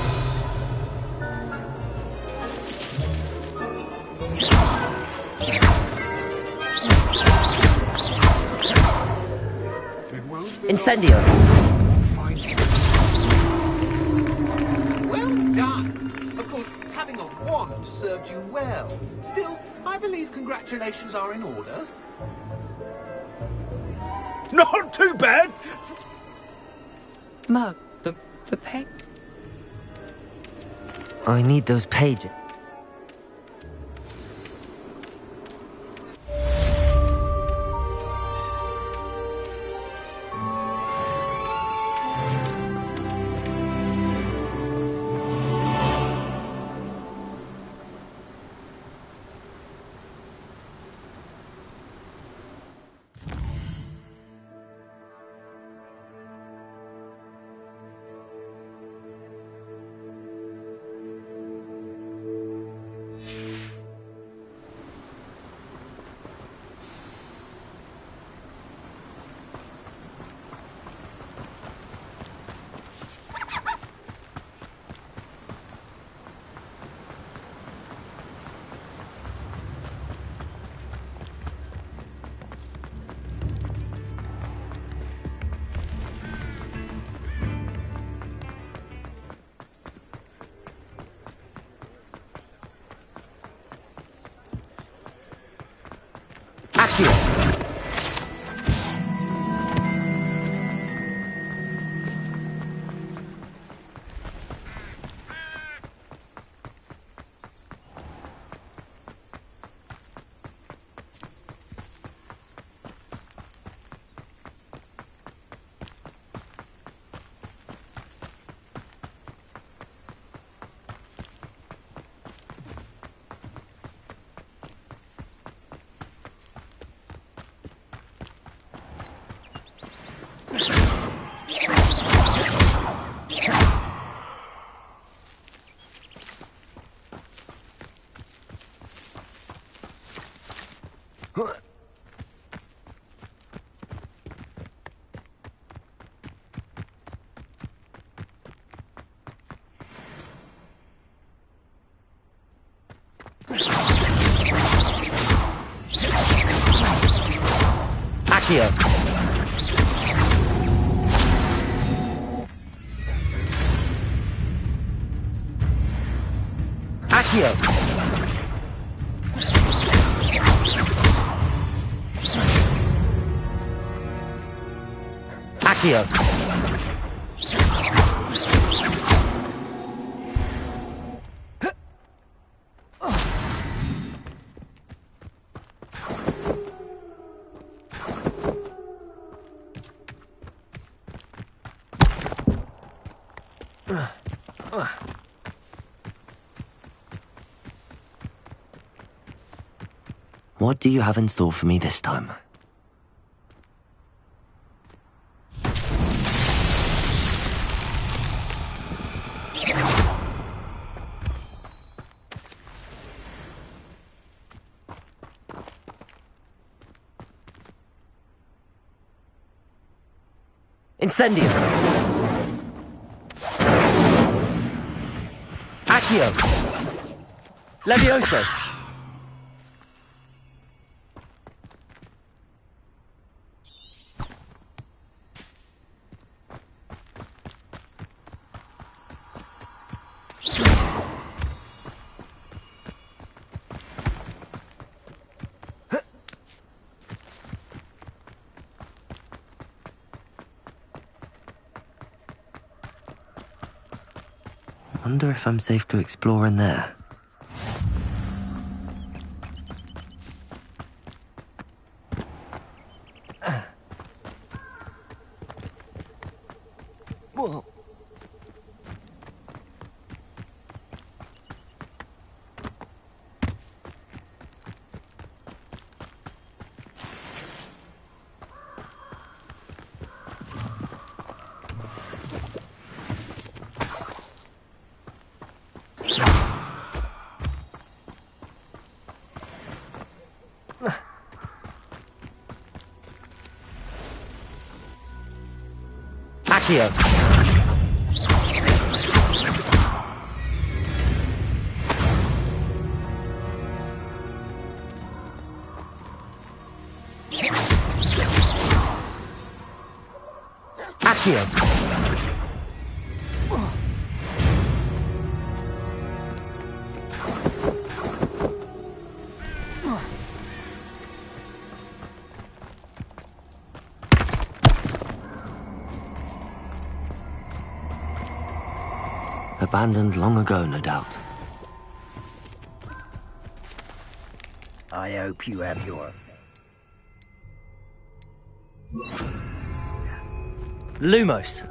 Incendio. Well done! Of course, having a wand served you well. Still, I believe congratulations are in order. Not too bad! Mug, the peg. I need those pages. Accio! Accio! Accio! Accio! What do you have in store for me this time? Incendio! Accio! Levioso! Wonder if I'm safe to explore in there. Whoa. Accio! Accio! Abandoned long ago, no doubt. I hope you have your... Lumos!